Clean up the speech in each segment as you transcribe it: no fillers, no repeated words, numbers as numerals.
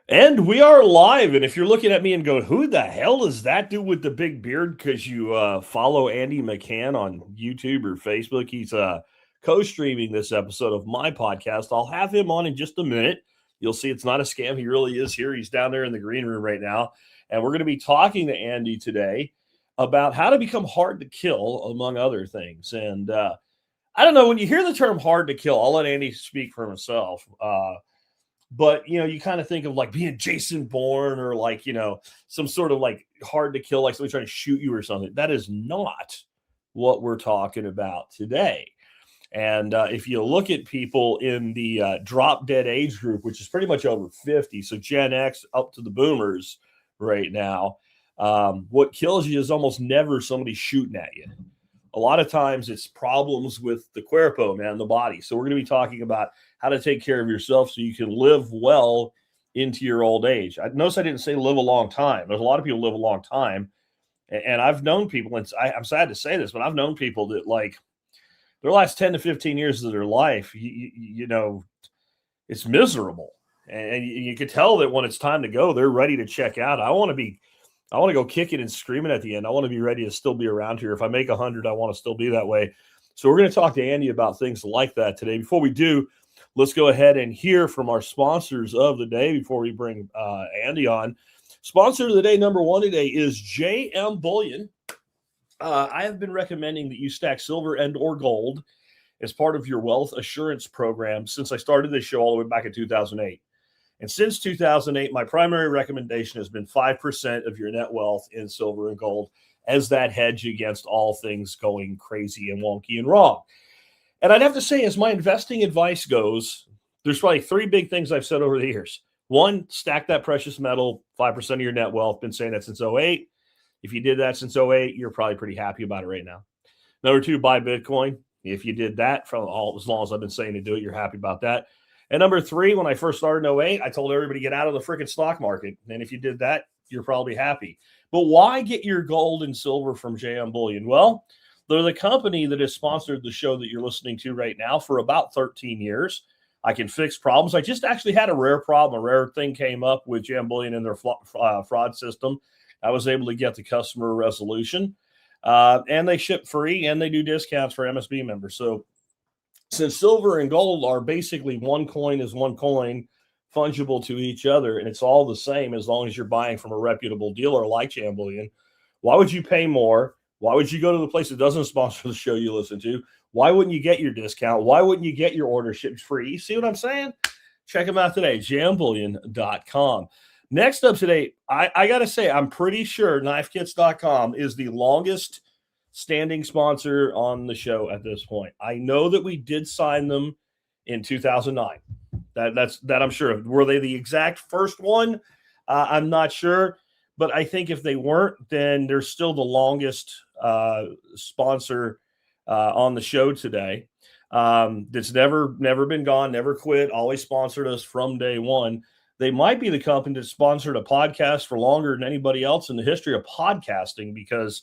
And we are live. And if you're looking at me and going, who the hell is that dude with the big beard? Because you follow Andy McCann on YouTube or Facebook. He's co-streaming this episode of my podcast. I'll have him on in just a minute. You'll see it's not a scam. He really is here. He's down there in the green room right now. And we're going to be talking to Andy today about how to become hard to kill, among other things. And I don't know, when you hear the term hard to kill, I'll let Andy speak for himself. But, you kind of think of like being Jason Bourne or like, some sort of like hard to kill, like somebody trying to shoot you or something. That is not what we're talking about today. And if you look at people in the drop dead age group, which is pretty much over 50, so Gen X up to the boomers right now, what kills you is almost never somebody shooting at you. A lot of times it's problems with the cuerpo, man, the body. So we're going to be talking about how to take care of yourself so you can live well into your old age. I notice I didn't say live a long time. There's a lot of people live a long time. And I've known people, and I'm sad to say this, but I've known people that like their last 10 to 15 years of their life, it's miserable. And you can tell that when it's time to go, they're ready to check out. I want to go kicking and screaming at the end. I want to be ready to still be around here. If I make 100, I want to still be that way. So we're going to talk to Andy about things like that today. Before we do, let's go ahead and hear from our sponsors of the day before we bring Andy on. Sponsor of the day, number one today, is JM Bullion. I have been recommending that you stack silver and or gold as part of your wealth assurance program since I started this show all the way back in 2008. And since 2008, my primary recommendation has been 5% of your net wealth in silver and gold as that hedge against all things going crazy and wonky and wrong. And I'd have to say, as my investing advice goes, there's probably three big things I've said over the years. One, stack that precious metal, 5% of your net wealth. Been saying that since 08. If you did that since 08, you're probably pretty happy about it right now. Number two, buy Bitcoin. If you did that as long as I've been saying to do it, you're happy about that. And number three, when I first started in 08, I told everybody to get out of the freaking stock market. And if you did that, you're probably happy. But why get your gold and silver from JM Bullion? Well, they're the company that has sponsored the show that you're listening to right now for about 13 years. I can fix problems. I just actually had a rare problem. A rare thing came up with JM Bullion in their fraud system. I was able to get the customer resolution. And they ship free, and they do discounts for MSB members. So since silver and gold are basically one coin is one coin, fungible to each other, and it's all the same as long as you're buying from a reputable dealer like JM Bullion, why would you pay more? Why would you go to the place that doesn't sponsor the show you listen to? Why wouldn't you get your discount? Why wouldn't you get your order shipped free? You see what I'm saying? Check them out today, jmbullion.com. Next up today, I got to say, I'm pretty sure knifekits.com is the longest standing sponsor on the show at this point. I know that we did sign them in 2009. That I'm sure of. Were they the exact first one? I'm not sure. But I think if they weren't, then they're still the longest sponsor on the show today. That's never been gone, never quit, always sponsored us from day one. They might be the company that sponsored a podcast for longer than anybody else in the history of podcasting because,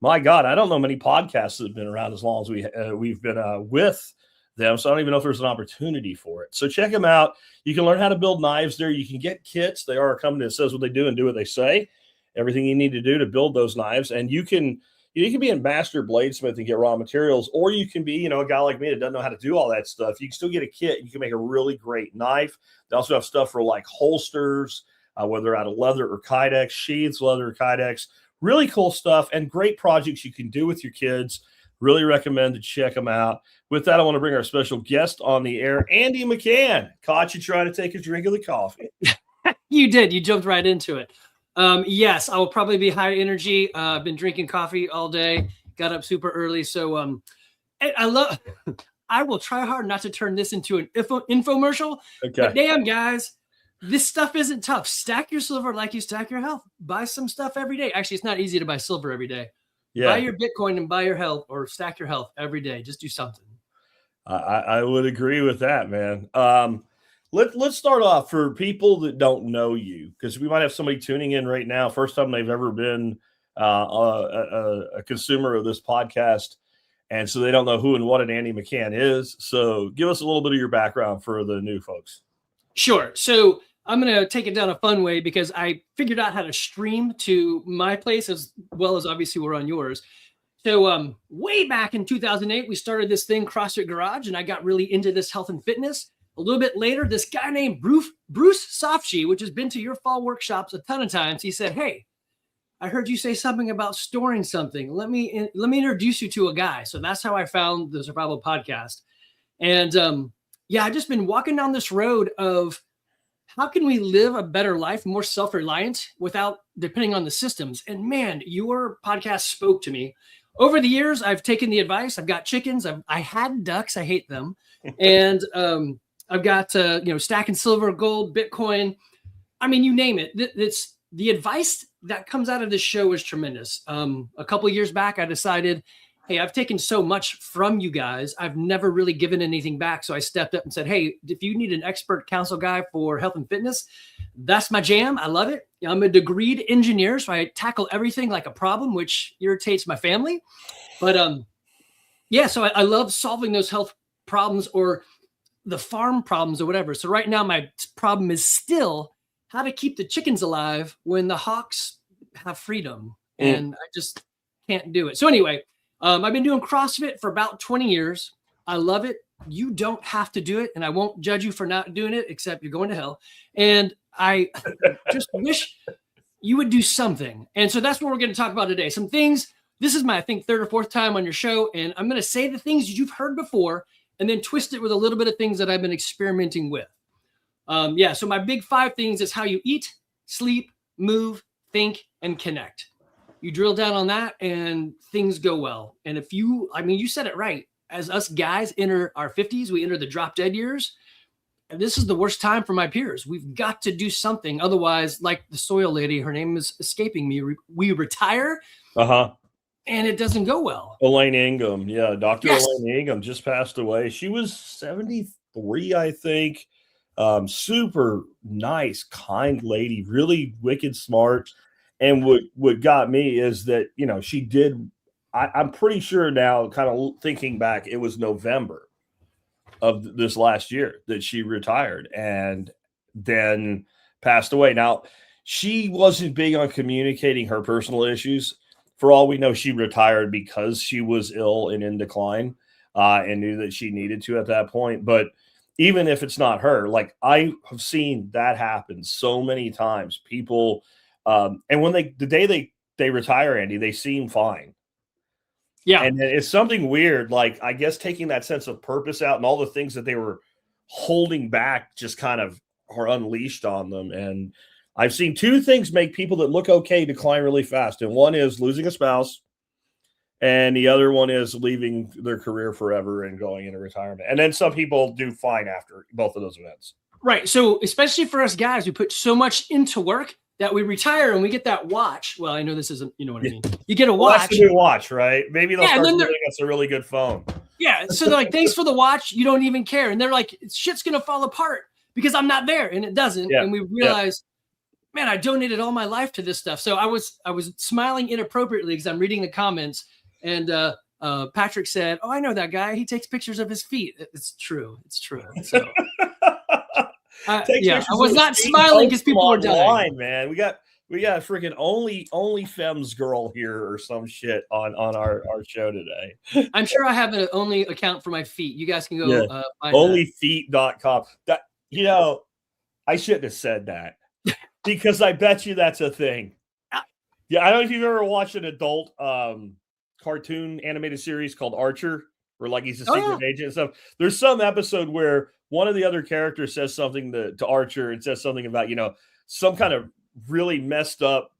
my God, I don't know many podcasts that have been around as long as we've been with them. So I don't even know if there's an opportunity for it. So check them out. You can learn how to build knives there. You can get kits. They are a company that says what they do and do what they say. Everything you need to do to build those knives. And you can be a master bladesmith and get raw materials, or you can be, a guy like me that doesn't know how to do all that stuff. You can still get a kit. You can make a really great knife. They also have stuff for like holsters, whether out of leather or kydex, sheaths, leather or kydex. Really cool stuff and great projects you can do with your kids. Really recommend to check them out. With that, I want to bring our special guest on the air, Andy McCann. Caught you trying to take a drink of the coffee. You did. You jumped right into it. Yes, I will probably be high energy. I've been drinking coffee all day. Got up super early. So I will try hard not to turn this into an infomercial. Okay. But damn, guys, this stuff isn't tough. Stack your silver like you stack your health. Buy some stuff every day. Actually, it's not easy to buy silver every day. Yeah. Buy your Bitcoin and buy your health, or stack your health every day. Just do something. I would agree with that, man. Let's start off for people that don't know you, because we might have somebody tuning in right now, first time they've ever been a consumer of this podcast, and so they don't know who and what an Andy McCann is. So give us a little bit of your background for the new folks. Sure. So I'm going to take it down a fun way because I figured out how to stream to my place as well as obviously we're on yours. So way back in 2008, we started this thing, CrossFit Garage, and I got really into this health and fitness. A little bit later, this guy named Bruce Softschi, which has been to your fall workshops a ton of times, he said, hey, I heard you say something about storing something. Let me introduce you to a guy. So that's how I found the Survival Podcast. And I've just been walking down this road of how can we live a better life, more self-reliant without depending on the systems. And man, your podcast spoke to me. Over the years, I've taken the advice. I've got chickens. I had ducks. I hate them. And I've got, stacking silver, gold, Bitcoin. I mean, you name it. It's the advice that comes out of this show is tremendous. A couple of years back, I decided, hey, I've taken so much from you guys. I've never really given anything back. So I stepped up and said, hey, if you need an expert counsel guy for health and fitness, that's my jam. I love it. I'm a degreed engineer, so I tackle everything like a problem, which irritates my family. But so I love solving those health problems or the farm problems or whatever. So right now my problem is still how to keep the chickens alive when the hawks have freedom. And I just can't do it. So anyway, I've been doing CrossFit for about 20 years. I love it. You don't have to do it, and I won't judge you for not doing it, except you're going to hell. And I just wish you would do something. And so that's what we're going to talk about today. Some things. This is my, I think, third or fourth time on your show, and I'm going to say the things you've heard before and then twist it with a little bit of things that I've been experimenting with. So my big 5 things is how you eat, sleep, move, think, and connect. You drill down on that and things go well. And you said it right. As us guys enter our 50s, we enter the drop dead years. And this is the worst time for my peers. We've got to do something. Otherwise, like the soil lady, her name is escaping me. We retire and it doesn't go well. Elaine Ingham. Yeah. Dr. Elaine Ingham just passed away. She was 73, I think. Super nice, kind lady, really wicked smart. And what got me is that, she did, I'm pretty sure now, kind of thinking back, it was November of this last year that she retired and then passed away. Now, she wasn't big on communicating her personal issues. For all we know, she retired because she was ill and in decline and knew that she needed to at that point. But even if it's not her, like I have seen that happen so many times. People, and when the day they retire, Andy, they seem fine. Yeah. And it's something weird. Like, I guess taking that sense of purpose out and all the things that they were holding back just kind of are unleashed on them. And I've seen 2 things make people that look okay decline really fast. And one is losing a spouse. And the other one is leaving their career forever and going into retirement. And then some people do fine after both of those events. Right. So especially for us guys, we put so much into work that we retire and we get that watch. Well, I know this isn't, you know what I mean? You get a watch. That's the new watch, right? Maybe they'll start giving us a really good phone. Yeah. So they're like, thanks for the watch. You don't even care. And they're like, shit's going to fall apart because I'm not there. And it doesn't. Yeah. And we realize, man, I donated all my life to this stuff. So I was smiling inappropriately because I'm reading the comments. And Patrick said, oh, I know that guy. He takes pictures of his feet. It's true. It's true. So I was not smiling because people were dying. Man, we got a freaking only femmes girl here or some shit on our show today. I'm sure I have an only account for my feet. You guys can go find onlyfeet.com. That I shouldn't have said that because I bet you that's a thing. Yeah, I don't know if you've ever watched an adult cartoon animated series called Archer, where like he's a secret agent and stuff. There's some episode where one of the other characters says something to Archer and says something about, some kind of really messed up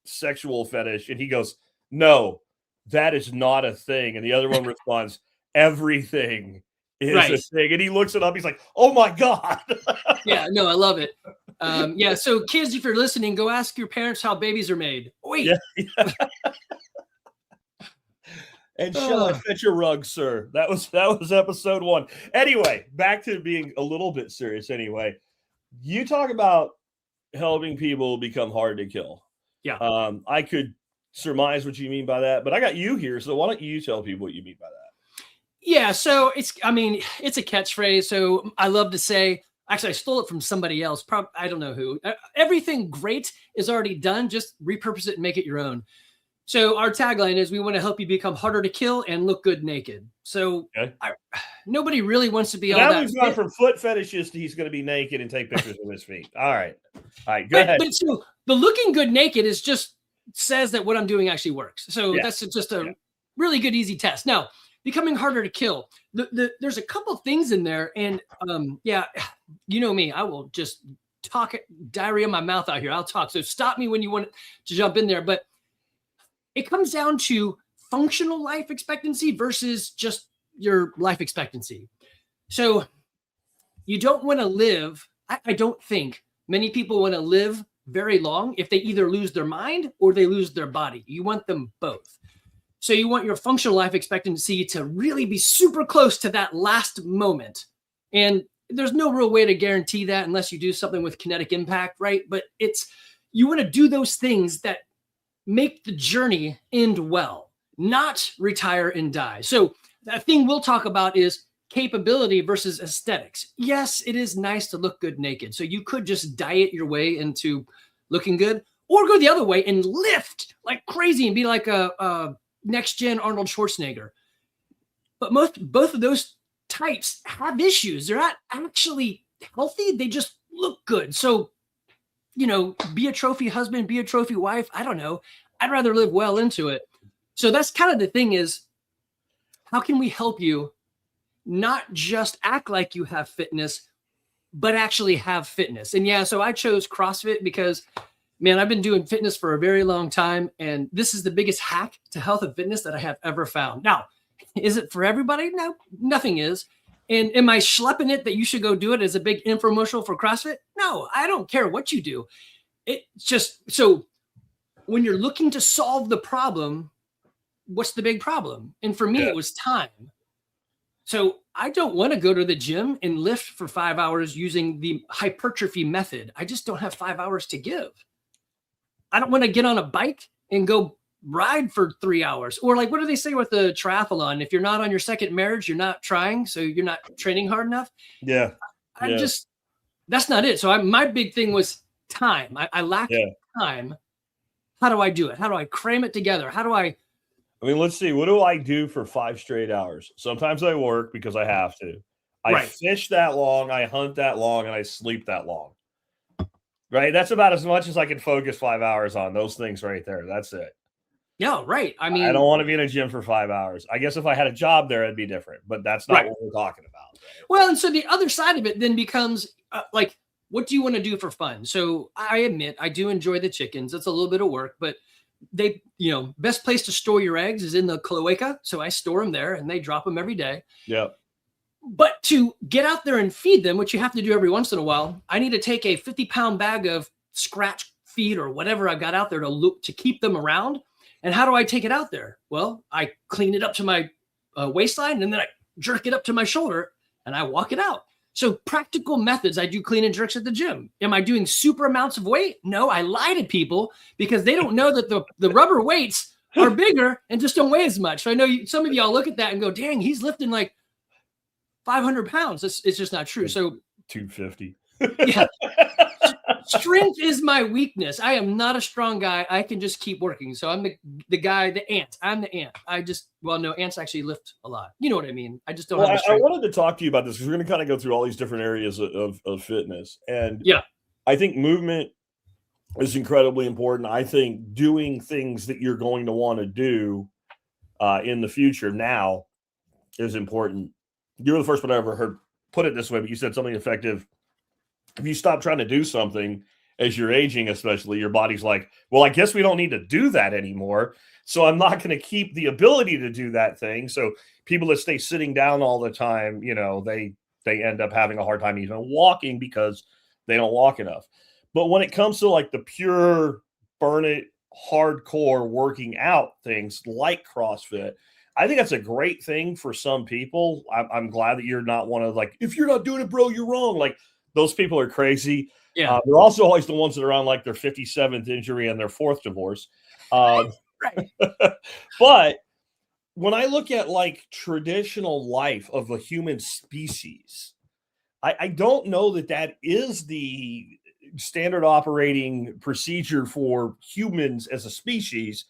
sexual fetish. And he goes, no, that is not a thing. And the other one responds, everything is a thing. And he looks it up. He's like, oh my God. Yeah, no, I love it. So kids, if you're listening, go ask your parents how babies are made. Wait. Yeah. And shall I fetch your rug, sir? That was episode 1. Anyway, back to being a little bit serious. Anyway, you talk about helping people become hard to kill. Yeah. I could surmise what you mean by that, but I got you here, so why don't you tell people what you mean by that? Yeah. So it's a catchphrase. So I love to say Actually, I stole it from somebody else. I don't know who. Everything great is already done. Just repurpose it and make it your own. So our tagline is, we want to help you become harder to kill and look good naked. So nobody really wants to be all that. Now we've gone from foot fetishes to he's going to be naked and take pictures of his feet. All right. Go ahead. But so the looking good naked is just says that what I'm doing actually works. So that's just a really good, easy test. Now, becoming harder to kill. There's a couple things in there. And you know me, I will just talk diarrhea in my mouth out here. I'll talk. So stop me when you want to jump in there. But it comes down to functional life expectancy versus just your life expectancy. So you don't want to live. I don't think many people want to live very long if they either lose their mind or they lose their body. You want them both. So you want your functional life expectancy to really be super close to that last moment. And there's no real way to guarantee that unless you do something with kinetic impact, right? But you want to do those things that make the journey end well, not retire and die. So the thing we'll talk about is capability versus aesthetics. Yes, it is nice to look good naked. So you could just diet your way into looking good, or go the other way and lift like crazy and be like a next gen Arnold Schwarzenegger. But both of those types have issues. They're not actually healthy. They just look good. So, be a trophy husband, be a trophy wife. I don't know. I'd rather live well into it. So that's kind of the thing is, how can we help you not just act like you have fitness, but actually have fitness? And so I chose CrossFit because, man, I've been doing fitness for a very long time. And this is the biggest hack to health and fitness that I have ever found. Now, is it for everybody? No, nothing is. And am I schlepping it that you should go do it as a big infomercial for CrossFit? No, I don't care what you do. It's just, so when you're looking to solve the problem, what's the big problem? And for me, it was time. So I don't want to go to the gym and lift for 5 hours using the hypertrophy method. I just don't have 5 hours to give. I don't want to get on a bike and go ride for 3 hours. Or like, what do they say with the triathlon? If you're not on your second marriage, you're not trying. So you're not training hard enough. Yeah. That's not it. So my big thing was time. I lack time. How do I do it? How do I cram it together? Let's see. What do I do for 5 straight hours? Sometimes I work because I have to. I fish that long, I hunt that long, and I sleep that long. Right? That's about as much as I can focus 5 hours on. Those things right there. That's it. Yeah, right. I mean, I don't want to be in a gym for 5 hours. I guess if I had a job there, it'd be different, but that's not what we're talking about. Right? Well, and so the other side of it then becomes what do you want to do for fun? So I admit I do enjoy the chickens. It's a little bit of work, but they, best place to store your eggs is in the cloaca. So I store them there and they drop them every day. Yeah. But to get out there and feed them, which you have to do every once in a while, I need to take a 50-pound bag of scratch feed or whatever I got out there to keep them around. And how do I take it out there? Well, I clean it up to my waistline and then I jerk it up to my shoulder and I walk it out. So practical methods. I do clean and jerks at the gym. Am I doing super amounts of weight? No, I lie to people because they don't know that the rubber weights are bigger and just don't weigh as much. So I know some of y'all look at that and go, dang, he's lifting like 500 pounds. It's just not true. So 250. Yeah. Strength is my weakness. I am not a strong guy. I can just keep working. So I'm the guy, the ant. I'm the ant. Ants actually lift a lot. You know what I mean? I just don't have the strength. I wanted to talk to you about this because we're going to kind of go through all these different areas of fitness. And I think movement is incredibly important. I think doing things that you're going to want to do in the future now is important. You were the first one I ever heard put it this way, but you said something effective. If you stop trying to do something as you're aging, especially, your body's like, well, I guess we don't need to do that anymore. So I'm not going to keep the ability to do that thing. So people that stay sitting down all the time, they end up having a hard time even walking because they don't walk enough. But when it comes to like the pure burn it, hardcore working out things like CrossFit, I think that's a great thing for some people. I'm glad that you're not one of like, if you're not doing it, bro, you're wrong. Like, those people are crazy. Yeah. They're also always the ones that are on like their 57th injury and their 4th divorce. Right. But when I look at like traditional life of a human species, I don't know that that is the standard operating procedure for humans as a species,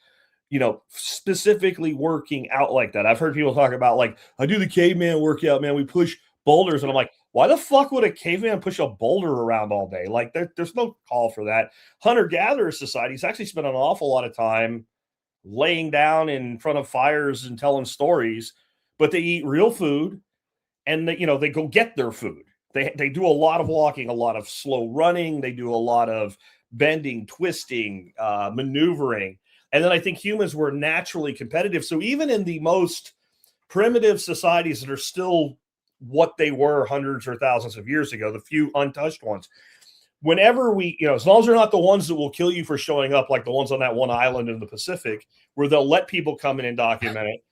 specifically working out like that. I've heard people talk about, like, I do the caveman workout, man. We push boulders. And I'm like, why the fuck would a caveman push a boulder around all day? Like, there's no call for that. Hunter-gatherer societies actually spend an awful lot of time laying down in front of fires and telling stories, but they eat real food, and they go get their food. They do a lot of walking, a lot of slow running. They do a lot of bending, twisting, maneuvering. And then I think humans were naturally competitive. So even in the most primitive societies that are still what they were hundreds or thousands of years ago, the few untouched ones, whenever we, as long as they're not the ones that will kill you for showing up, like the ones on that one island in the Pacific, where they'll let people come in and document it,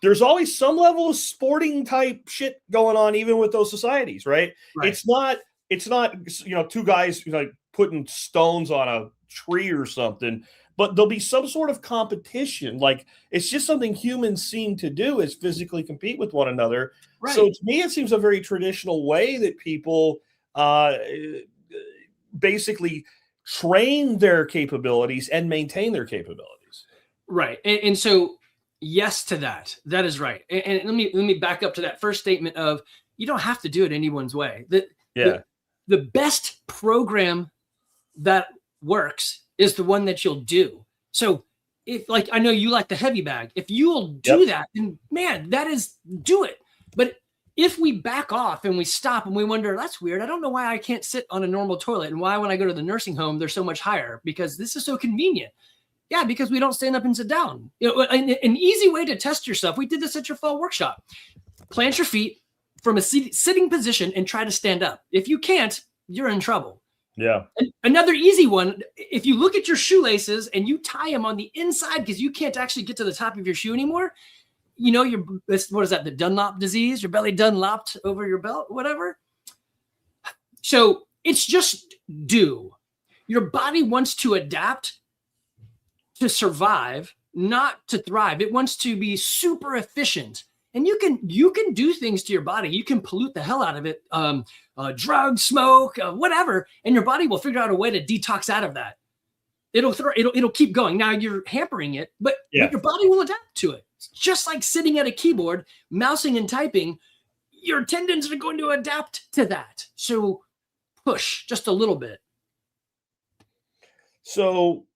there's always some level of sporting type shit going on, even with those societies, right? It's not, two guys like putting stones on a tree or something, but there'll be some sort of competition. Like, it's just something humans seem to do, is physically compete with one another. Right. So to me, it seems a very traditional way that people basically train their capabilities and maintain their capabilities. Right. And so, yes to that. That is right. And let me back up to that first statement of, you don't have to do it anyone's way. The best program that works is the one that you'll do. So if, like, I know you like the heavy bag, if you'll do that, then man, do it. But if we back off and we stop and we wonder, that's weird, I don't know why I can't sit on a normal toilet, and why when I go to the nursing home, they're so much higher, because this is so convenient. Yeah, because we don't stand up and sit down. An easy way to test yourself, we did this at your fall workshop. Plant your feet from a sitting position and try to stand up. If you can't, you're in trouble. Yeah. And another easy one, if you look at your shoelaces and you tie them on the inside because you can't actually get to the top of your shoe anymore, what is that, the Dunlop disease? Your belly Dunlopped over your belt, whatever. So it's just do. Your body wants to adapt to survive, not to thrive. It wants to be super efficient. And you can do things to your body. You can pollute the hell out of it, drugs, smoke, whatever, and your body will figure out a way to detox out of that. It'll keep going. Now you're hampering it, but your body will adapt to it. It's just like sitting at a keyboard, mousing and typing. Your tendons are going to adapt to that. So push just a little bit. So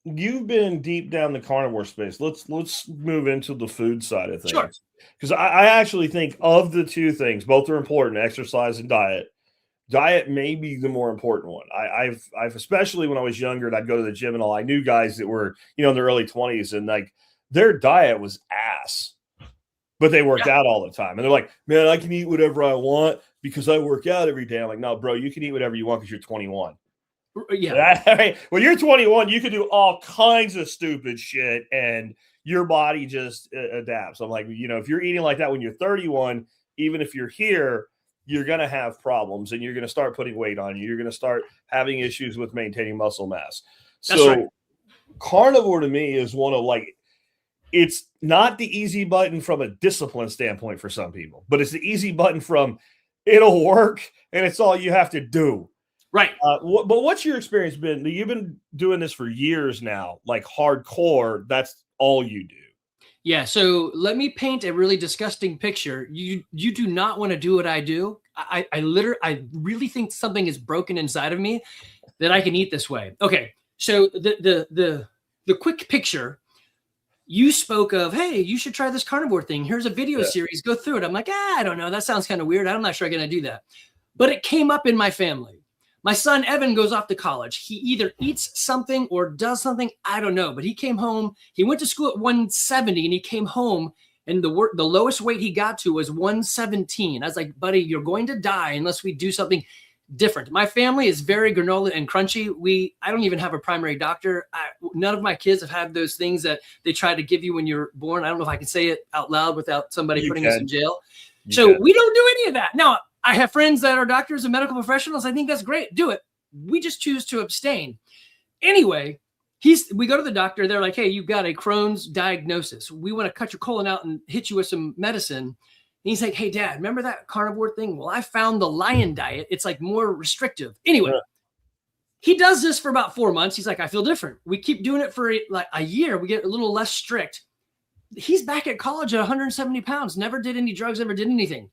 you've been deep down the carnivore space. Let's move into the food side of things. Sure. Because I actually think of the two things, both are important: exercise and diet. Diet may be the more important one. I've especially when I was younger and I'd go to the gym and all, I knew guys that were, in their early 20s, and like their diet was ass, but they worked out all the time. And they're like, man, I can eat whatever I want because I work out every day. I'm like, no, bro, you can eat whatever you want because you're 21. Yeah. Right? When you're 21, you can do all kinds of stupid shit and your body just adapts. I'm like, if you're eating like that when you're 31, even if you're here, you're going to have problems and you're going to start putting weight on you. You're going to start having issues with maintaining muscle mass. So carnivore to me is one of, like, it's not the easy button from a discipline standpoint for some people, but it's the easy button from it'll work and it's all you have to do. Right. But what's your experience been? You've been doing this for years now, like hardcore. That's all you do. Yeah. So let me paint a really disgusting picture. You do not want to do what I do. I really think something is broken inside of me that I can eat this way. Okay. So the quick picture, you spoke of, hey, you should try this carnivore thing. Here's a video series. Go through it. I'm like, I don't know. That sounds kind of weird. I'm not sure I'm going to do that. But it came up in my family. My son, Evan, goes off to college. He either eats something or does something. I don't know. But he came home. He went to school at 170 and he came home and the lowest weight he got to was 117. I was like, buddy, you're going to die unless we do something different. My family is very granola and crunchy. I don't even have a primary doctor. None of my kids have had those things that they try to give you when you're born. I don't know if I can say it out loud without somebody putting us in jail. So we don't do any of that. Now, I have friends that are doctors and medical professionals. I think that's great. Do it. We just choose to abstain. Anyway, we go to the doctor. They're like, hey, you've got a Crohn's diagnosis. We want to cut your colon out and hit you with some medicine. he's like, hey, Dad, remember that carnivore thing? Well, I found the lion diet. It's like more restrictive. Anyway, he does this for about 4 months. He's like, I feel different. We keep doing it for like a year. We get a little less strict. He's back at college at 170 pounds, never did any drugs, never did anything.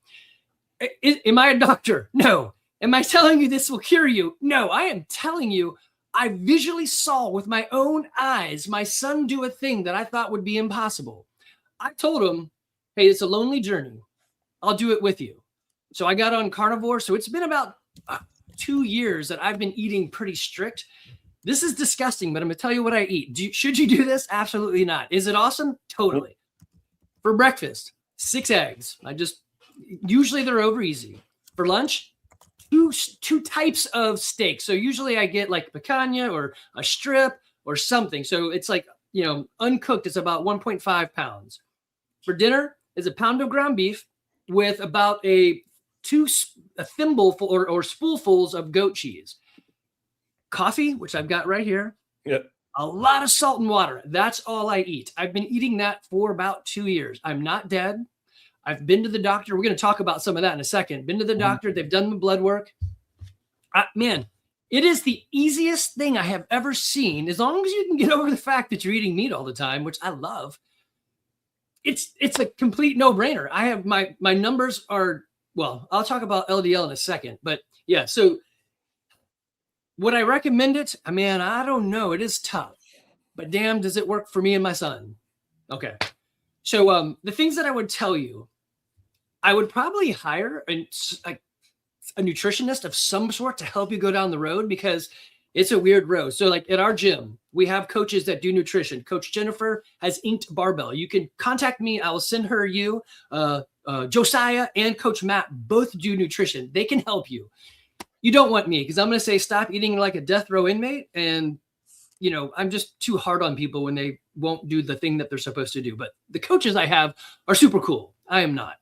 Am I a doctor? No. Am I telling you this will cure you? No, I am telling you, I visually saw with my own eyes my son do a thing that I thought would be impossible. I told him, hey, it's a lonely journey. I'll do it with you. So I got on carnivore. So it's been about 2 years that I've been eating pretty strict. This is disgusting, but I'm going to tell you what I eat. Should you do this? Absolutely not. Is it awesome? Totally. For breakfast, 6 eggs. Usually they're over easy. For lunch, two types of steak. So usually I get like picanha or a strip or something. So it's like, uncooked, it's about 1.5 pounds. For dinner is a pound of ground beef with about a thimbleful or spoonfuls of goat cheese. Coffee, which I've got right here. Yep. A lot of salt and water. That's all I eat. I've been eating that for about 2 years. I'm not dead. I've been to the doctor. We're going to talk about some of that in a second. Been to the doctor. They've done the blood work. Man, it is the easiest thing I have ever seen. As long as you can get over the fact that you're eating meat all the time, which I love. It's a complete no-brainer. I have my numbers are, well, I'll talk about LDL in a second. But yeah, so would I recommend it? I mean, I don't know. It is tough. But damn, does it work for me and my son? Okay. So the things that I would tell you, I would probably hire a nutritionist of some sort to help you go down the road, because it's a weird road. So like at our gym, we have coaches that do nutrition. Coach Jennifer has inked barbell. You can contact me. I will send her you. Josiah and Coach Matt both do nutrition. They can help you. You don't want me, because I'm going to say stop eating like a death row inmate. And, I'm just too hard on people when they won't do the thing that they're supposed to do. But the coaches I have are super cool. I am not.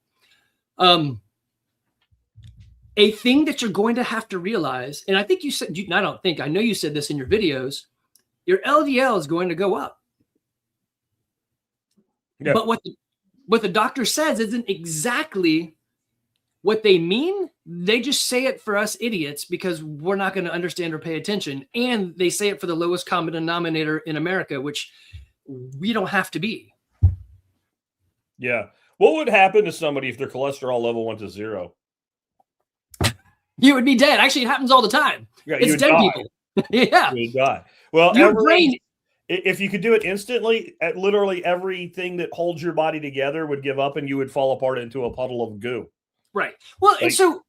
A thing that you're going to have to realize, and I think you said, I know you said this in your videos, your LDL is going to go up. Yeah. But what the doctor says isn't exactly what they mean. They just say it for us idiots because we're not going to understand or pay attention. And they say it for the lowest common denominator in America, which we don't have to be. Yeah. What would happen to somebody if their cholesterol level went to 0? You would be dead. Actually, it happens all the time. Yeah, it's dead people. Yeah. You would die. Well, your brain. If you could do it instantly, literally everything that holds your body together would give up and you would fall apart into a puddle of goo. Right. Well, and so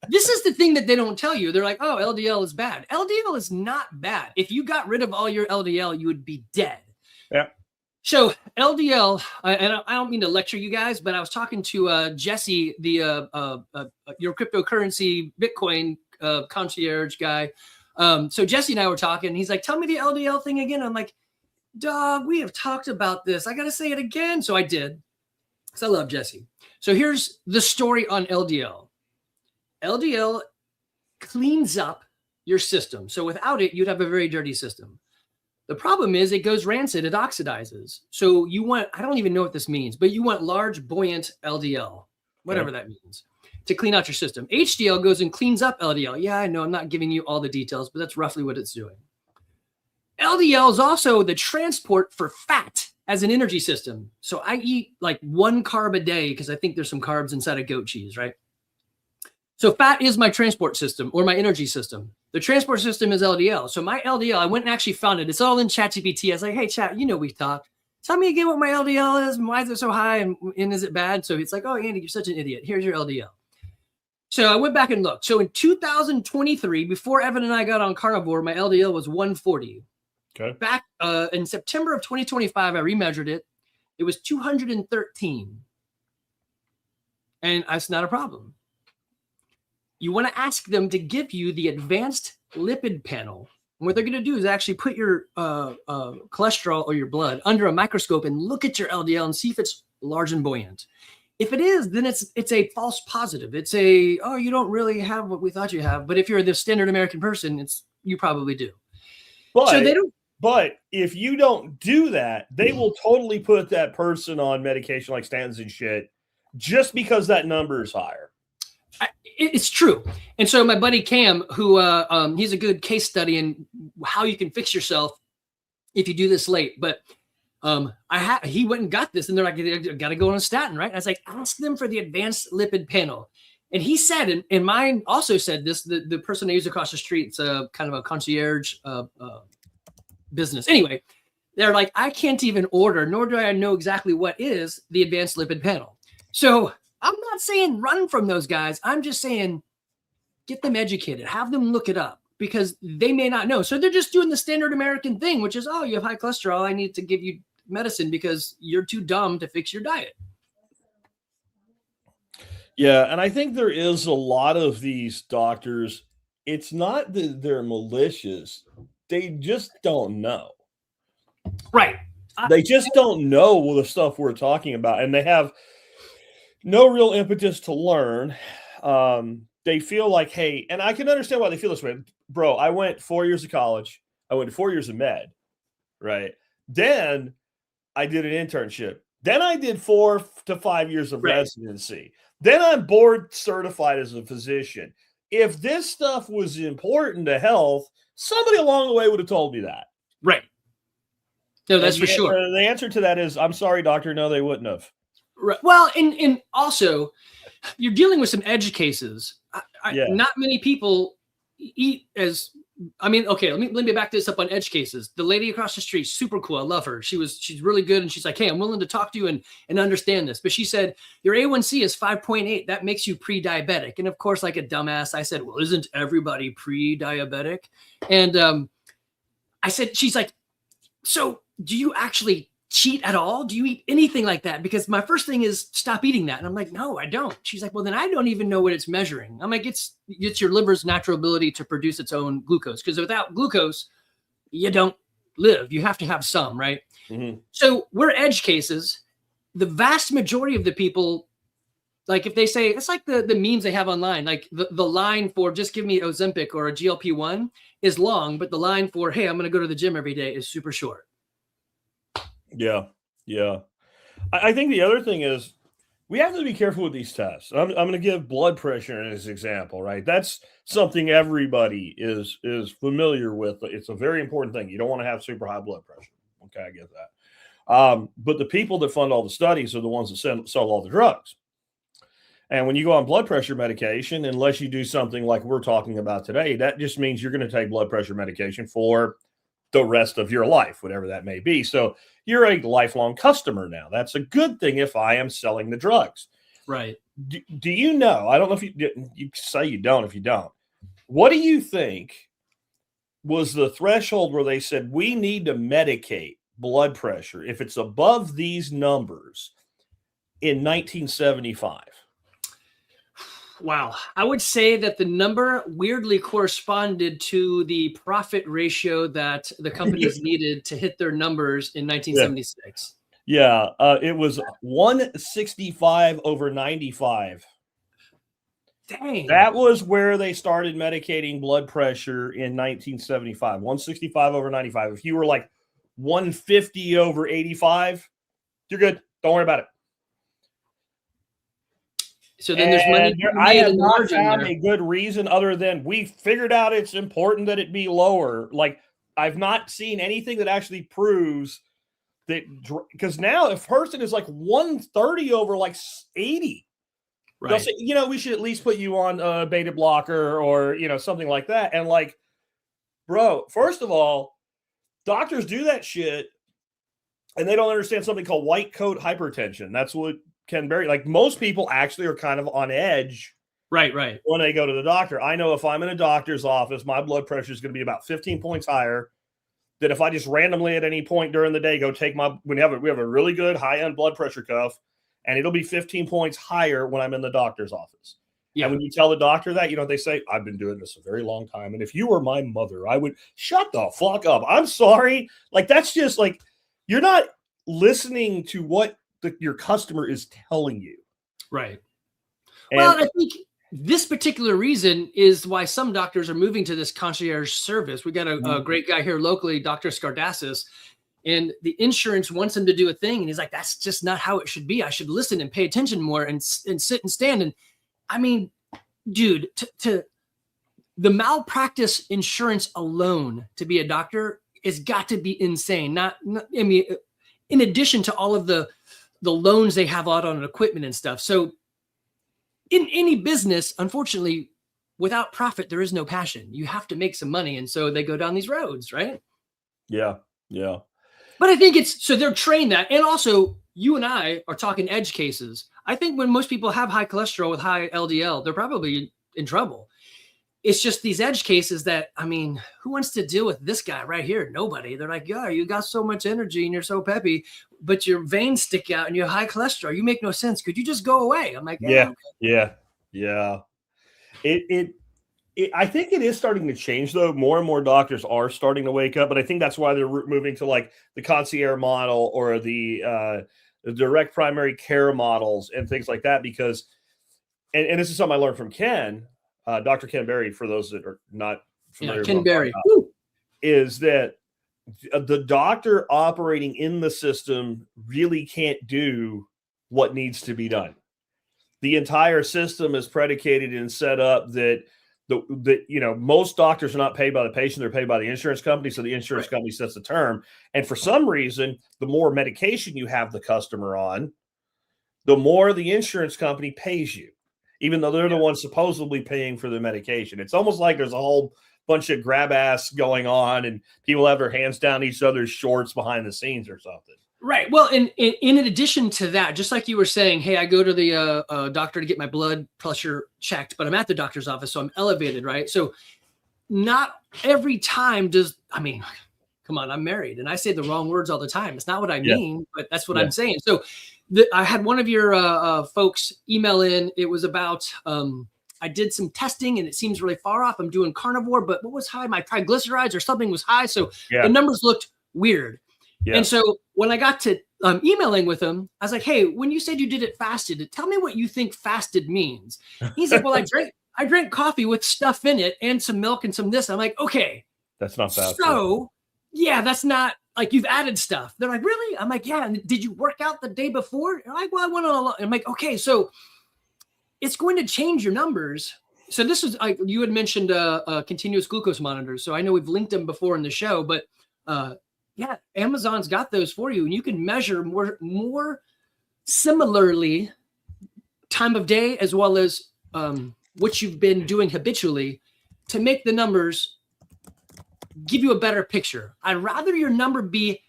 this is the thing that they don't tell you. They're like, oh, LDL is bad. LDL is not bad. If you got rid of all your LDL, you would be dead. Yeah. So LDL, and I don't mean to lecture you guys, but I was talking to Jesse, the your cryptocurrency Bitcoin concierge guy. So Jesse and I were talking. And he's like, tell me the LDL thing again. I'm like, dog, we have talked about this. I got to say it again. So I did, because I love Jesse. So here's the story on LDL. LDL cleans up your system. So without it, you'd have a very dirty system. The problem is it goes rancid, it oxidizes. So you want, I don't even know what this means, but you want large, buoyant LDL, whatever that means, to clean out your system. HDL goes and cleans up LDL. Yeah, I know, I'm not giving you all the details, but that's roughly what it's doing. LDL is also the transport for fat as an energy system. So I eat like 1 carb a day because I think there's some carbs inside of goat cheese, right? So fat is my transport system or my energy system. The transport system is LDL. So my LDL, I went and actually found it. It's all in ChatGPT. I was like, hey, chat, we talked. Tell me again what my LDL is and why is it so high and is it bad? So it's like, oh, Andy, you're such an idiot. Here's your LDL. So I went back and looked. So in 2023, before Evan and I got on Carnivore, my LDL was 140. Okay. Back in September of 2025, I remeasured it. It was 213. And that's not a problem. You want to ask them to give you the advanced lipid panel. And what they're going to do is actually put your cholesterol or your blood under a microscope and look at your LDL and see if it's large and buoyant. If it is, then it's a false positive. It's you don't really have what we thought you have. But if you're the standard American person, you probably do. But, so they don't. But if you don't do that, they will totally put that person on medication like statins and shit just because that number is higher. It's true. And so my buddy Cam, who he's a good case study in how you can fix yourself if you do this late. But he went and got this, and they're like, you got to go on a statin, right? And I was like, ask them for the advanced lipid panel. And he said, and mine also said this, the person I use across the street, it's a kind of a concierge business. Anyway, they're like, I can't even order, nor do I know exactly what is the advanced lipid panel. So I'm not saying run from those guys. I'm just saying get them educated, have them look it up, because they may not know. So they're just doing the standard American thing, which is, oh, you have high cholesterol, I need to give you medicine because you're too dumb to fix your diet. Yeah, and I think there is a lot of these doctors, it's not that they're malicious, they just don't know. Right. They just don't know the stuff we're talking about, and they have no real impetus to learn. They feel like, hey, and I can understand why they feel this way. Bro, I went 4 years of college. I went 4 years of med, right? Then I did an internship. Then I did 4 to 5 years of residency. Then I'm board certified as a physician. If this stuff was important to health, somebody along the way would have told me that. Right. No, that's for sure. The answer to that is, I'm sorry, doctor. No, they wouldn't have. Right. Well, and also, you're dealing with some edge cases. Not many people eat as. I mean, okay, let me back this up on edge cases. The lady across the street, super cool. I love her. She's really good, and she's like, hey, I'm willing to talk to you and understand this. But she said your A1C is 5.8. That makes you pre-diabetic. And of course, like a dumbass, I said, well, isn't everybody pre-diabetic? And I said, she's like, so do you actually cheat at all? Do you eat anything like that? Because my first thing is stop eating that. And I'm like, no, I don't. She's like, well, then I don't even know what it's measuring. I'm like, it's your liver's natural ability to produce its own glucose. Because without glucose, you don't live. You have to have some, right? Mm-hmm. So we're edge cases. The vast majority of the people, like if they say, it's like the memes they have online, like the line for just give me Ozempic or a GLP-1 is long, but the line for, hey, I'm going to go to the gym every day is super short. Yeah. I think the other thing is we have to be careful with these tests. I'm going to give blood pressure as an example, right? That's something everybody is familiar with. It's a very important thing. You don't want to have super high blood pressure. Okay, I get that. But the people that fund all the studies are the ones that sell all the drugs. And when you go on blood pressure medication, unless you do something like we're talking about today, that just means you're going to take blood pressure medication for the rest of your life, whatever that may be. So you're a lifelong customer now. That's a good thing if I am selling the drugs. Right. Do you know, I don't know if you say you don't, if you don't, what do you think was the threshold where they said we need to medicate blood pressure if it's above these numbers in 1975? Wow. I would say that the number weirdly corresponded to the profit ratio that the companies needed to hit their numbers in 1976. Yeah. It was 165 over 95. Dang. That was where they started medicating blood pressure in 1975. 165 over 95. If you were like 150 over 85, you're good. Don't worry about it. So then there's money. I have not found a good reason other than we figured out it's important that it be lower. Like I've not seen anything that actually proves that, because now if person is like 130 over like 80, right, they'll say, we should at least put you on a beta blocker or, something like that. And like, bro, first of all, doctors do that shit and they don't understand something called white coat hypertension. That's what Ken Berry, like most people actually are kind of on edge. Right. When they go to the doctor. I know if I'm in a doctor's office, my blood pressure is going to be about 15 points higher than if I just randomly at any point during the day go take we have a really good high-end blood pressure cuff, and it'll be 15 points higher when I'm in the doctor's office. Yeah. And when you tell the doctor that, they say, I've been doing this a very long time. And if you were my mother, I would shut the fuck up. I'm sorry. Like, that's just like, you're not listening to what your customer is telling you. Right. Well, I think this particular reason is why some doctors are moving to this concierge service. We got a great guy here locally, Dr. Skardassis, and the insurance wants him to do a thing. And he's like, that's just not how it should be. I should listen and pay attention more and sit and stand. And I mean, dude, to the malpractice insurance alone to be a doctor has got to be insane. I mean, in addition to all of the loans they have out on equipment and stuff. So in any business, unfortunately, without profit, there is no passion. You have to make some money. And so they go down these roads, right? Yeah. Yeah. But I think so they're trained that. And also you and I are talking edge cases. I think when most people have high cholesterol with high LDL, they're probably in trouble. It's just these edge cases that, I mean, who wants to deal with this guy right here? Nobody. They're like, yeah, you got so much energy and you're so peppy, but your veins stick out and you have high cholesterol. You make no sense. Could you just go away? I'm like, yeah. I think it is starting to change, though. More and more doctors are starting to wake up, but I think that's why they're moving to like the concierge model or the direct primary care models and things like that. Because, and this is something I learned from Ken, Dr. Ken Berry, for those that are not familiar. Ken Berry is that the doctor operating in the system really can't do what needs to be done. The entire system is predicated and set up that most doctors are not paid by the patient, they're paid by the insurance company. So the insurance company sets the term. And for some reason, the more medication you have the customer on, the more the insurance company pays you, even though they're the ones supposedly paying for the medication. It's almost like there's a whole bunch of grab ass going on and people have their hands down each other's shorts behind the scenes or something. Right. Well, in addition to that, just like you were saying, hey, I go to the doctor to get my blood pressure checked, but I'm at the doctor's office, so I'm elevated, right? So not every time come on, I'm married, and I say the wrong words all the time. It's not what I mean, but that's what I'm saying. So I had one of your folks email in. It was about I did some testing, and it seems really far off. I'm doing carnivore, but what was high? My triglycerides or something was high, so the numbers looked weird. Yeah. And so when I got to emailing with him, I was like, hey, when you said you did it fasted, tell me what you think fasted means. He's like, well, I drank coffee with stuff in it and some milk and some this. I'm like, okay. That's not fasted. So, yeah, that's not like you've added stuff. They're like, really? I'm like, yeah. And did you work out the day before? They're like, well, I went on a lot. I'm like, okay, so it's going to change your numbers. So this is, you had mentioned continuous glucose monitors. So I know we've linked them before in the show, but yeah, Amazon's got those for you, and you can measure more similarly time of day as well as what you've been doing habitually to make the numbers give you a better picture. I'd rather your number be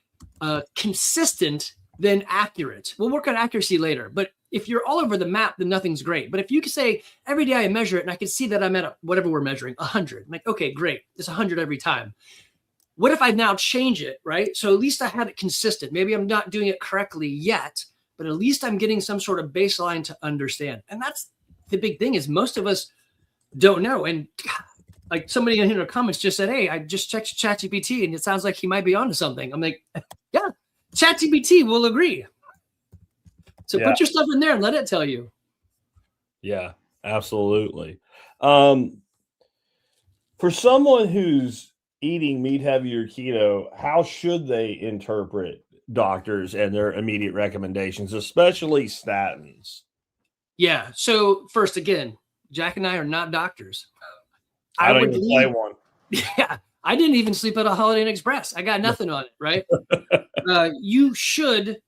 consistent than accurate. We'll work on accuracy later, but if you're all over the map, then nothing's great. But if you can say every day I measure it and I can see that I'm at whatever we're measuring, 100, I'm like, okay, great, it's 100 every time. What if I now change it, right? So at least I had it consistent. Maybe I'm not doing it correctly yet, but at least I'm getting some sort of baseline to understand. And that's the big thing, is most of us don't know. And like somebody in the comments just said, hey, I just checked ChatGPT and it sounds like he might be onto something. I'm like, yeah, ChatGPT will agree. So put your stuff in there and let it tell you. Yeah, absolutely. For someone who's eating meat heavy or keto, how should they interpret doctors and their immediate recommendations, especially statins? Yeah. So first, again, Jack and I are not doctors. I don't even play one. Yeah. I didn't even sleep at a Holiday Inn Express. I got nothing on it. Right. You should,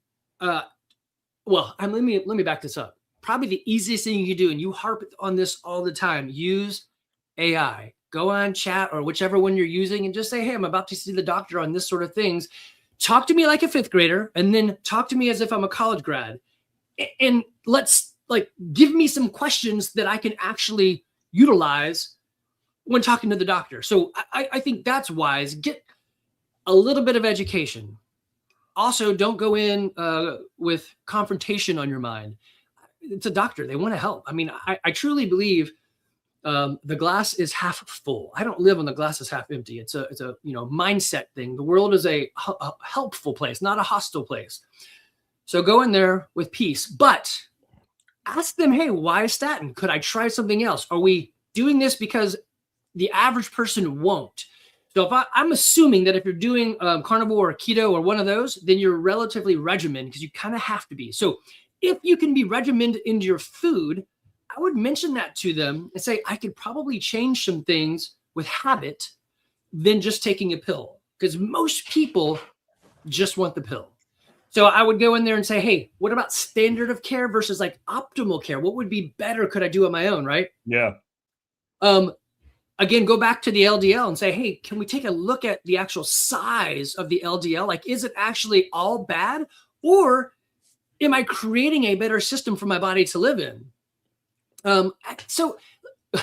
let me back this up. Probably the easiest thing you do, and you harp on this all the time, use AI. Go on chat or whichever one you're using and just say, hey, I'm about to see the doctor on this sort of things. Talk to me like a fifth grader, and then talk to me as if I'm a college grad. And let's give me some questions that I can actually utilize when talking to the doctor. So I think that's wise. Get a little bit of education. Also, don't go in with confrontation on your mind. It's a doctor. They want to help. I mean, I truly believe the glass is half full. I don't live on the glass is half empty. It's a mindset thing. The world is a helpful place, not a hostile place. So go in there with peace, but ask them, hey, why statin? Could I try something else? Are we doing this because the average person won't? So if I'm assuming that if you're doing carnivore or keto or one of those, then you're relatively regimented because you kind of have to be. So if you can be regimented into your food, I would mention that to them and say, I could probably change some things with habit than just taking a pill, because most people just want the pill. So I would go in there and say, hey, what about standard of care versus like optimal care? What would be better? Could I do on my own? Right. Yeah. Again, go back to the LDL and say, hey, can we take a look at the actual size of the LDL? Like, is it actually all bad? Or am I creating a better system for my body to live in? So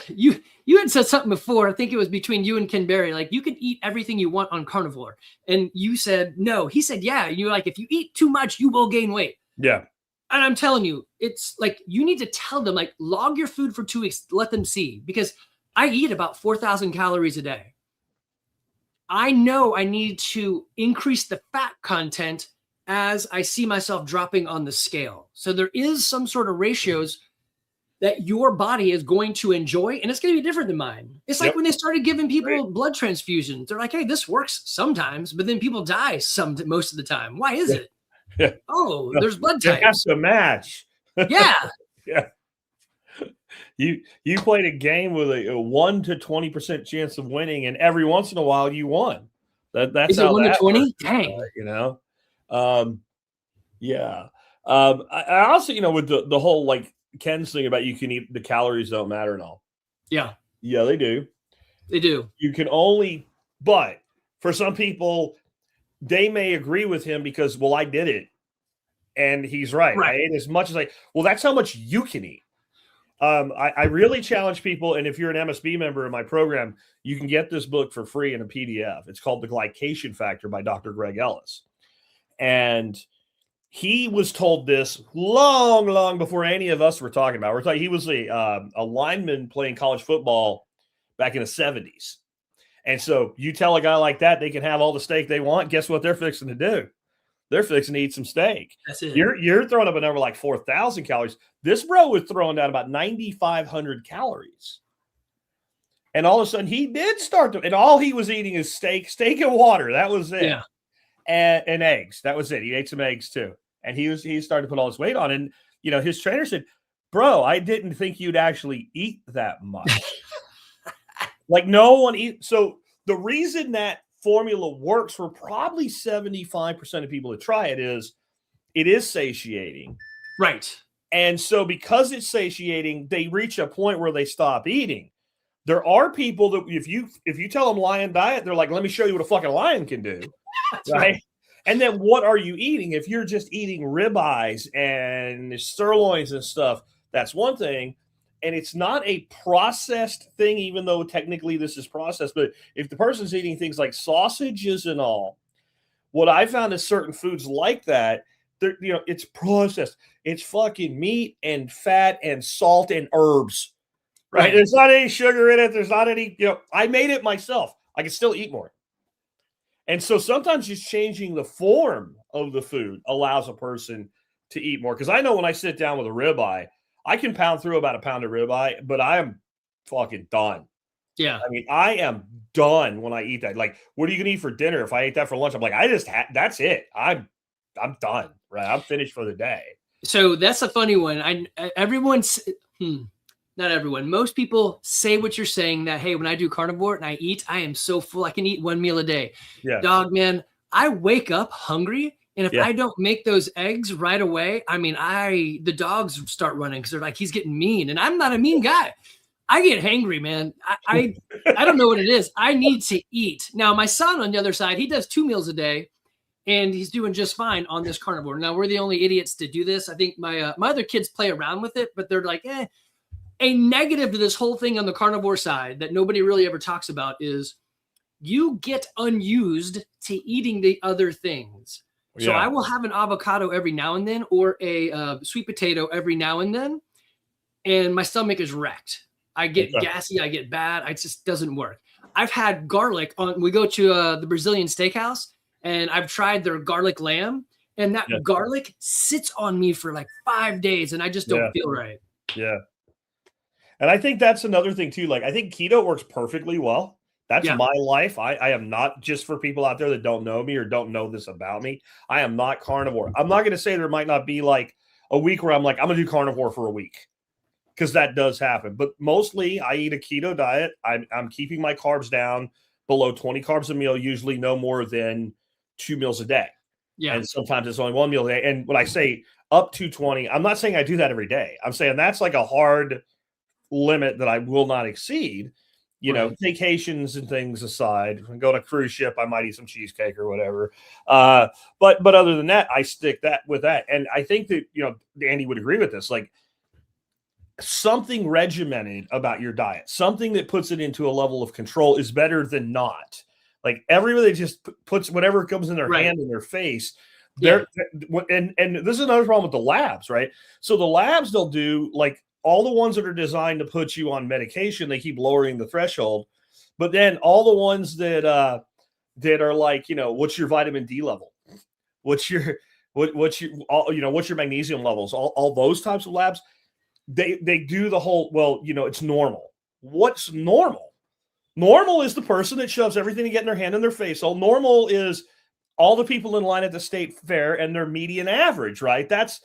you had said something before. I think it was between you and Ken Berry. Like, you can eat everything you want on carnivore. And you said, no. He said, yeah. And you're like, if you eat too much, you will gain weight. Yeah. And I'm telling you, it's like, you need to tell them, like, log your food for 2 weeks, let them see, because I eat about 4,000 calories a day. I know I need to increase the fat content as I see myself dropping on the scale. So there is some sort of ratios that your body is going to enjoy, and it's going to be different than mine. It's like when they started giving people blood transfusions. They're like, hey, this works sometimes, but then people die most of the time. Why is it? Yeah. Oh, there's blood types. It has to match. Yeah. Yeah. You played a game with a 1 to 20% chance of winning, and every once in a while you won. That's is it 1 to 20? Dang. You know, yeah. I also, you know, with the whole like Ken's thing about you can eat, the calories don't matter and all. Yeah. Yeah, they do. They do. You can only, but for some people, they may agree with him because, well, I did it, and he's right. I ate as much as well, that's how much you can eat. I really challenge people, and if you're an MSB member in my program, you can get this book for free in a PDF. It's called The Glycation Factor by Dr. Greg Ellis. And he was told this long before any of us were talking about it. He was a lineman playing college football back in the 70s. And so you tell a guy like that they can have all the steak they want, guess what they're fixing to do? They're fixing to eat some steak. That's it. You're throwing up a number like 4,000 calories. This bro was throwing down about 9,500 calories. And all of a sudden he did start to, and all he was eating is steak and water. That was it. Yeah. And eggs. That was it. He ate some eggs too. And he started to put all his weight on. And, you know, his trainer said, bro, I didn't think you'd actually eat that much. Like no one eats. So the reason that formula works for probably 75% of people that try it is satiating. Right. And so because it's satiating, they reach a point where they stop eating. There are people that if you tell them lion diet, they're like, let me show you what a fucking lion can do. right? And then what are you eating? If you're just eating ribeyes and sirloins and stuff, that's one thing. And it's not a processed thing, even though technically this is processed. But if the person's eating things like sausages and all, what I found is certain foods like that, you know, it's processed. It's fucking meat and fat and salt and herbs, right? There's not any sugar in it. There's not any, you know, I made it myself. I can still eat more. And so sometimes just changing the form of the food allows a person to eat more. Because I know when I sit down with a ribeye, I can pound through about a pound of ribeye, but I am fucking done. Yeah. I mean, I am done when I eat that. Like, what are you going to eat for dinner? If I ate that for lunch, I'm like, that's it. I'm done, right? I'm finished for the day. So that's a funny one. Not everyone. Most people say what you're saying, that, hey, when I do carnivore and I eat, I am so full. I can eat one meal a day. Yeah. Dog, man, I wake up hungry. And if I don't make those eggs right away, I mean, the dogs start running because they're like, he's getting mean. And I'm not a mean guy. I get hangry, man. I don't know what it is. I need to eat. Now, my son on the other side, he does 2 meals a day, and he's doing just fine on this carnivore. Now, we're the only idiots to do this. I think my other kids play around with it, but they're like, A negative to this whole thing on the carnivore side that nobody really ever talks about is you get unused to eating the other things. So I will have an avocado every now and then, or a sweet potato every now and then, and my stomach is wrecked. I get gassy. I get bad. It just doesn't work. I've had garlic we go to the Brazilian steakhouse, and I've tried their garlic lamb, and that garlic sits on me for like 5 days, and I just don't feel right. Yeah. And I think that's another thing too. Like, I think keto works perfectly well That's my life. I am not, just for people out there that don't know me or don't know this about me, I am not carnivore. I'm not going to say there might not be like a week where I'm like, I'm going to do carnivore for a week, because that does happen. But mostly I eat a keto diet. I'm keeping my carbs down below 20 carbs a meal, usually no more than 2 meals a day. Yeah. And sometimes it's only 1 meal a day. And when I say up to 20, I'm not saying I do that every day. I'm saying that's like a hard limit that I will not exceed. You know, vacations and things aside, go on a cruise ship, I might eat some cheesecake or whatever. But other than that, I stick that with that. And I think that, you know, Andy would agree with this, like something regimented about your diet, something that puts it into a level of control is better than not. Like everybody just puts whatever comes in their hand in their face. And this is another problem with the labs, right? So the labs, they'll do like, all the ones that are designed to put you on medication, they keep lowering the threshold. But then all the ones that are like, you know, what's your vitamin D level? What's your magnesium levels? All those types of labs, they do the whole, well, you know, it's normal. What's normal? Normal is the person that shoves everything to get in their hand in their face. All normal is all the people in line at the state fair and their median average, right? That's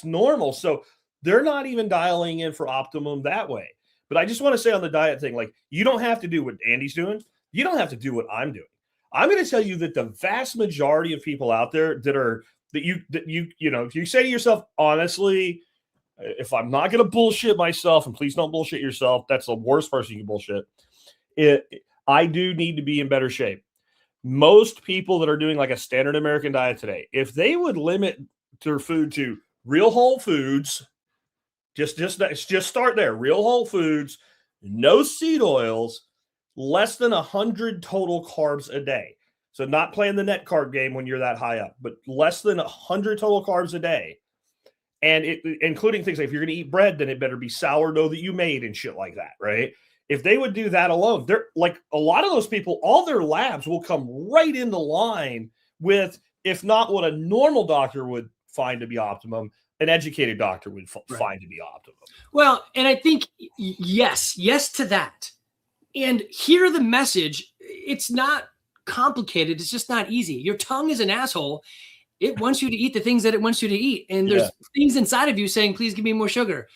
normal. So they're not even dialing in for optimum that way. But I just want to say on the diet thing, like, you don't have to do what Andy's doing. You don't have to do what I'm doing. I'm going to tell you that the vast majority of people out there that you know, if you say to yourself, honestly, if I'm not going to bullshit myself, and please don't bullshit yourself, that's the worst person you can bullshit. I do need to be in better shape. Most people that are doing like a standard American diet today, if they would limit their food to real whole foods, just start there. Real whole foods, no seed oils, less than 100 total carbs a day. So not playing the net carb game when you're that high up, but less than 100 total carbs a day. And including things like, if you're going to eat bread, then it better be sourdough that you made and shit like that, right? If they would do that alone, they're like, a lot of those people, all their labs will come right into line with, if not what a normal doctor would find to be optimum, an educated doctor would find to be optimum. Well, and I think, yes to that. And hear the message. It's not complicated. It's just not easy. Your tongue is an asshole. It wants you to eat the things that it wants you to eat. And there's things inside of you saying, please give me more sugar.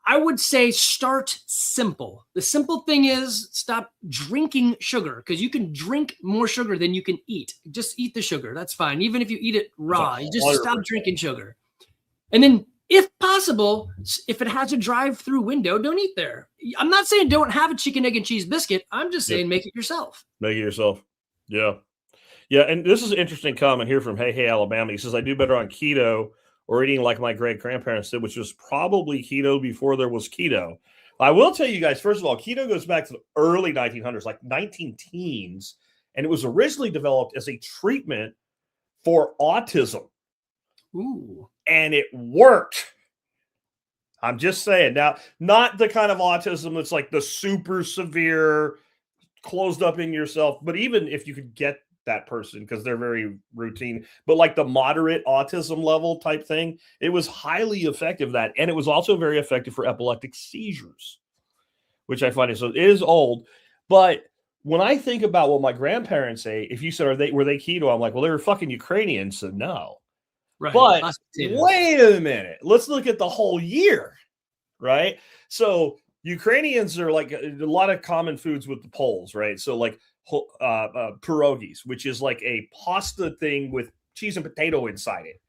I would say start simple. The simple thing is stop drinking sugar, because you can drink more sugar than you can eat. Just eat the sugar. That's fine. Even if you eat it raw, you just stop drinking sugar. And then, if possible, if it has a drive-through window, don't eat there. I'm not saying don't have a chicken, egg, and cheese biscuit. I'm just saying make it yourself. Make it yourself. Yeah. Yeah, and this is an interesting comment here from Hey Alabama. He says, I do better on keto or eating like my great-grandparents did, which was probably keto before there was keto. I will tell you guys, first of all, keto goes back to the early 1900s, like 19 teens, and it was originally developed as a treatment for autism. Ooh. And it worked. I'm just saying. Now, not the kind of autism that's like the super severe, closed up in yourself, but even if you could get that person, because they're very routine, but like the moderate autism level type thing, it was highly effective. That, and it was also very effective for epileptic seizures, which I find. So it is old, but when I think about what my grandparents ate, if you said, were they keto? I'm like, well, they were fucking Ukrainians, so no. Right. But wait a minute. Let's look at the whole year, right? So Ukrainians are like a lot of common foods with the Poles, right? So like pierogies, which is like a pasta thing with cheese and potato inside it.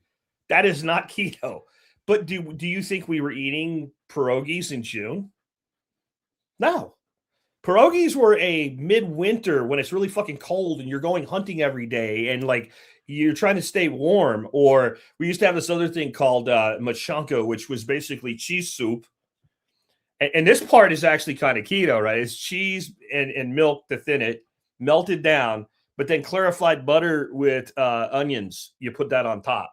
That is not keto. But do you think we were eating pierogies in June? No. Pierogies were a midwinter when it's really fucking cold and you're going hunting every day and like you're trying to stay warm. Or we used to have this other thing called machanko, which was basically cheese soup. And this part is actually kind of keto, right? It's cheese and milk to thin it, melted down, but then clarified butter with onions. You put that on top.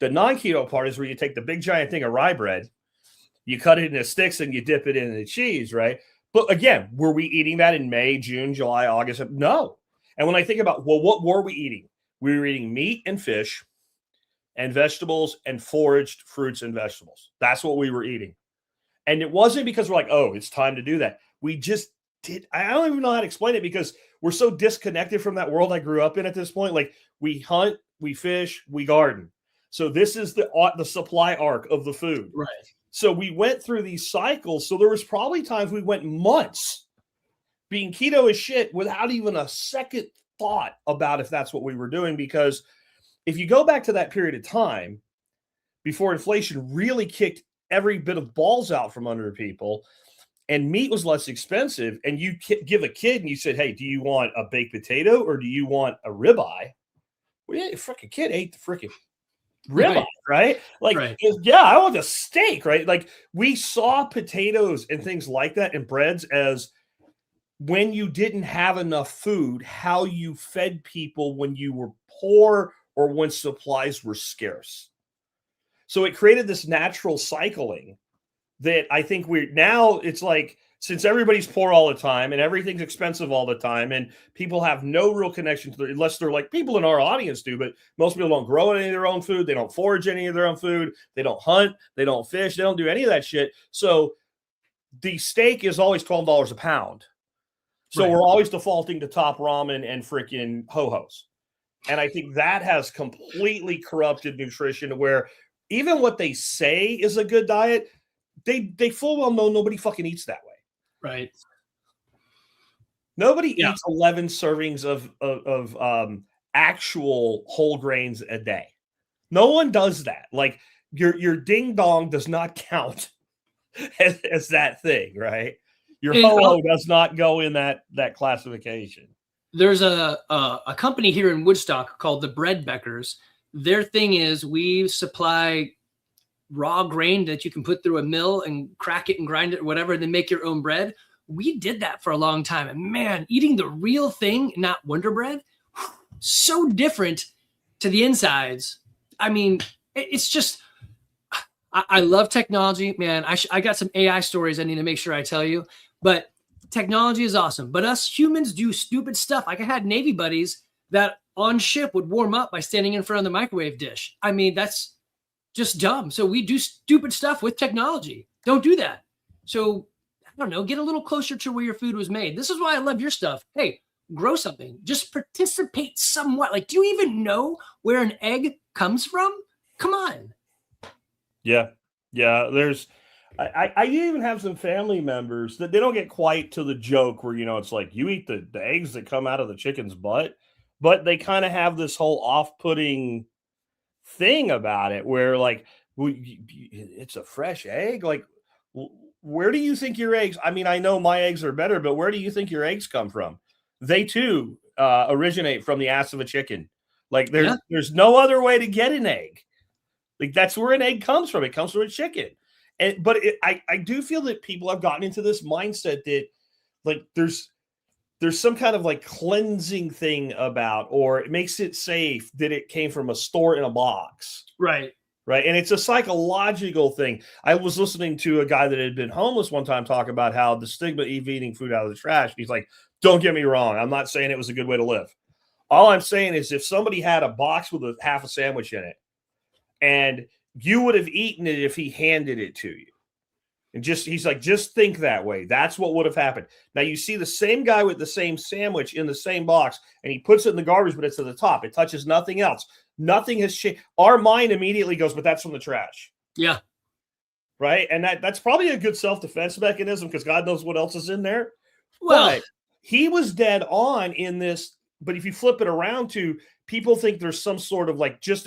The non-keto part is where you take the big giant thing of rye bread, you cut it into sticks and you dip it in the cheese, right? But again, were we eating that in May, June, July, August? No. And when I think about, well, what were we eating? We were eating meat and fish and vegetables and foraged fruits and vegetables. That's what we were eating. And it wasn't because we're like, oh, it's time to do that. We just I don't even know how to explain it because we're so disconnected from that world I grew up in at this point. Like we hunt, we fish, we garden. So this is the supply arc of the food. Right. So we went through these cycles. So there was probably times we went months being keto as shit without even a second thought about if that's what we were doing. Because if you go back to that period of time before inflation really kicked every bit of balls out from under people and meat was less expensive, and you give a kid and you said, hey, do you want a baked potato or do you want a ribeye? Well, yeah, the freaking kid ate the freaking ribeye, right? Like, yeah, I want a steak, right? Like we saw potatoes and things like that and breads as when you didn't have enough food, how you fed people when you were poor or when supplies were scarce. So it created this natural cycling that I think it's like, since everybody's poor all the time and everything's expensive all the time and people have no real connection to unless they're like people in our audience do, but most people don't grow any of their own food. They don't forage any of their own food. They don't hunt. They don't fish. They don't do any of that shit. So the steak is always $12 a pound. So we're always defaulting to Top Ramen and freaking Ho-Hos. And I think that has completely corrupted nutrition where even what they say is a good diet, they full well know nobody fucking eats that way. Right. Nobody eats 11 servings of actual whole grains a day. No one does that. Like your ding dong does not count as that thing, right? Your ho-ho does not go in that classification. There's a company here in Woodstock called the Breadbeckers. Their thing is we supply raw grain that you can put through a mill and crack it and grind it or whatever, and then make your own bread. We did that for a long time. And man, eating the real thing, not Wonder Bread, so different to the insides. I mean, it's just, I love technology, man. I got some AI stories I need to make sure I tell you, but technology is awesome. But us humans do stupid stuff. Like I had Navy buddies that on ship would warm up by standing in front of the microwave dish. I mean, that's just dumb. So we do stupid stuff with technology. Don't do that. So I don't know, get a little closer to where your food was made. This is why I love your stuff. Hey, grow something. Just participate somewhat. Like, do you even know where an egg comes from? Come on. Yeah. Yeah. I even have some family members that they don't get quite to the joke where, it's like you eat the eggs that come out of the chicken's butt, but they kind of have this whole off-putting thing about it where like, it's a fresh egg. Like, where do you think your eggs? I mean, I know my eggs are better, but where do you think your eggs come from? They too originate from the ass of a chicken. Like there's no other way to get an egg. Like that's where an egg comes from. It comes from a chicken. But I do feel that people have gotten into this mindset that like there's some kind of like cleansing thing about, or it makes it safe that it came from a store in a box. Right. Right. And it's a psychological thing. I was listening to a guy that had been homeless one time talk about how the stigma of eating food out of the trash. He's like, don't get me wrong. I'm not saying it was a good way to live. All I'm saying is if somebody had a box with half a sandwich in it and you would have eaten it if he handed it to you. And he's like, just think that way. That's what would have happened. Now you see the same guy with the same sandwich in the same box and he puts it in the garbage, but it's at the top. It touches nothing else. Nothing has changed. Our mind immediately goes, but that's from the trash. Yeah. Right. And that's probably a good self-defense mechanism because God knows what else is in there. Well, but he was dead on in this. But if you flip it around to people think there's some sort of like, just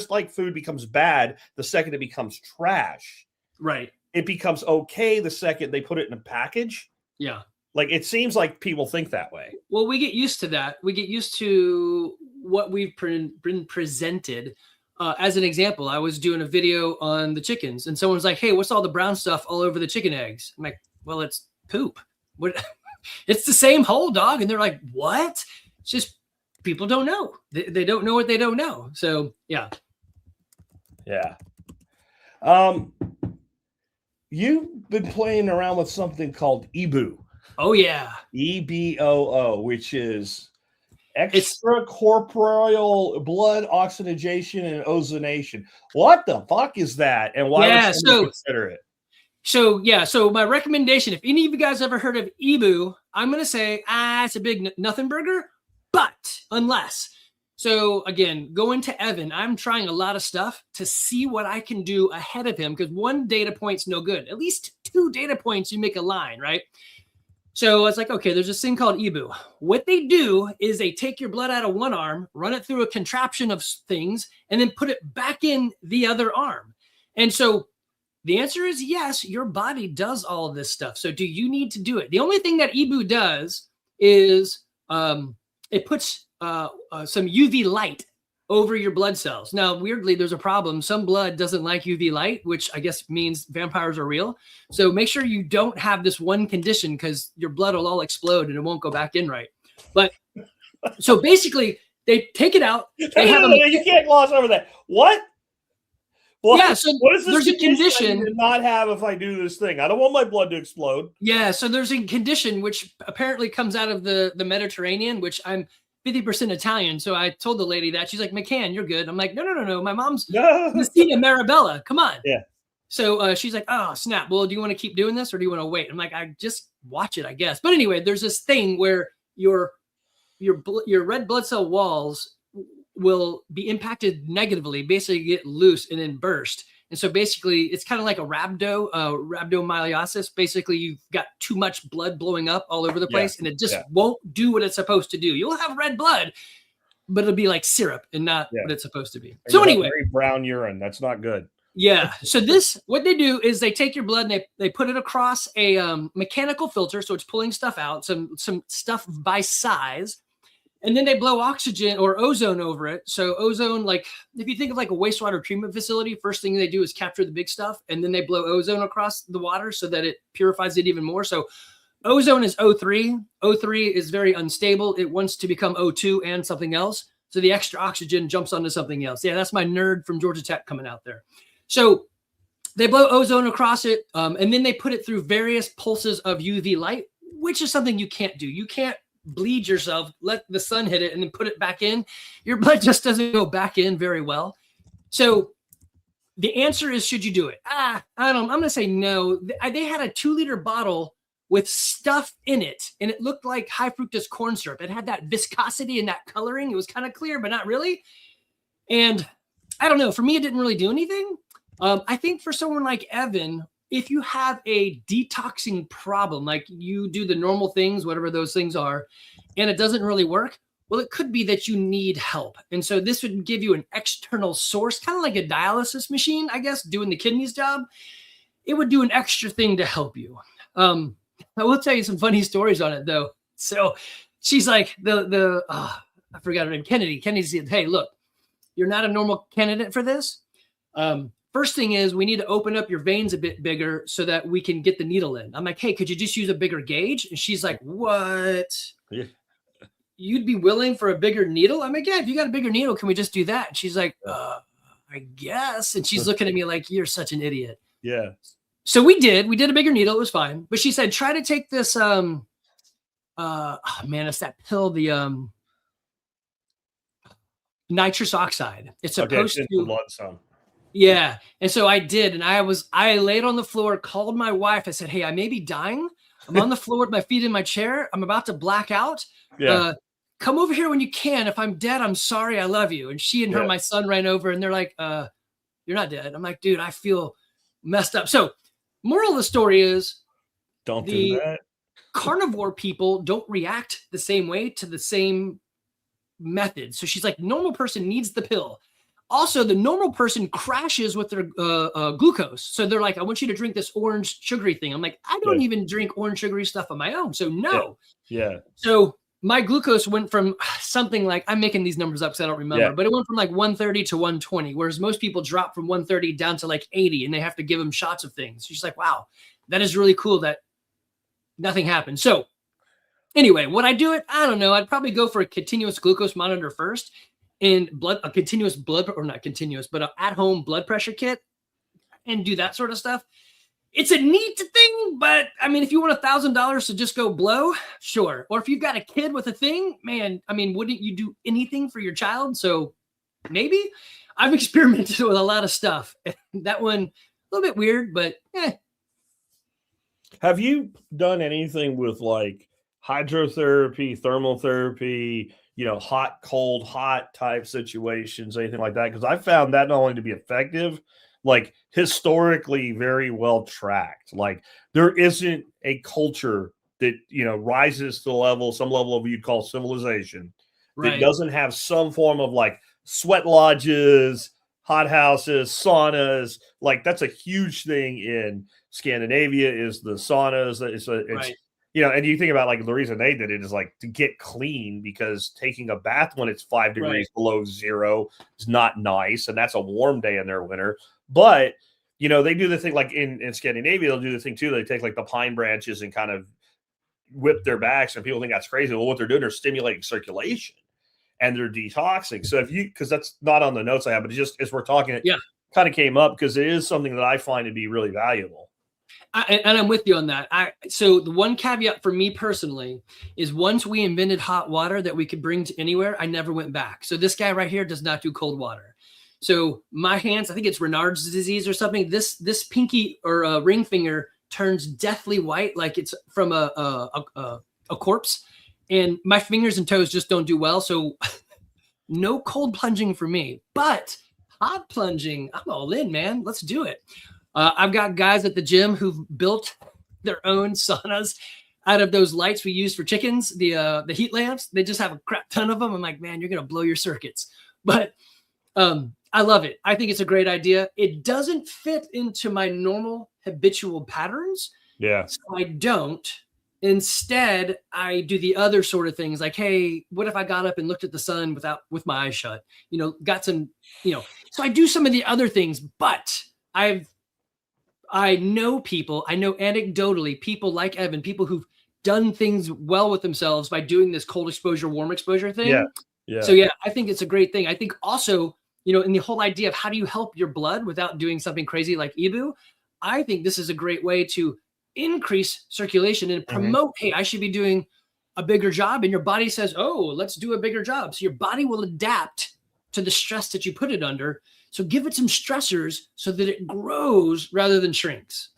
like food becomes bad, the second it becomes trash. Right. It becomes okay the second they put it in a package. Yeah. Like it seems like people think that way. Well, we get used to that. We get used to what we've been presented. As an example, I was doing a video on the chickens and someone's like, hey, what's all the brown stuff all over the chicken eggs? I'm like, well, it's poop. What? It's the same whole dog. And they're like, what? It's just people don't know. They don't know what they don't know. So, yeah. Yeah. You've been playing around with something called EBOO. Oh, yeah. EBOO, which is extracorporeal blood oxygenation and ozonation. What the fuck is that? And why would someone consider it? So yeah, so my recommendation, if any of you guys ever heard of EBOO, I'm going to say, it's a big nothing burger, but unless. So again, going to Evan, I'm trying a lot of stuff to see what I can do ahead of him, because one data point's no good. At least 2 data points, you make a line, right? So I was like, okay, there's this thing called EBOO. What they do is they take your blood out of one arm, run it through a contraption of things, and then put it back in the other arm. And so the answer is yes, your body does all of this stuff. So do you need to do it? The only thing that EBOO does is it puts some UV light over your blood cells. Now, weirdly, there's a problem. Some blood doesn't like UV light, which I guess means vampires are real. So make sure you don't have this one condition, because your blood will all explode and it won't go back in right. But so basically, they take it out. They have you can't gloss over that. What? Yeah, so what is this there's a condition to not have if I do this thing? I don't want my blood to explode. Yeah, so there's a condition which apparently comes out of the Mediterranean, which I'm 50% Italian. So I told the lady that. She's like, McCann, you're good. I'm like, no. My mom's Messina Marabella. Come on. Yeah. So she's like, oh, snap. Well, do you want to keep doing this or do you want to wait? I'm like, I just watch it, I guess. But anyway, there's this thing where your red blood cell walls will be impacted negatively, basically get loose and then burst. And so basically it's kind of like a rhabdomyolysis. Basically you've got too much blood blowing up all over the place and it just won't do what it's supposed to do. You'll have red blood, but it'll be like syrup and not what it's supposed to be. So anyway, very brown urine. That's not good. Yeah. So what they do is they take your blood and they put it across a mechanical filter. So it's pulling stuff out, some stuff by size. And then they blow oxygen or ozone over it. So ozone, like if you think of like a wastewater treatment facility, first thing they do is capture the big stuff. And then they blow ozone across the water so that it purifies it even more. So ozone is O3. O3 is very unstable. It wants to become O2 and something else. So the extra oxygen jumps onto something else. Yeah, that's my nerd from Georgia Tech coming out there. So they blow ozone across it. And then they put it through various pulses of UV light, which is something you can't do. You can't bleed yourself, let the sun hit it and then put it back in. Your blood just doesn't go back in very well. So the answer is, should you do it? I'm going to say no. They had a 2-liter bottle with stuff in it and it looked like high fructose corn syrup. It had that viscosity and that coloring. It was kind of clear, but not really. And I don't know, for me, it didn't really do anything. I think for someone like Evan, if you have a detoxing problem, like you do the normal things, whatever those things are, and it doesn't really work, well, it could be that you need help. And so this would give you an external source, kind of like a dialysis machine, I guess, doing the kidneys job. It would do an extra thing to help you. I will tell you some funny stories on it, though. So she's like, I forgot her name, Kennedy. Kennedy said, hey, look, you're not a normal candidate for this. First thing is we need to open up your veins a bit bigger so that we can get the needle in. I'm like, hey, could you just use a bigger gauge? And she's like, what? Yeah. You'd be willing for a bigger needle? I'm like, yeah, if you got a bigger needle, can we just do that? And she's like, I guess. And she's looking at me like, you're such an idiot. Yeah. So we did a bigger needle. It was fine. But she said, try to take this, it's that pill, the nitrous oxide. It's supposed to blood some. Yeah. And so I did. And I laid on the floor, called my wife. I said, hey, I may be dying. I'm on the floor with my feet in my chair. I'm about to black out. Yeah. Come over here when you can. If I'm dead, I'm sorry. I love you. And she and my son ran over and they're like, you're not dead. I'm like, dude, I feel messed up. So moral of the story is don't do that. Carnivore people don't react the same way to the same method. So she's like, normal person needs the pill. Also, the normal person crashes with their glucose. So they're like, I want you to drink this orange sugary thing. I'm like, I don't even drink orange sugary stuff on my own. So no. Yeah. So my glucose went from something like, I'm making these numbers up because I don't remember, but it went from like 130 to 120, whereas most people drop from 130 down to like 80 and they have to give them shots of things. She's like, wow, that is really cool that nothing happened. So anyway, would I do it? I don't know. I'd probably go for a continuous glucose monitor first. And a continuous blood, or not continuous, but an at-home blood pressure kit and do that sort of stuff. It's a neat thing, but I mean, if you want $1,000 to just go blow, sure. Or if you've got a kid with a thing, man, I mean, wouldn't you do anything for your child? So maybe. I've experimented with a lot of stuff. That one, a little bit weird, but Have you done anything with like hydrotherapy, thermal therapy, hot, cold, hot type situations, anything like that? Because I found that not only to be effective, like historically very well tracked. Like there isn't a culture that, rises to the level, some level of you'd call civilization that Right. doesn't have some form of like sweat lodges, hot houses, saunas. Like that's a huge thing in Scandinavia is the saunas. It's Right. and you think about like the reason they did it is like to get clean, because taking a bath when it's 5 degrees below zero is not nice. And that's a warm day in their winter. But, they do the thing like in Scandinavia, they'll do the thing too. They take like the pine branches and kind of whip their backs, and people think that's crazy. Well, what they're doing, they're stimulating circulation and they're detoxing. So because that's not on the notes I have, but just as we're talking, it kind of came up because it is something that I find to be really valuable. And I'm with you on that. So the one caveat for me personally is once we invented hot water that we could bring to anywhere, I never went back. So this guy right here does not do cold water. So my hands, I think it's Raynaud's disease or something. This pinky or ring finger turns deathly white, like it's from a corpse, and my fingers and toes just don't do well. So no cold plunging for me, but hot plunging, I'm all in, man. Let's do it. I've got guys at the gym who've built their own saunas out of those lights we use for chickens, the heat lamps. They just have a crap ton of them. I'm like, man, you're going to blow your circuits. But I love it. I think it's a great idea. It doesn't fit into my normal habitual patterns. Yeah. So I don't. Instead, I do the other sort of things like, hey, what if I got up and looked at the sun with my eyes shut? Got some, so I do some of the other things, but I know anecdotally people like Evan, people who've done things well with themselves by doing this cold exposure, warm exposure thing. Yeah. Yeah. So yeah, I think it's a great thing. I think also, in the whole idea of how do you help your blood without doing something crazy like EBOO, I think this is a great way to increase circulation and promote, hey, I should be doing a bigger job. And your body says, oh, let's do a bigger job. So your body will adapt to the stress that you put it under. So give it some stressors so that it grows rather than shrinks.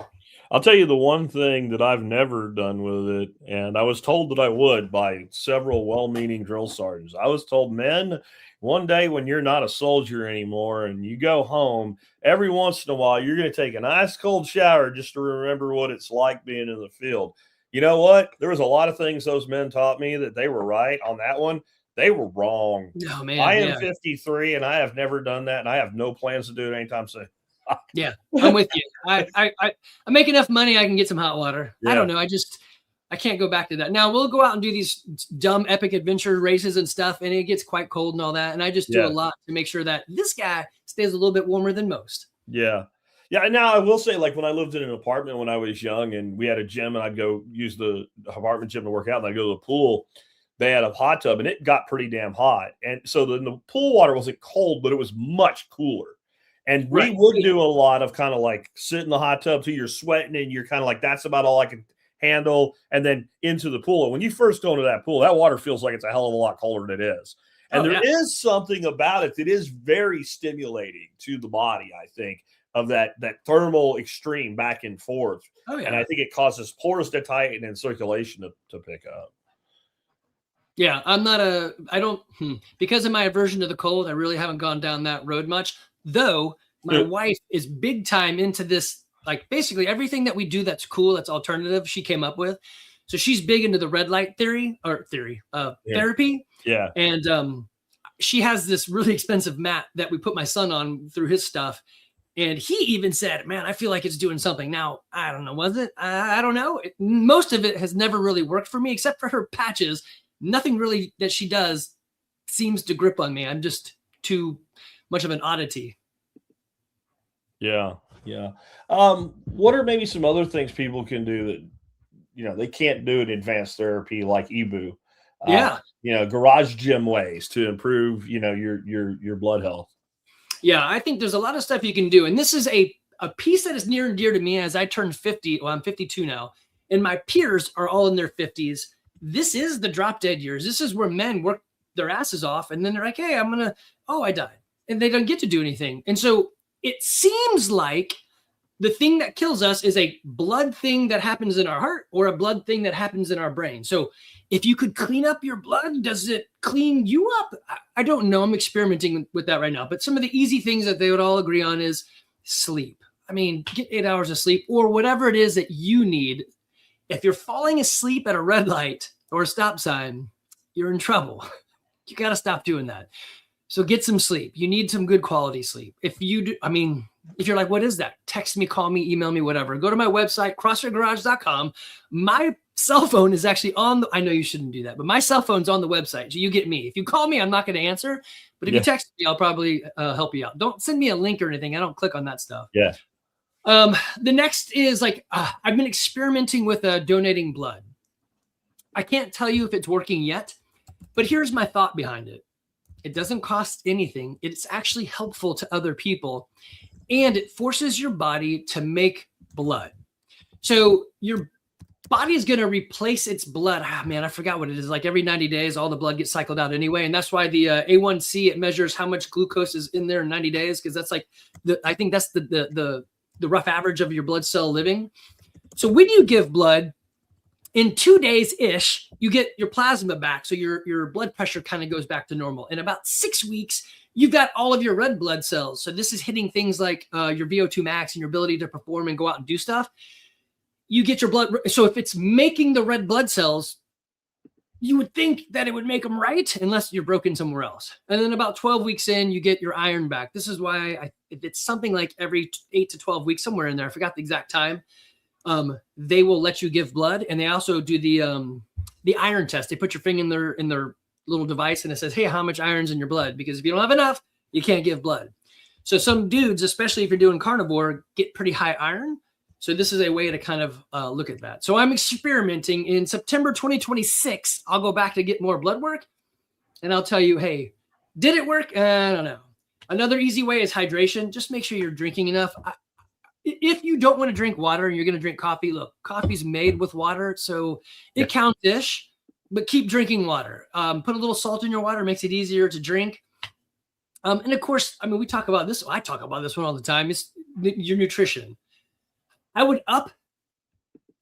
I'll tell you the one thing that I've never done with it, and I was told that I would by several well-meaning drill sergeants. I was told, men, one day when you're not a soldier anymore and you go home, every once in a while, you're going to take an ice cold shower just to remember what it's like being in the field. You know what? There was a lot of things those men taught me that they were right on that one. They were wrong. Oh, man, I am 53 and I have never done that, and I have no plans to do it anytime soon. Yeah, I'm with you. I make enough money I can get some hot water. Yeah. I don't know. I can't go back to that. Now we'll go out and do these dumb epic adventure races and stuff, and it gets quite cold and all that. And I just do a lot to make sure that this guy stays a little bit warmer than most. Yeah. Yeah. Now I will say, like when I lived in an apartment when I was young and we had a gym and I'd go use the apartment gym to work out and I'd go to the pool, they had a hot tub and it got pretty damn hot. And so the pool water wasn't cold, but it was much cooler. And we would do a lot of kind of like sit in the hot tub till you're sweating and you're kind of like, that's about all I can handle. And then into the pool. And when you first go into that pool, that water feels like it's a hell of a lot colder than it is. And there is something about it that is very stimulating to the body, I think, of that thermal extreme back and forth. Oh, yeah. And I think it causes pores to tighten and circulation to pick up. Yeah, because of my aversion to the cold, I really haven't gone down that road much. Though my wife is big time into this, like basically everything that we do that's cool, that's alternative, she came up with. So she's big into the red light therapy. Yeah. And she has this really expensive mat that we put my son on through his stuff. And he even said, man, I feel like it's doing something. Now, I don't know, was it? I don't know. Most of it has never really worked for me, except for her patches. Nothing really that she does seems to grip on me. I'm just too much of an oddity. Yeah. Yeah. What are maybe some other things people can do that, they can't do in advanced therapy like EBOO? Garage gym ways to improve, your blood health. Yeah. I think there's a lot of stuff you can do. And this is a piece that is near and dear to me as I turned 50. Well, I'm 52 now. And my peers are all in their 50s. This is the drop dead years. This is where men work their asses off. And then they're like, hey, I died. And they don't get to do anything. And so it seems like the thing that kills us is a blood thing that happens in our heart or a blood thing that happens in our brain. So if you could clean up your blood, does it clean you up? I don't know. I'm experimenting with that right now. But some of the easy things that they would all agree on is sleep. I mean, get 8 hours of sleep or whatever it is that you need. If you're falling asleep at a red light or a stop sign, you're in trouble. You got to stop doing that. So get some sleep. You need some good quality sleep. If you do, I mean, if you're like, what is that? Text me, call me, email me, whatever. Go to my website, crossfitgarage.com. My cell phone is actually on I know you shouldn't do that, but my cell phone's on the website. So you get me. If you call me, I'm not going to answer. But if you text me, I'll probably help you out. Don't send me a link or anything. I don't click on that stuff. Yeah. The next is like, I've been experimenting with donating blood. I can't tell you if it's working yet, but here's my thought behind it. It doesn't cost anything. It's actually helpful to other people, and it forces your body to make blood. So your body is going to replace its blood. Ah, man, I forgot what it is. Like every 90 days, all the blood gets cycled out anyway. And that's why the A1C, it measures how much glucose is in there in 90 days. Cause that's like, I think that's the rough average of your blood cell living. So when you give blood, in 2 days-ish, you get your plasma back. So your blood pressure kind of goes back to normal. In about 6 weeks, you've got all of your red blood cells. So this is hitting things like your VO2 max and your ability to perform and go out and do stuff. You get your blood. So if it's making the red blood cells, you would think that it would make them right, unless you're broken somewhere else. And then about 12 weeks in, you get your iron back. This is why it's something like every 8 to 12 weeks, somewhere in there. I forgot the exact time. They will let you give blood, and they also do the iron test. They put your finger in their little device, and it says, hey, how much iron's in your blood? Because if you don't have enough, you can't give blood. So some dudes, especially if you're doing carnivore, get pretty high iron. So this is a way to kind of look at that. So I'm experimenting. In September 2026, I'll go back to get more blood work, and I'll tell you, hey, did it work? I don't know. Another easy way is hydration. Just make sure you're drinking enough. If you don't want to drink water and you're going to drink coffee, look, coffee's made with water, so it counts-ish, but keep drinking water. Put a little salt in your water, makes it easier to drink. And of course, I mean, we talk about this. I talk about this one all the time. It's your nutrition. I would up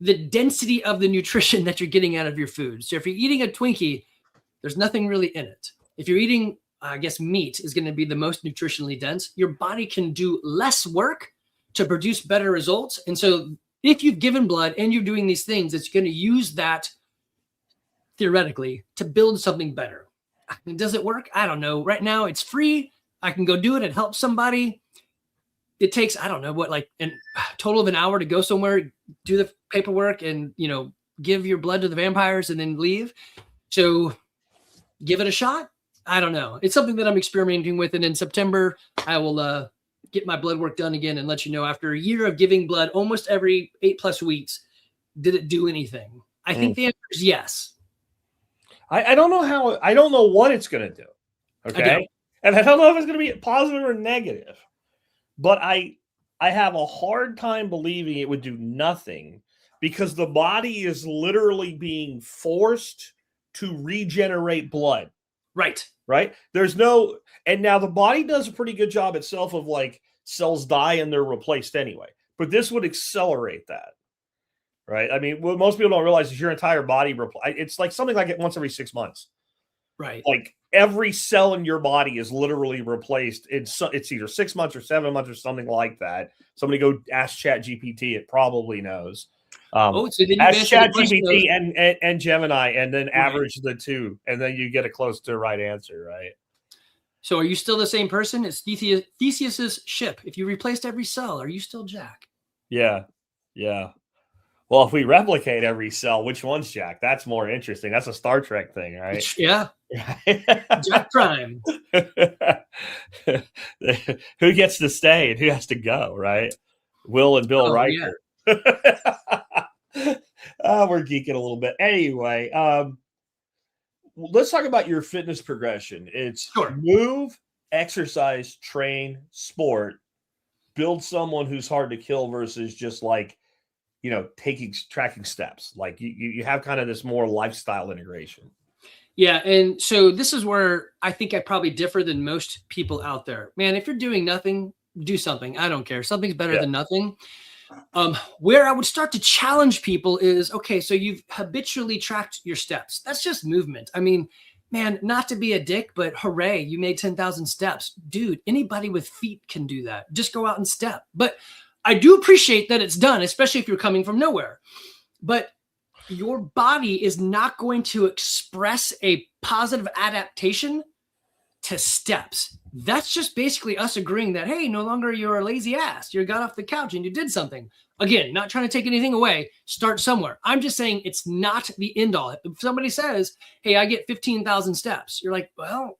the density of the nutrition that you're getting out of your food. So if you're eating a Twinkie, there's nothing really in it. If you're eating, I guess meat is going to be the most nutritionally dense. Your body can do less work to produce better results. And so if you've given blood and you're doing these things, it's going to use that theoretically to build something better. Does it work? I don't know. Right now it's free. I can go do it. It helps somebody. It takes, I don't know what, like a total of an hour to go somewhere, do the paperwork and, give your blood to the vampires and then leave. So give it a shot. I don't know. It's something that I'm experimenting with. And in September, I will, get my blood work done again and let you know after a year of giving blood almost every 8+ weeks, did it do anything? I think the answer is yes. I don't know I don't know what it's going to do. Okay. And I don't know if it's going to be positive or negative, but I have a hard time believing it would do nothing because the body is literally being forced to regenerate blood. Right. There's no, and now the body does a pretty good job itself of like cells die and they're replaced anyway, but this would accelerate that. Right. I mean, what most people don't realize is your entire body, it's like something like it once every 6 months. Right. Like every cell in your body is literally replaced. It's either 6 months or 7 months or something like that. Somebody go ask ChatGPT. It probably knows. So then you ask ChatGPT and Gemini, and then average the two, and then you get a close to the right answer, right? So are you still the same person? It's Theseus's ship. If you replaced every cell, are you still Jack? Yeah. Well, if we replicate every cell, which one's Jack? That's more interesting. That's a Star Trek thing, right? Yeah. Jack Prime. Who gets to stay and who has to go, right? Will and Bill Riker. Yeah. We're geeking a little bit. Anyway, let's talk about your fitness progression. It's move, exercise, train, sport, build someone who's hard to kill versus just like, tracking steps. Like you have kind of this more lifestyle integration. Yeah. And so this is where I think I probably differ than most people out there. Man, if you're doing nothing, do something. I don't care. Something's better than nothing. Where I would start to challenge people is, okay, so you've habitually tracked your steps. That's just movement. I mean, man, not to be a dick, but hooray, you made 10,000 steps. Dude, anybody with feet can do that. Just go out and step. But I do appreciate that it's done, especially if you're coming from nowhere. But your body is not going to express a positive adaptation to steps. That's just basically us agreeing that, hey, no longer you're a lazy ass. You got off the couch and you did something. Again, not trying to take anything away. Start somewhere. I'm just saying it's not the end all. If somebody says, hey, I get 15,000 steps, you're like, well,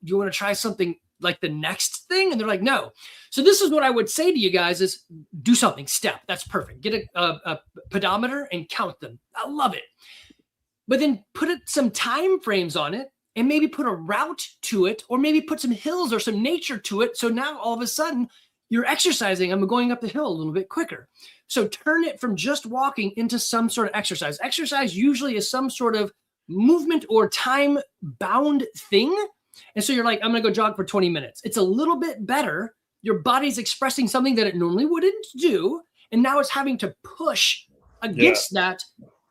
you want to try something like the next thing? And they're like, no. So this is what I would say to you guys is do something. Step. That's perfect. Get a pedometer and count them. I love it. But then put some time frames on it and maybe put a route to it, or maybe put some hills or some nature to it. So now all of a sudden you're exercising. I'm going up the hill a little bit quicker. So turn it from just walking into some sort of exercise. Exercise usually is some sort of movement or time bound thing. And so you're like, I'm going to go jog for 20 minutes. It's a little bit better. Your body's expressing something that it normally wouldn't do. And now it's having to push against that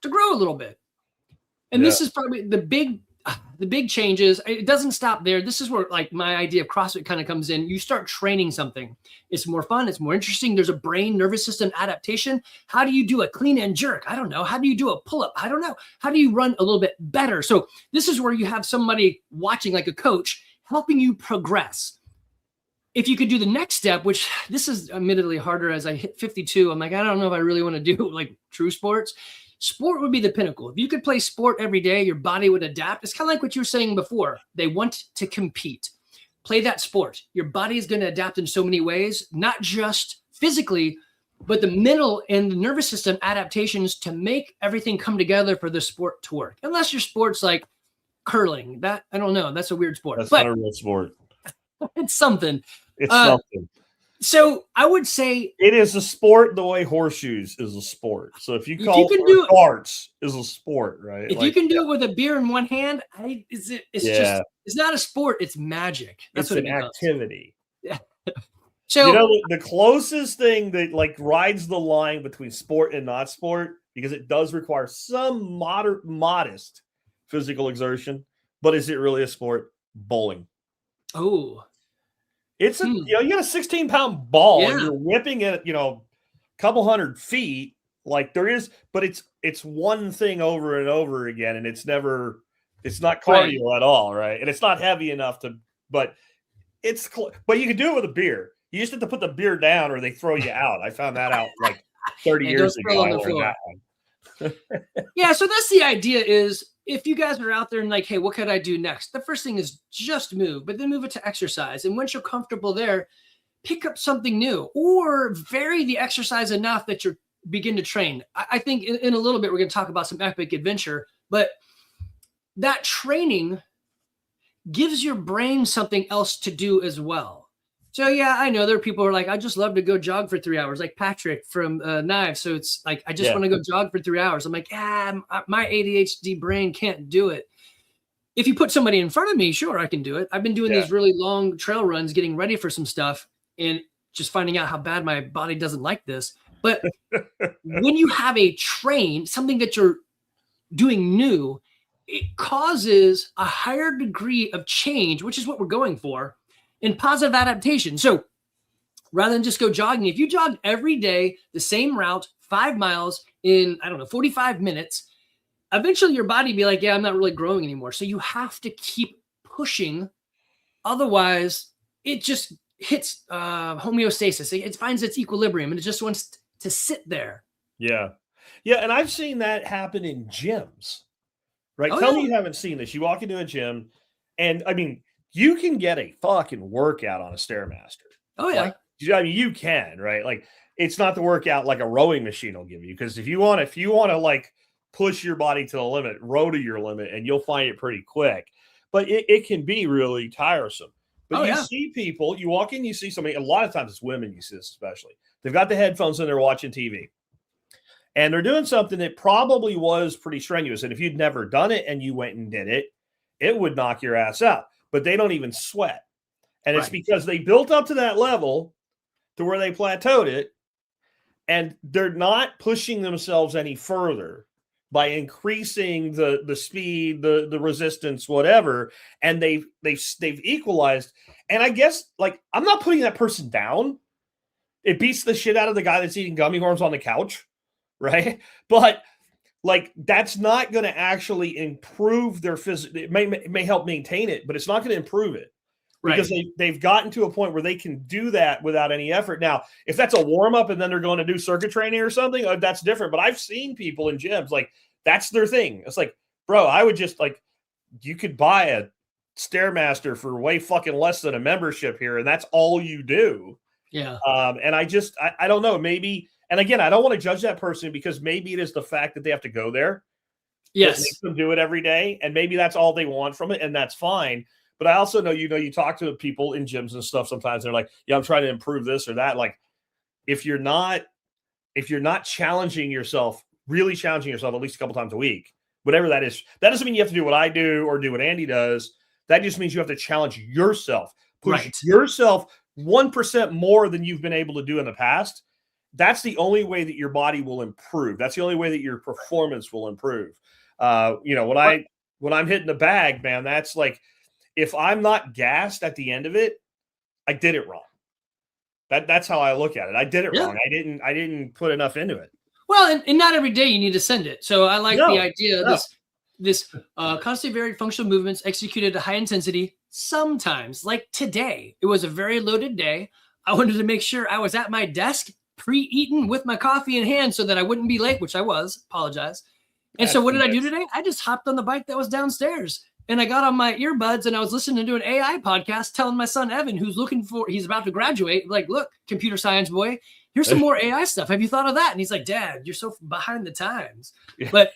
to grow a little bit. And this is probably the big changes. It doesn't stop there. This is where like my idea of CrossFit kind of comes in. You start training something. It's more fun. It's more interesting. There's a brain nervous system adaptation. How do you do a clean and jerk? I don't know. How do you do a pull-up? I don't know. How do you run a little bit better? So this is where you have somebody watching like a coach helping you progress. If you could do the next step, which this is admittedly harder as I hit 52, I'm like, I don't know if I really want to do like true sports. Sport would be the pinnacle. If you could play sport every day, your body would adapt. It's kind of like what you were saying before. They want to compete. Play that sport. Your body is going to adapt in so many ways, not just physically, but the mental and the nervous system adaptations to make everything come together for the sport to work. Unless your sport's like curling. That, I don't know. That's a weird sport. That's not a real sport. It's something. It's something. So I would say it is a sport the way horseshoes is a sport. So if you call it darts is a sport, right? If you can do it with a beer in one hand, it's not a sport, it's magic. That's it's an activity. Yeah. So the closest thing that like rides the line between sport and not sport, because it does require some modest physical exertion, but is it really a sport? Bowling. Oh. It's you got a 16-pound ball and you're whipping it, a couple hundred feet. Like there is, but it's one thing over and over again, and it's not cardio at all, right? And it's not heavy enough but but you can do it with a beer. You just have to put the beer down, or they throw you out. I found that out like 30 years ago. I learned that one. Yeah, so that's the idea is if you guys are out there and like, hey, what could I do next? The first thing is just move, but then move it to exercise. And once you're comfortable there, pick up something new or vary the exercise enough that you begin to train. I think in a little bit, we're going to talk about some epic adventure, but that training gives your brain something else to do as well. So yeah, I know there are people who are like, I just love to go jog for 3 hours, like Patrick from Knives. So it's like, I just want to go jog for 3 hours. I'm like, my ADHD brain can't do it. If you put somebody in front of me, sure, I can do it. I've been doing these really long trail runs, getting ready for some stuff and just finding out how bad my body doesn't like this. But when you have something that you're doing new, it causes a higher degree of change, which is what we're going for. And positive adaptation. So rather than just go jogging, if you jog every day, the same route, 5 miles in, 45 minutes, eventually your body be like, I'm not really growing anymore. So you have to keep pushing. Otherwise, it just hits homeostasis. It finds its equilibrium and it just wants to sit there. Yeah. Yeah. And I've seen that happen in gyms, right? Tell me you haven't seen this. You walk into a gym and you can get a fucking workout on a Stairmaster. Oh, yeah. You can, right? Like, it's not the workout like a rowing machine will give you. Because if you want to like push your body to the limit, row to your limit, and you'll find it pretty quick. But it can be really tiresome. But you see people, you walk in, you see somebody, a lot of times it's women, you see this especially. They've got the headphones and they're watching TV. And they're doing something that probably was pretty strenuous. And if you'd never done it and you went and did it, it would knock your ass out. But they don't even sweat. And it's because they built up to that level to where they plateaued it. and they're not pushing themselves any further by increasing the speed, the resistance, whatever, and they've equalized. And I guess, like, I'm not putting that person down. It beats the shit out of the guy that's eating gummy worms on the couch, right? But like, that's not going to actually improve their physical. It may help maintain it, but it's not going to improve it. Because they've gotten to a point where they can do that without any effort. Now, if that's a warm-up and then they're going to do circuit training or something, that's different. But I've seen people in gyms, like, that's their thing. It's like, bro, I would just, like, you could buy a Stairmaster for way fucking less than a membership here, and that's all you do. Yeah. And I don't know, maybe, and again, I don't want to judge that person, because maybe it is the fact that they have to go there. Yes. That makes them do it every day, and maybe that's all they want from it, and that's fine. But I also know, you talk to people in gyms and stuff sometimes, they're like, yeah, I'm trying to improve this or that. Like, if you're not challenging yourself, really challenging yourself at least a couple times a week, whatever that is, that doesn't mean you have to do what I do or do what Andy does. That just means you have to challenge yourself, push yourself 1% more than you've been able to do in the past. That's the only way that your body will improve. That's the only way that your performance will improve. When I'm hitting the bag, man, that's like, if I'm not gassed at the end of it, I did it wrong. That's how I look at it. I did it wrong. I didn't put enough into it. Well, and not every day you need to send it. So I like the idea of this constantly varied functional movements executed at high intensity. Sometimes, like today, it was a very loaded day. I wanted to make sure I was at my desk, pre-eaten with my coffee in hand so that I wouldn't be late, which I was. Apologize. And so what did I do today? I just hopped on the bike that was downstairs. And I got on my earbuds and I was listening to an AI podcast telling my son, Evan, he's about to graduate, like, look, computer science boy, here's some more AI stuff. Have you thought of that? And he's like, Dad, you're so behind the times. But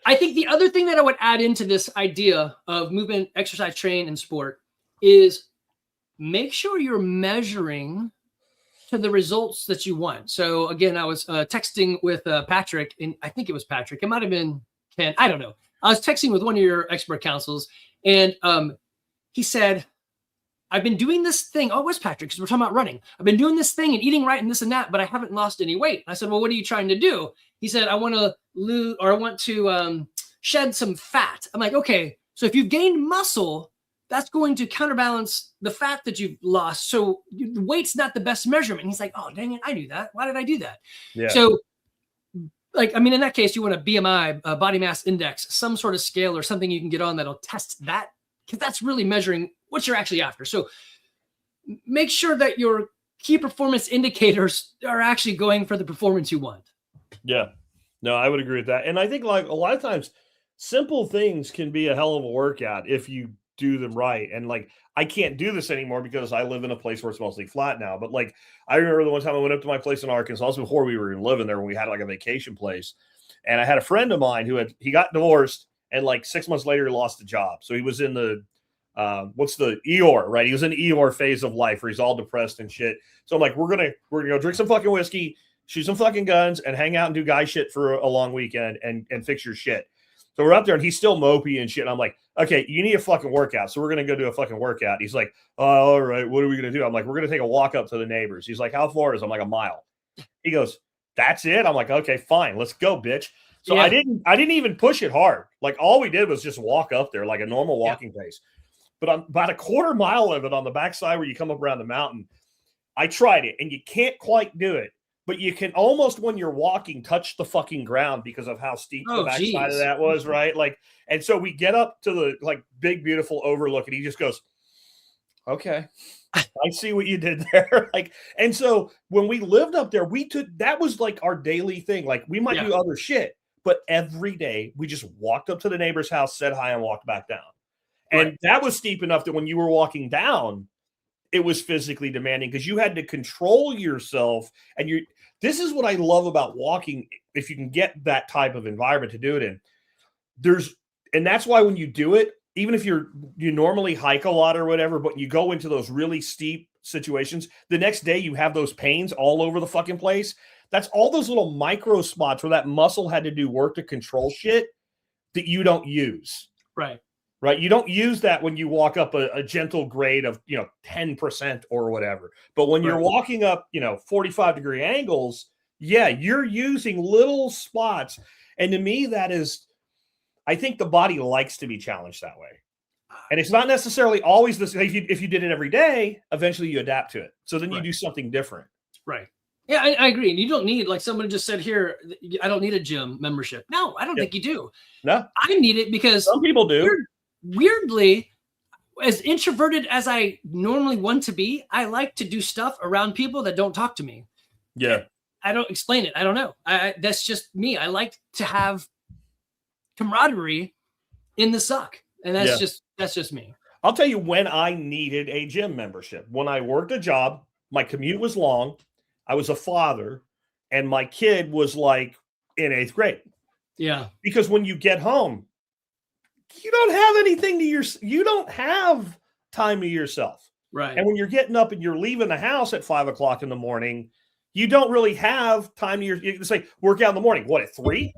I think the other thing that I would add into this idea of movement, exercise, train, and sport is make sure you're measuring to the results that you want. So again, I was texting with Patrick, and I think it was Patrick. It might've been Ken. I don't know. I was texting with one of your expert counsels, and he said, I've been doing this thing. Oh, it was Patrick, because we're talking about running. I've been doing this thing and eating right and this and that, but I haven't lost any weight. I said, well, what are you trying to do? He said, I want to lose, or I want to shed some fat. I'm like, okay, so if you've gained muscle, that's going to counterbalance the fat that you've lost. So the weight's not the best measurement. And he's like, oh, dang it, I knew that. Why did I do that? Yeah. So, like, I mean, in that case, you want a BMI, body mass index, some sort of scale or something you can get on that'll test that, because that's really measuring what you're actually after. So make sure that your key performance indicators are actually going for the performance you want. Yeah, no, I would agree with that. And I think, like, a lot of times simple things can be a hell of a workout if you do them right. And like, I can't do this anymore because I live in a place where it's mostly flat now. But like, I remember the one time I went up to my place in Arkansas, also before we were living there, when we had like a vacation place. And I had a friend of mine he got divorced, and like 6 months later, he lost a job. So he was in the, what's the Eeyore, right? He was in the Eeyore phase of life where he's all depressed and shit. So I'm like, we're going to go drink some fucking whiskey, shoot some fucking guns, and hang out and do guy shit for a long weekend and fix your shit. So we're up there and he's still mopey and shit. And I'm like, okay, you need a fucking workout. So we're going to go do a fucking workout. He's like, oh, all right, what are we going to do? I'm like, we're going to take a walk up to the neighbors. He's like, how far is it? I'm like, a mile. He goes, that's it? I'm like, okay, fine. Let's go, bitch. So yeah. I didn't even push it hard. Like, all we did was just walk up there like a normal walking pace. But on about a quarter mile of it on the backside where you come up around the mountain, I tried it, and you can't quite do it. But you can almost, when you're walking, touch the fucking ground because of how steep the backside of that was, right? Like, and so we get up to the like big, beautiful overlook, and he just goes, okay, I see what you did there. Like, and so when we lived up there, that was like our daily thing. Like, we might do other shit, but every day we just walked up to the neighbor's house, said hi, and walked back down. And that was steep enough that when you were walking down, it was physically demanding because you had to control yourself. And this is what I love about walking. If you can get that type of environment to do it in, and that's why when you do it, even if you normally hike a lot or whatever, but you go into those really steep situations, the next day you have those pains all over the fucking place. That's all those little micro spots where that muscle had to do work to control shit that you don't use. Right. right? You don't use that when you walk up a gentle grade of, 10% or whatever. But when you're walking up, 45-degree angles, yeah, you're using little spots. And to me, that is, I think the body likes to be challenged that way. And it's not necessarily always this. If you did it every day, eventually you adapt to it. So then you do something different. Right. Yeah, I agree. And you don't need, like someone just said here, I don't need a gym membership. No, I don't think you do. No. I need it because some people do. Weirdly, as introverted as I normally want to be, I like to do stuff around people that don't talk to me. Yeah. I don't explain it. I don't know. That's just me. I like to have camaraderie in the suck. And that's just me. I'll tell you when I needed a gym membership. When I worked a job, my commute was long. I was a father, and my kid was like in 8th grade. Yeah. Because when you get home, you don't have anything you don't have time to yourself. Right. And when you're getting up and you're leaving the house at 5 o'clock in the morning, you don't really have time to you say work out in the morning. What, at 3?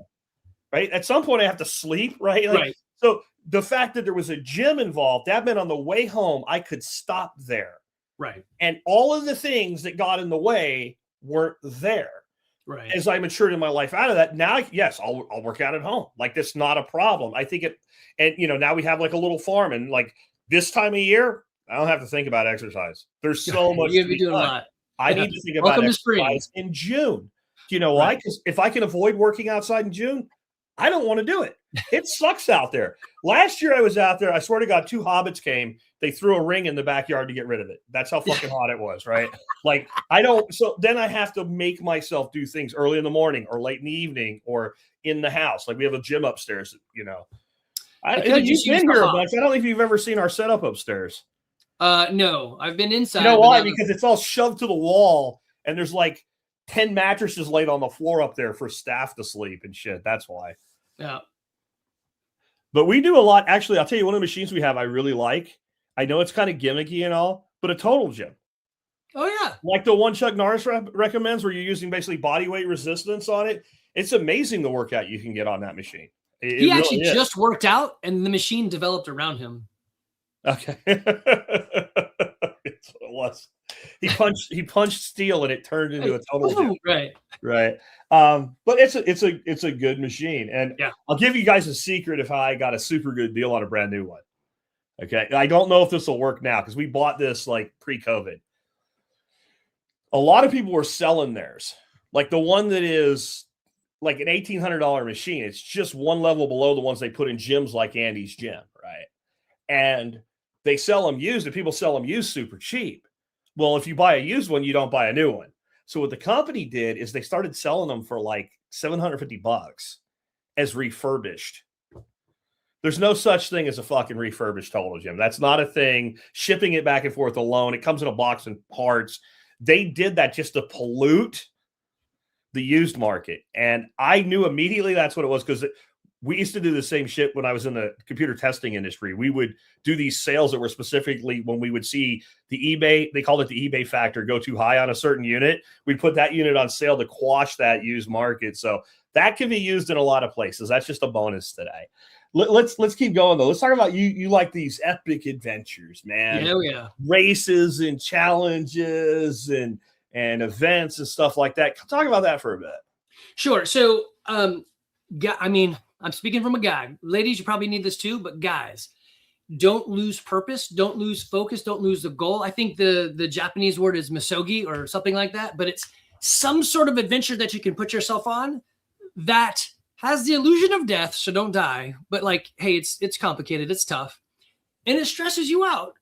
Right. At some point I have to sleep. Right. Right. So the fact that there was a gym involved, that meant on the way home, I could stop there. Right. And all of the things that got in the way weren't there. Right. As I matured in my life out of that, now, yes, I'll work out at home. Like, that's not a problem. I think and now we have like a little farm, and like this time of year, I don't have to think about exercise. There's so much to be doing a lot. I need to think about exercise in June. Do you know why? Because if I can avoid working outside in June, I don't want to do it. It sucks out there. Last year I was out there. I swear to God, 2 hobbits came. They threw a ring in the backyard to get rid of it. That's how fucking hot it was, right? Like, so then I have to make myself do things early in the morning or late in the evening or in the house. Like, we have a gym upstairs, You've been here a bunch. I don't know if you've ever seen our setup upstairs. No, I've been inside. You know why? Because it's all shoved to the wall, and there's like 10 mattresses laid on the floor up there for staff to sleep and shit. That's why. Yeah. But we do a lot. Actually, I'll tell you, one of the machines we have I really like. I know it's kind of gimmicky and all, but a total gym. Oh, yeah. Like the one Chuck Norris recommends, where you're using basically body weight resistance on it. It's amazing the workout you can get on that machine. He actually just worked out, and the machine developed around him. Okay. That's what it was. He punched steel, and it turned into a total gym. Right. But it's a good machine. And I'll give you guys a secret if I got a super good deal on a brand new one. Okay. I don't know if this will work now because we bought this like pre-COVID. A lot of people were selling theirs. Like the one that is like an $1,800 machine. It's just one level below the ones they put in gyms like Andy's gym. Right. And they sell them used, and people sell them used super cheap. Well, if you buy a used one, you don't buy a new one. So what the company did is they started selling them for like $750 as refurbished. There's no such thing as a fucking refurbished total gym. That's not a thing. Shipping it back and forth alone. It comes in a box and parts. They did that just to pollute the used market. And I knew immediately that's what it was, because we used to do the same shit when I was in the computer testing industry. We would do these sales that were specifically when we would see the eBay, they called it the eBay factor, go too high on a certain unit. We'd put that unit on sale to quash that used market. So that can be used in a lot of places. That's just a bonus today. Let's keep going though. Let's talk about you like these epic adventures, man. Yeah. Races and challenges and events and stuff like that. Talk about that for a bit. Sure. So, I'm speaking from a guy. Ladies, you probably need this too, but guys, don't lose purpose, don't lose focus, don't lose the goal. I think the Japanese word is misogi or something like that, but it's some sort of adventure that you can put yourself on that has the illusion of death, so don't die. But like, hey, it's complicated, it's tough, and it stresses you out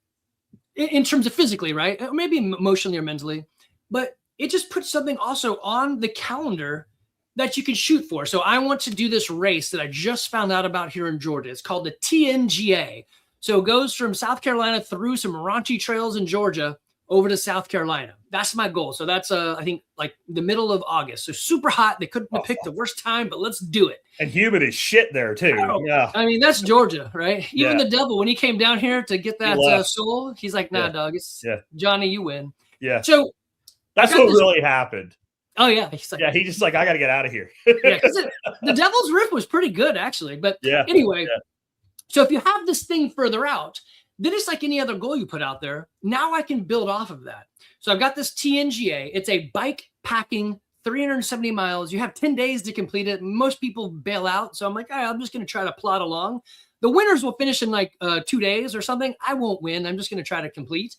in terms of physically, right? Maybe emotionally or mentally, but it just puts something also on the calendar that you can shoot for. So I want to do this race that I just found out about here in Georgia. It's called the TNGA. So it goes from South Carolina through some raunchy trails in Georgia over to South Carolina. That's my goal. So that's, I think, like the middle of August. So super hot. They couldn't have picked the worst time, but let's do it. And humid as shit there, too. Oh, yeah. I mean, that's Georgia, right? Even the devil, when he came down here to get that soul, he's like, nah, dog, it's Johnny, you win. Yeah. So that's what really happened. Oh, yeah. He's like, he's just like, I got to get out of here. Because the Devil's Riff was pretty good, actually. But anyway, So if you have this thing further out, then it's like any other goal you put out there. Now I can build off of that. So I've got this TNGA. It's a bike packing 370 miles. You have 10 days to complete it. Most people bail out. So I'm like, all right, I'm just going to try to plod along. The winners will finish in like 2 days or something. I won't win. I'm just going to try to complete.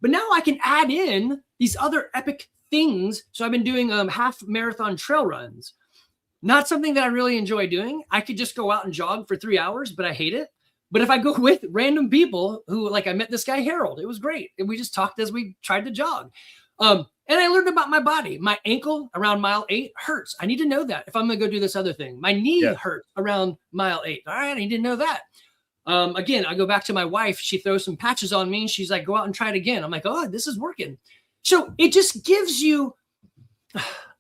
But now I can add in these other epic things. So I've been doing half marathon trail runs. Not something that I really enjoy doing. I could just go out and jog for 3 hours, but I hate it. But if I go with random people who, like, I met this guy, Harold, it was great. And we just talked as we tried to jog. And I learned about my body. My ankle around mile 8 hurts. I need to know that if I'm going to go do this other thing. My knee hurts around mile 8. All right, I need to know that. Again, I go back to my wife. She throws some patches on me and she's like, go out and try it again. I'm like, oh, this is working. So it just gives you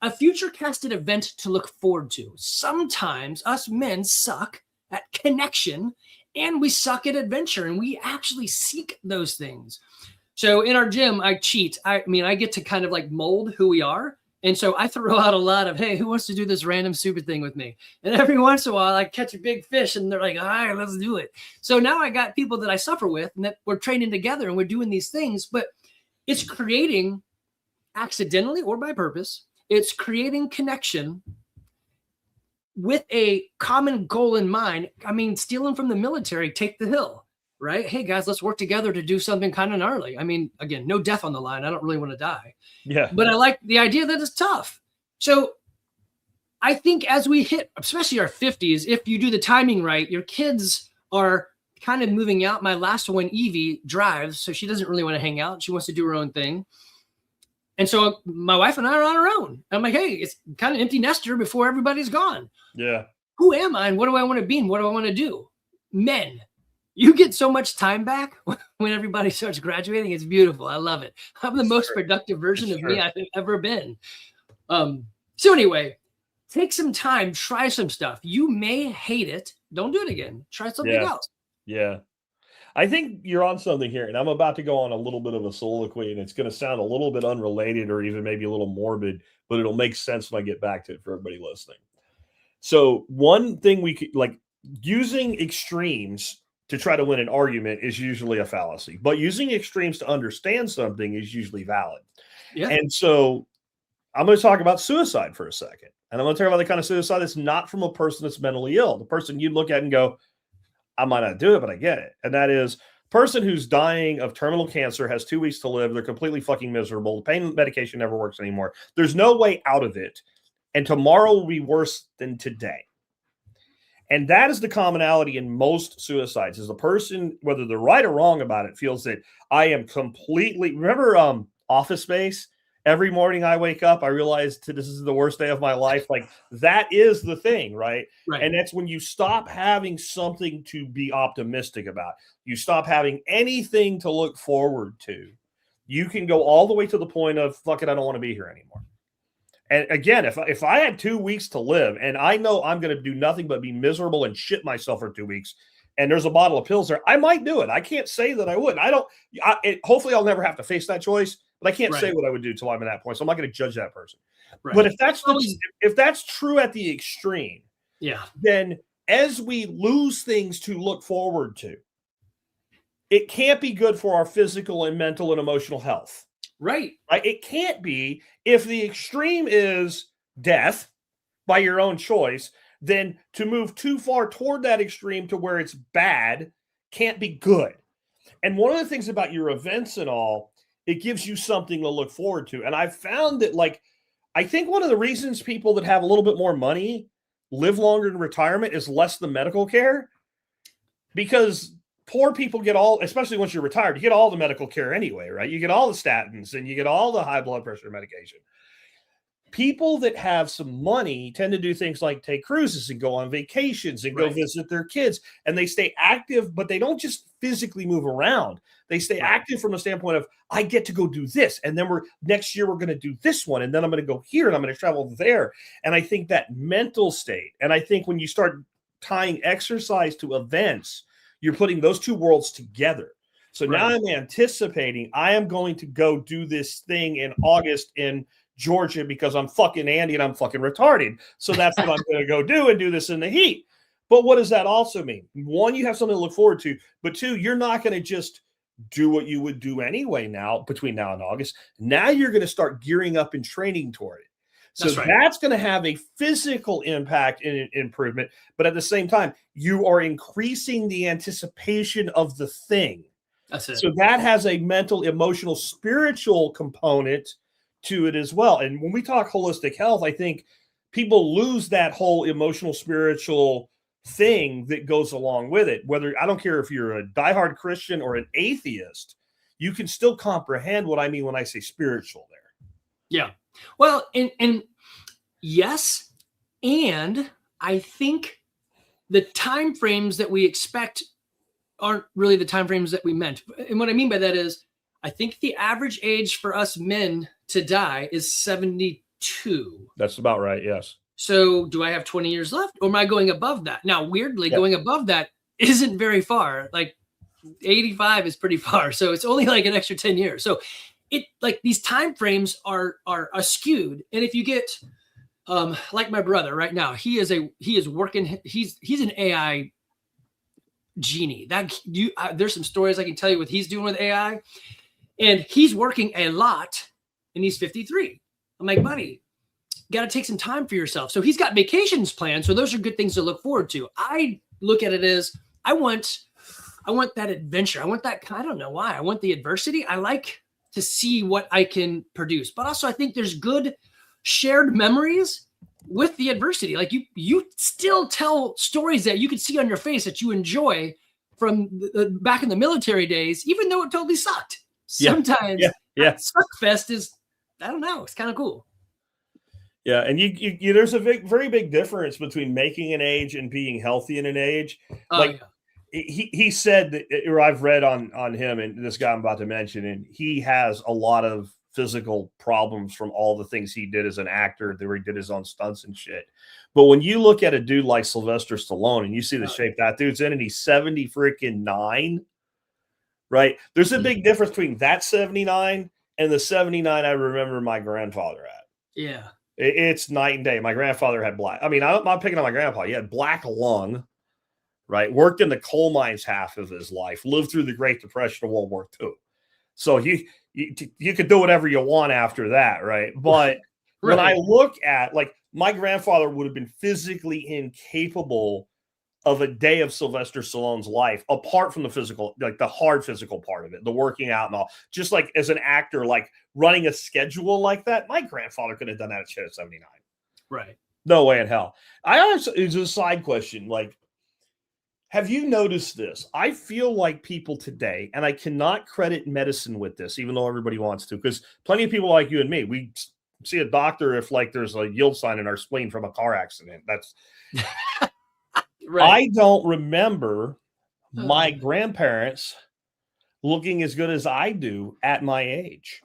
a future casted event to look forward to. Sometimes us men suck at connection and we suck at adventure, and we actually seek those things. So in our gym, I cheat. I mean, I get to kind of like mold who we are. And so I throw out a lot of, hey, who wants to do this random stupid thing with me? And every once in a while I catch a big fish and they're like, all right, let's do it. So now I got people that I suffer with and that we're training together and we're doing these things, but it's creating, accidentally or by purpose, it's creating connection with a common goal in mind. I mean, stealing from the military, take the hill, right? Hey guys, let's work together to do something kind of gnarly. I mean, again, no death on the line. I don't really want to die. Yeah. But I like the idea that it's tough. So I think as we hit, especially our 50s, if you do the timing right, your kids are kind of moving out. My last one, Evie, drives, so she doesn't really want to hang out. She wants to do her own thing. And so my wife and I are on our own. I'm like, hey, it's kind of empty nester before everybody's gone. Yeah. Who am I and what do I want to be and what do I want to do? Men. You get so much time back when everybody starts graduating. It's beautiful. I love it. I'm the most productive version of me I've ever been. So anyway, take some time, try some stuff. You may hate it. Don't do it again. Try something else. Yeah. I think you're on something here, and I'm about to go on a little bit of a soliloquy, and it's going to sound a little bit unrelated or even maybe a little morbid, but it'll make sense when I get back to it for everybody listening. So one thing we could, like, using extremes to try to win an argument is usually a fallacy, but using extremes to understand something is usually valid. Yeah. And so I'm going to talk about suicide for a second. And I'm going to talk about the kind of suicide that's not from a person that's mentally ill. The person you look at and go, I might not do it, but I get it. And that is person who's dying of terminal cancer, has 2 weeks to live. They're completely fucking miserable. The pain medication never works anymore. There's no way out of it. And tomorrow will be worse than today. And that is the commonality in most suicides, is the person, whether they're right or wrong about it, feels that I am completely, remember Office Space? Every morning I wake up, I realize this is the worst day of my life. Like, that is the thing, right? And that's when you stop having something to be optimistic about. You stop having anything to look forward to. You can go all the way to the point of, fuck it, I don't want to be here anymore. And again, if I had 2 weeks to live and I know I'm going to do nothing but be miserable and shit myself for 2 weeks, and there's a bottle of pills there, I might do it. I can't say that I wouldn't. Hopefully I'll never have to face that choice, but I can't say what I would do till I'm at that point. So I'm not going to judge that person. But if that's true at the extreme, then as we lose things to look forward to, it can't be good for our physical and mental and emotional health. Right. It can't be. If the extreme is death by your own choice, then to move too far toward that extreme to where it's bad can't be good. And one of the things about your events and all, it gives you something to look forward to. And I've found that, like, I think one of the reasons people that have a little bit more money live longer in retirement is less the medical care, because poor people get all, especially once you're retired, you get all the medical care anyway, right? You get all the statins and you get all the high blood pressure medication. People that have some money tend to do things like take cruises and go on vacations and go visit their kids, and they stay active, but they don't just physically move around. They stay active from the standpoint of, I get to go do this. And then next year we're going to do this one. And then I'm going to go here and I'm going to travel there. And I think that mental state, and I think when you start tying exercise to events, you're putting those two worlds together. So now I'm anticipating I am going to go do this thing in August in Georgia because I'm fucking Andy and I'm fucking retarded. So that's what I'm going to go do, and do this in the heat. But what does that also mean? One, you have something to look forward to, but two, you're not going to just do what you would do anyway now between now and August. Now you're going to start gearing up and training toward it. So that's going to have a physical impact and improvement. But at the same time, you are increasing the anticipation of the thing. That's it. So that has a mental, emotional, spiritual component to it as well. And when we talk holistic health, I think people lose that whole emotional, spiritual thing that goes along with it. Whether, I don't care if you're a diehard Christian or an atheist, you can still comprehend what I mean when I say spiritual there. Yeah. Well, and yes, and I think the time frames that we expect aren't really the time frames that we meant. And what I mean by that is, I think the average age for us men to die is 72. That's about right. Yes. So do I have 20 years left, or am I going above that? Now, weirdly, going above that isn't very far. Like 85 is pretty far. So it's only like an extra 10 years. So it, like, these time frames are skewed. And if you get like my brother right now, he is working. He's an AI genie. There's some stories I can tell you what he's doing with AI, and he's working a lot, and he's 53. I'm like, buddy, got to take some time for yourself. So he's got vacations planned. So those are good things to look forward to. I look at it as I want that adventure. I want that. I don't know why. I want the adversity. I like to see what I can produce, but also I think there's good shared memories with the adversity. Like you still tell stories that you can see on your face that you enjoy from back in the military days, even though it totally sucked. Sometimes suck fest is, I don't know, it's kind of cool. Yeah, and you there's a very big difference between making an age and being healthy in an age. He said that, or I've read on him, and this guy I'm about to mention, and he has a lot of physical problems from all the things he did as an actor, where he did his own stunts and shit. But when you look at a dude like Sylvester Stallone and you see the shape that dude's in, and he's 79, right? There's a big difference between that 79 and the 79 I remember my grandfather at. Yeah. It's night and day. My grandfather had black. I mean, I'm not picking on my grandpa. He had black lung, right? Worked in the coal mines half of his life, lived through the Great Depression of World War II. So you could do whatever you want after that, right? But when I look at, like, my grandfather would have been physically incapable of a day of Sylvester Stallone's life, apart from the physical, like the hard physical part of it, the working out and all. Just like as an actor, like running a schedule like that, my grandfather could have done that at 79. Right. No way in hell. I also, it's a side question, like, have you noticed this? I feel like people today, and I cannot credit medicine with this, even though everybody wants to, because plenty of people like you and me, we see a doctor if, like, there's a yield sign in our spleen from a car accident. That's right. I don't remember my grandparents looking as good as I do at my age.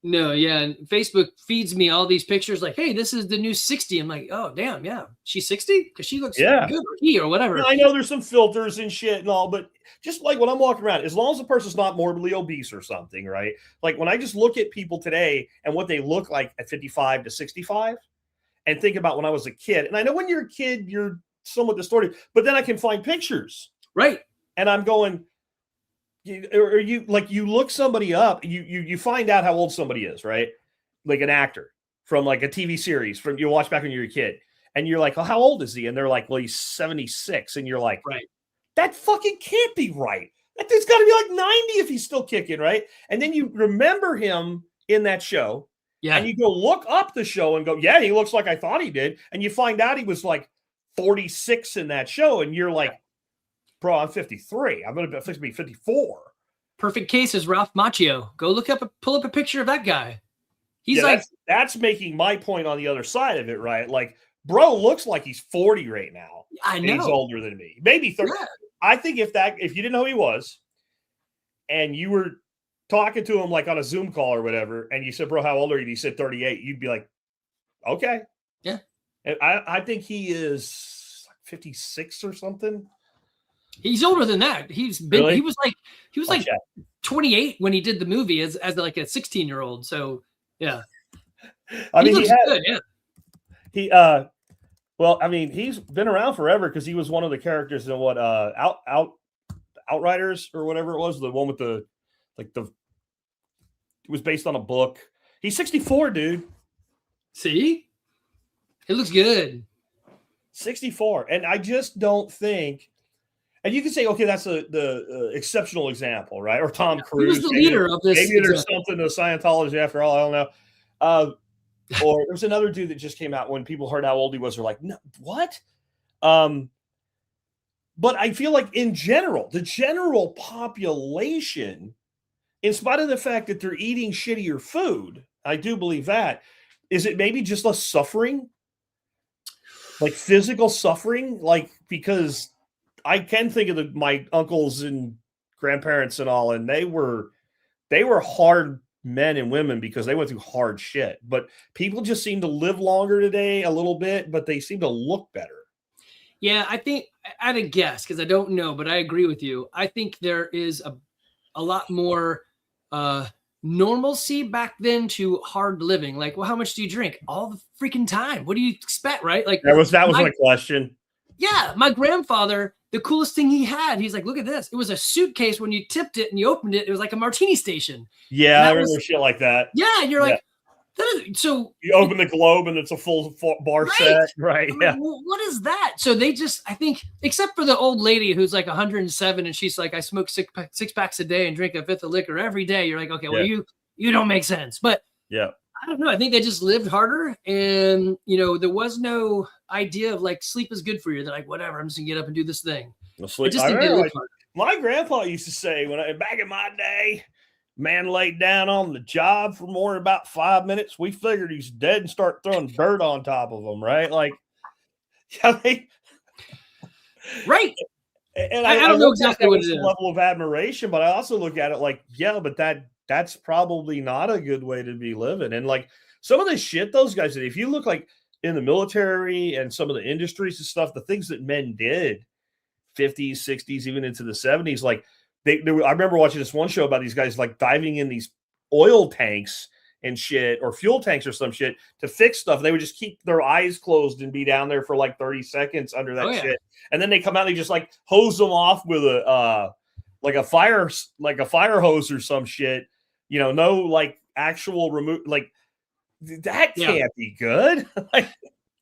No, yeah. And Facebook feeds me all these pictures like, hey, this is the new 60. I'm like, oh, damn, yeah. She's 60? Because she looks good, or he, or whatever. Yeah, I know there's some filters and shit and all, but just like when I'm walking around, as long as the person's not morbidly obese or something, right? Like when I just look at people today and what they look like at 55 to 65 and think about when I was a kid. And I know when you're a kid, you're somewhat distorted, but then I can find pictures. Right. And I'm going, or you look somebody up, you find out how old somebody is, right? Like an actor from like a TV series from you watch back when you were a kid, and you're like, oh, how old is he? And they're like, well, he's 76, and you're like, right, that fucking can't be right. That dude's got to be like 90 if he's still kicking, right? And then you remember him in that show, and you go look up the show and go, yeah, he looks like I thought he did, and you find out he was like 46 in that show, and you're like, bro, I'm 53. I'm going to be 54. Perfect case is Ralph Macchio. Go pull up a picture of that guy. He's that's making my point on the other side of it, right? Like, bro looks like he's 40 right now. I know. He's older than me. Maybe 30. Yeah. I think if you didn't know who he was and you were talking to him like on a Zoom call or whatever, and you said, bro, how old are you? And he said 38. You'd be like, okay. Yeah. And I think he is 56 or something. He's older than that. He was like 28 when he did the movie as like a 16-year-old. So yeah. I mean, he looks good, yeah. Well, I mean, he's been around forever because he was one of the characters in what Outriders or whatever it was, the one with the it was based on a book. He's 64, dude. See? It looks good. 64. And I just don't think, and you can say, okay, that's the exceptional example, right? Or Tom Cruise. He was the leader of this. Maybe there's something to Scientology after all. I don't know. Or there's another dude that just came out when people heard how old he was. They're like, no, what? But I feel like in general, the general population, in spite of the fact that they're eating shittier food, I do believe that. Is it maybe just less suffering? Like physical suffering? Like, because I can think of my uncles and grandparents and all, and they were hard men and women because they went through hard shit. But people just seem to live longer today a little bit, but they seem to look better. Yeah, I think I'd a guess because I don't know, but I agree with you. I think there is a lot more normalcy back then to hard living. Like, well, how much do you drink? All the freaking time. What do you expect, right? Like that was my question. Yeah, my grandfather, the coolest thing he had, he's like, look at this. It was a suitcase. When you tipped it and you opened it, it was like a martini station. Yeah, I remember shit like that. Yeah, you're like, so you open the globe and it's a full bar set, right? I mean, what is that? So they just, I think, except for the old lady who's like 107 and she's like, I smoke six packs a day and drink a fifth of liquor every day. You're like, okay, well, you don't make sense. But yeah, I don't know. I think they just lived harder, and there was no idea of like sleep is good for you. They're like, whatever, I'm just gonna get up and do this thing. I just think they lived harder. My grandpa used to say back in my day, man laid down on the job for more than about 5 minutes. We figured he's dead and start throwing dirt on top of him, right? Like, I mean, right. And I don't know exactly what it is. Level of admiration, but I also look at it like, yeah, but that's probably not a good way to be living. And like some of the shit those guys did, if you look like in the military and some of the industries and stuff, the things that men did, 50s, 60s, even into the 70s, like I remember watching this one show about these guys like diving in these oil tanks and shit, or fuel tanks or some shit to fix stuff. They would just keep their eyes closed and be down there for like 30 seconds under that shit. And then they come out and they just like hose them off with a fire hose or some shit. No like actual remove, like that can't be good.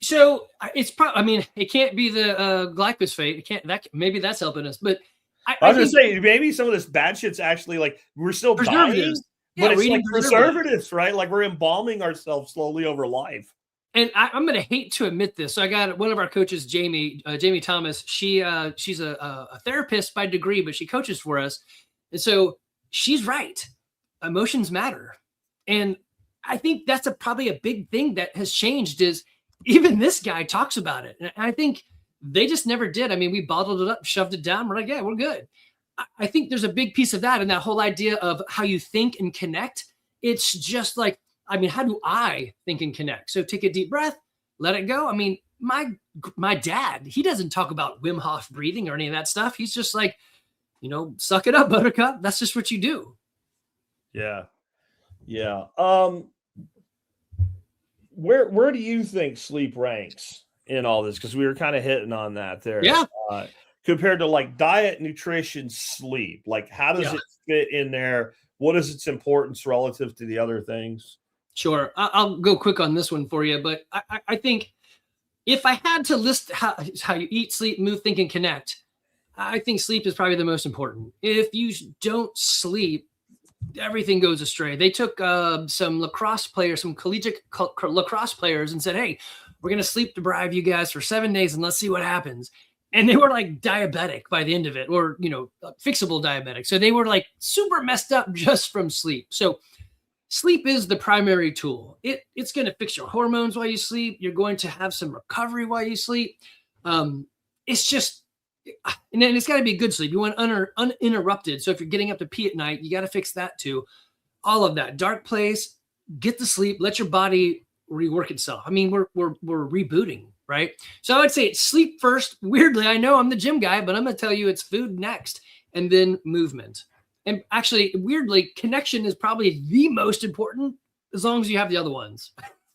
So it's probably, I mean, it can't be the glyphosate. It can't, maybe that's helping us, but I was going to say, maybe some of this bad shit's actually like, we're still dying, but it's like preservatives, right? Like we're embalming ourselves slowly over life. And I'm going to hate to admit this. So I got one of our coaches, Jamie Thomas. She's a therapist by degree, but she coaches for us. And so she's right. Emotions matter. And I think that's probably a big thing that has changed is even this guy talks about it. And I think they just never did. I mean, we bottled it up, shoved it down. We're like, yeah, we're good. I think there's a big piece of that. And that whole idea of how you think and connect. It's just like, I mean, how do I think and connect? So take a deep breath, let it go. I mean, my dad, he doesn't talk about Wim Hof breathing or any of that stuff. He's just like, suck it up, buttercup. That's just what you do. Yeah. Yeah. Where do you think sleep ranks in all this? Because we were kind of hitting on that there. Yeah. Compared to like diet, nutrition, sleep, like how does it fit in there? What is its importance relative to the other things? Sure. I'll go quick on this one for you, but I think if I had to list how you eat, sleep, move, think, and connect, I think sleep is probably the most important. If you don't sleep, everything goes astray. They took some lacrosse players, some collegiate lacrosse players, and said, hey, we're going to sleep deprive you guys for 7 days and let's see what happens. And they were like diabetic by the end of it, or, fixable diabetic. So they were like super messed up just from sleep. So sleep is the primary tool. It's going to fix your hormones while you sleep. You're going to have some recovery while you sleep. It's just, and then it's got to be good sleep. You want uninterrupted. So if you're getting up to pee at night, you got to fix that too. All of that. Dark place, get the sleep, let your body rework itself. I mean, we're rebooting, right? So I would say it's sleep first. Weirdly, I know I'm the gym guy, but I'm going to tell you it's food next and then movement. And actually, weirdly, connection is probably the most important as long as you have the other ones.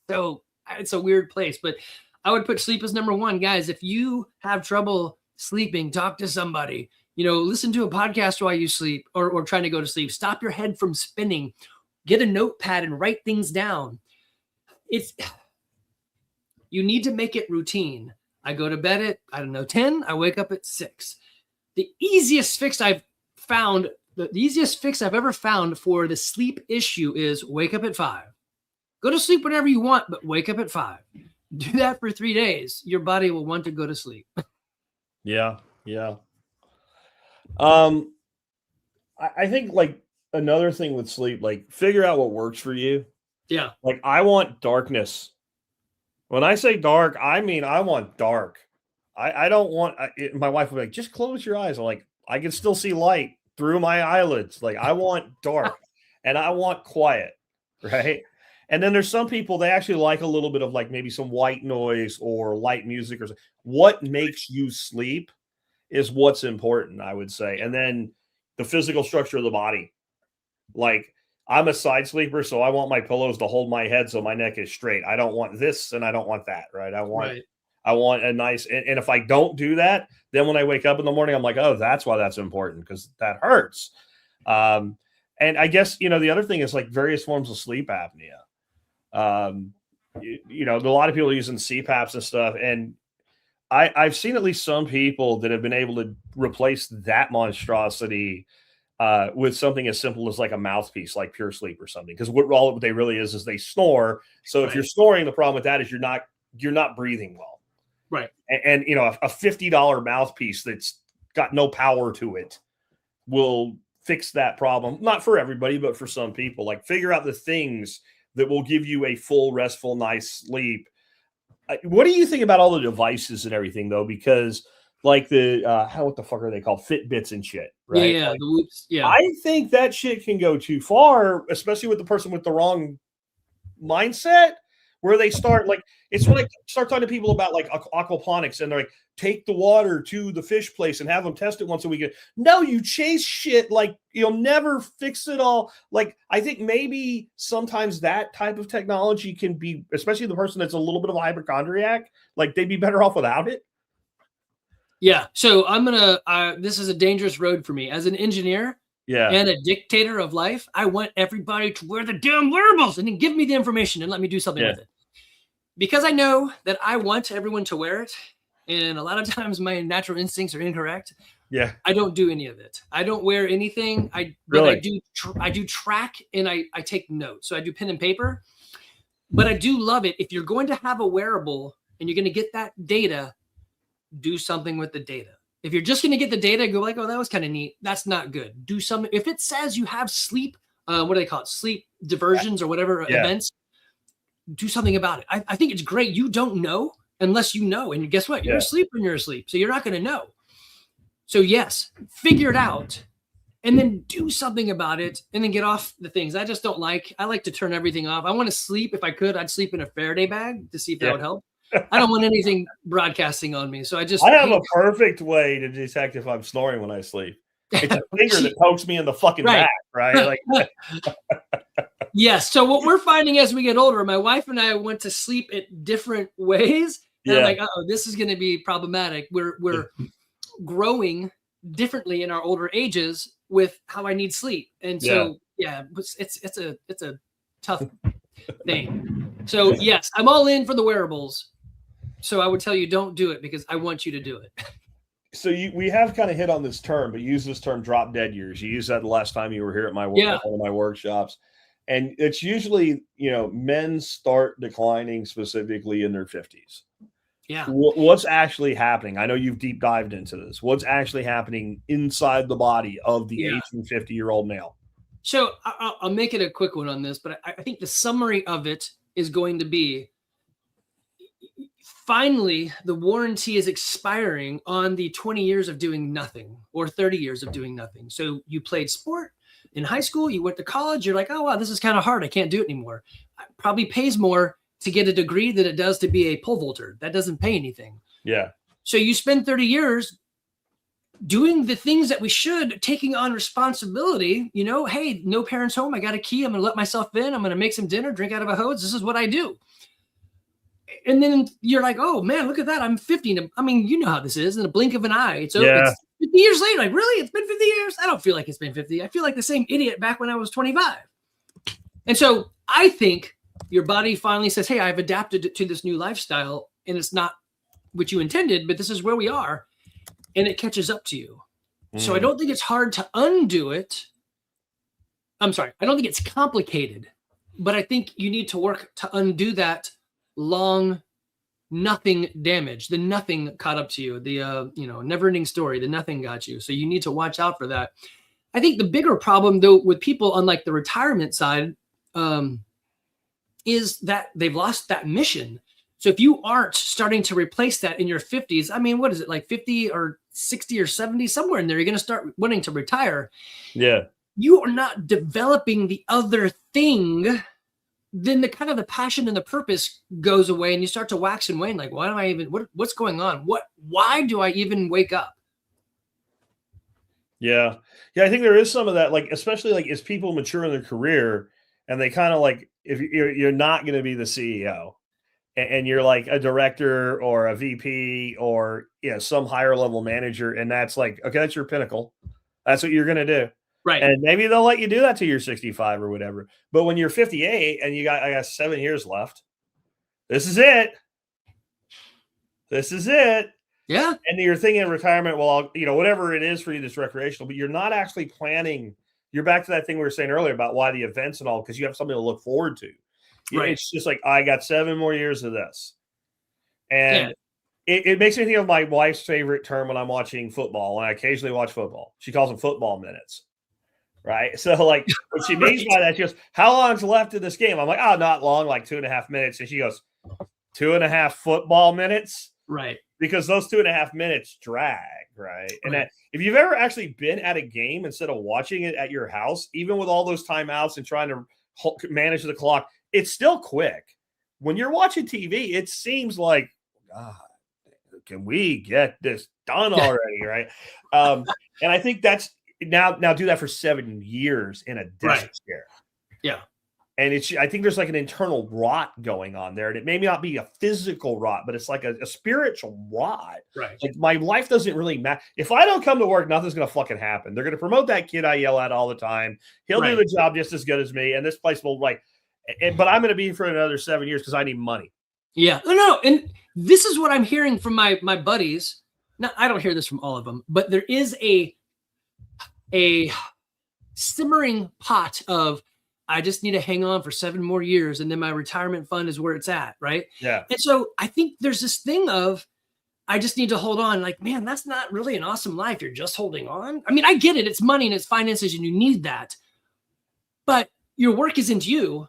So it's a weird place, but I would put sleep as number one. Guys, if you have trouble sleeping, talk to somebody. Listen to a podcast while you sleep or trying to go to sleep. Stop your head from spinning. Get a notepad and write things down. You need to make it routine. I go to bed at, 10. I wake up at 6. The easiest fix I've ever found for the sleep issue is wake up at 5. Go to sleep whenever you want, but wake up at 5. Do that for 3 days. Your body will want to go to sleep. Yeah. I think like another thing with sleep, like figure out what works for you. Yeah. Like I want darkness. When I say dark, I mean, I want dark. I don't want, my wife would be like, just close your eyes. I'm like, I can still see light through my eyelids. Like I want dark and I want quiet. Right. And then there's some people, they actually like a little bit of like maybe some white noise or light music or something. What makes you sleep is what's important, I would say. And then the physical structure of the body. Like I'm a side sleeper, so I want my pillows to hold my head so my neck is straight. I don't want this and I don't want that, right? I want a nice, and if I don't do that, then when I wake up in the morning, I'm like, oh, that's why that's important, because that hurts. And I guess, the other thing is like various forms of sleep apnea. A lot of people are using CPAPs and stuff, and I've seen at least some people that have been able to replace that monstrosity with something as simple as like a mouthpiece, like Pure Sleep or something. Because what they really is they snore. So if you're snoring, the problem with that is you're not breathing well. Right. And a $50 mouthpiece that's got no power to it will fix that problem. Not for everybody, but for some people. Like figure out the things that will give you a full, restful, nice sleep. What do you think about all the devices and everything, though? Because like what the fuck are they called? Fitbits and shit, right? Yeah, like, the Whoops. Yeah. I think that shit can go too far, especially with the person with the wrong mindset, where they start like, it's when I start talking to people about like aquaponics and they're like, take the water to the fish place and have them test it once a week. No, you chase shit. Like you'll never fix it all. Like, I think maybe sometimes that type of technology can be, especially the person that's a little bit of a hypochondriac, like they'd be better off without it. Yeah. So this is a dangerous road for me as an engineer. Yeah. And a dictator of life. I want everybody to wear the damn wearables and then give me the information and let me do something with it. Because I know that I want everyone to wear it. And a lot of times my natural instincts are incorrect. Yeah. I don't do any of it. I don't wear anything. I do track and I take notes. So I do pen and paper. But I do love it. If you're going to have a wearable and you're going to get that data, do something with the data. If you're just going to get the data, go like, oh, that was kind of neat. That's not good. Do something. If it says you have sleep, what do they call it? Sleep diversions or whatever events, do something about it. I think it's great. You don't know unless you know. And guess what? You're asleep when you're asleep. So you're not going to know. So yes, figure it out and then do something about it and then get off the things. I just don't like, I like to turn everything off. I want to sleep. If I could, I'd sleep in a Faraday bag to see if that would help. I don't want anything broadcasting on me. So I have a perfect way to detect if I'm snoring when I sleep. It's a finger that pokes me in the fucking back, right? Like yes. So what we're finding as we get older, my wife and I went to sleep at different ways. And I'm like, oh, this is going to be problematic. We're growing differently in our older ages with how I need sleep. And so, it's a tough thing. So yes, I'm all in for the wearables. So I would tell you, don't do it because I want you to do it. So we have kind of hit on this term, but use this term drop dead years. You used that the last time you were here at my one of my workshops. And it's usually, men start declining specifically in their 50s. Yeah. What's actually happening? I know you've deep dived into this. What's actually happening inside the body of the 50-year-old male? So I'll make it a quick one on this, but I think the summary of it is going to be, finally, the warranty is expiring on the 20 years of doing nothing or 30 years of doing nothing. So you played sport in high school, you went to college, you're like, oh, wow, this is kind of hard. I can't do it anymore. It probably pays more to get a degree than it does to be a pole vaulter. That doesn't pay anything. Yeah. So you spend 30 years doing the things that we should, taking on responsibility, hey, no parents home. I got a key. I'm going to let myself in. I'm going to make some dinner, drink out of a hose. This is what I do. And then you're like, oh man, look at that. I'm 50. I mean, you know how this is in a blink of an eye. It's 50 years later. Like, really? It's been 50 years? I don't feel like it's been 50. I feel like the same idiot back when I was 25. And so I think your body finally says, hey, I've adapted to this new lifestyle and it's not what you intended, but this is where we are. And it catches up to you. So I don't think it's hard to undo it. I'm sorry. I don't think it's complicated, but I think you need to work to undo that long nothing damage. The nothing caught up to you. The never ending story. The nothing got you. So you need to watch out for that. I think the bigger problem though with people on like the retirement side is that they've lost that mission. So if you aren't starting to replace that in your 50s, I mean, what is it, like 50 or 60 or 70, somewhere in there, you're going to start wanting to retire. Yeah. You are not developing the other thing. Then the kind of the passion and the purpose goes away and you start to wax and wane. Like, why am I even, what's going on? Why do I even wake up? Yeah. Yeah. I think there is some of that, like, especially like as people mature in their career and they kind of like, if you're not going to be the CEO and you're like a director or a VP or, some higher level manager. And that's like, okay, that's your pinnacle. That's what you're going to do. Right. And maybe they'll let you do that till you're 65 or whatever. But when you're 58 and I got 7 years left, this is it. This is it. Yeah. And you're thinking of retirement, well, whatever it is for you that's recreational, but you're not actually planning. You're back to that thing we were saying earlier about why the events and all, because you have something to look forward to. Right. It's just like, I got 7 more years of this. And it makes me think of my wife's favorite term when I'm watching football, and I occasionally watch football. She calls them football minutes. Right. So like what she means by that, she goes, how long's left in this game? I'm like, oh, not long, like 2.5 minutes. And she goes, 2.5 football minutes. Right. Because those 2.5 minutes drag. Right. And that, if you've ever actually been at a game instead of watching it at your house, even with all those timeouts and trying to manage the clock, it's still quick. When you're watching TV, it seems like, God, can we get this done already? Right. And I think that's, now do that for 7 years in a desk chair. Yeah. And I think there's like an internal rot going on there. And it may not be a physical rot, but it's like a spiritual rot. Right. Like my life doesn't really matter. If I don't come to work, nothing's going to fucking happen. They're going to promote that kid I yell at all the time. He'll do the job just as good as me. And this place will but I'm going to be for another 7 years because I need money. Yeah. No. And this is what I'm hearing from my buddies. Now, I don't hear this from all of them, but there is a simmering pot of, I just need to hang on for 7 more years and then my retirement fund is where it's at. Right. Yeah. And so I think there's this thing of, I just need to hold on. Like, man, that's not really an awesome life. You're just holding on. I mean, I get it. It's money and it's finances and you need that, but your work isn't you.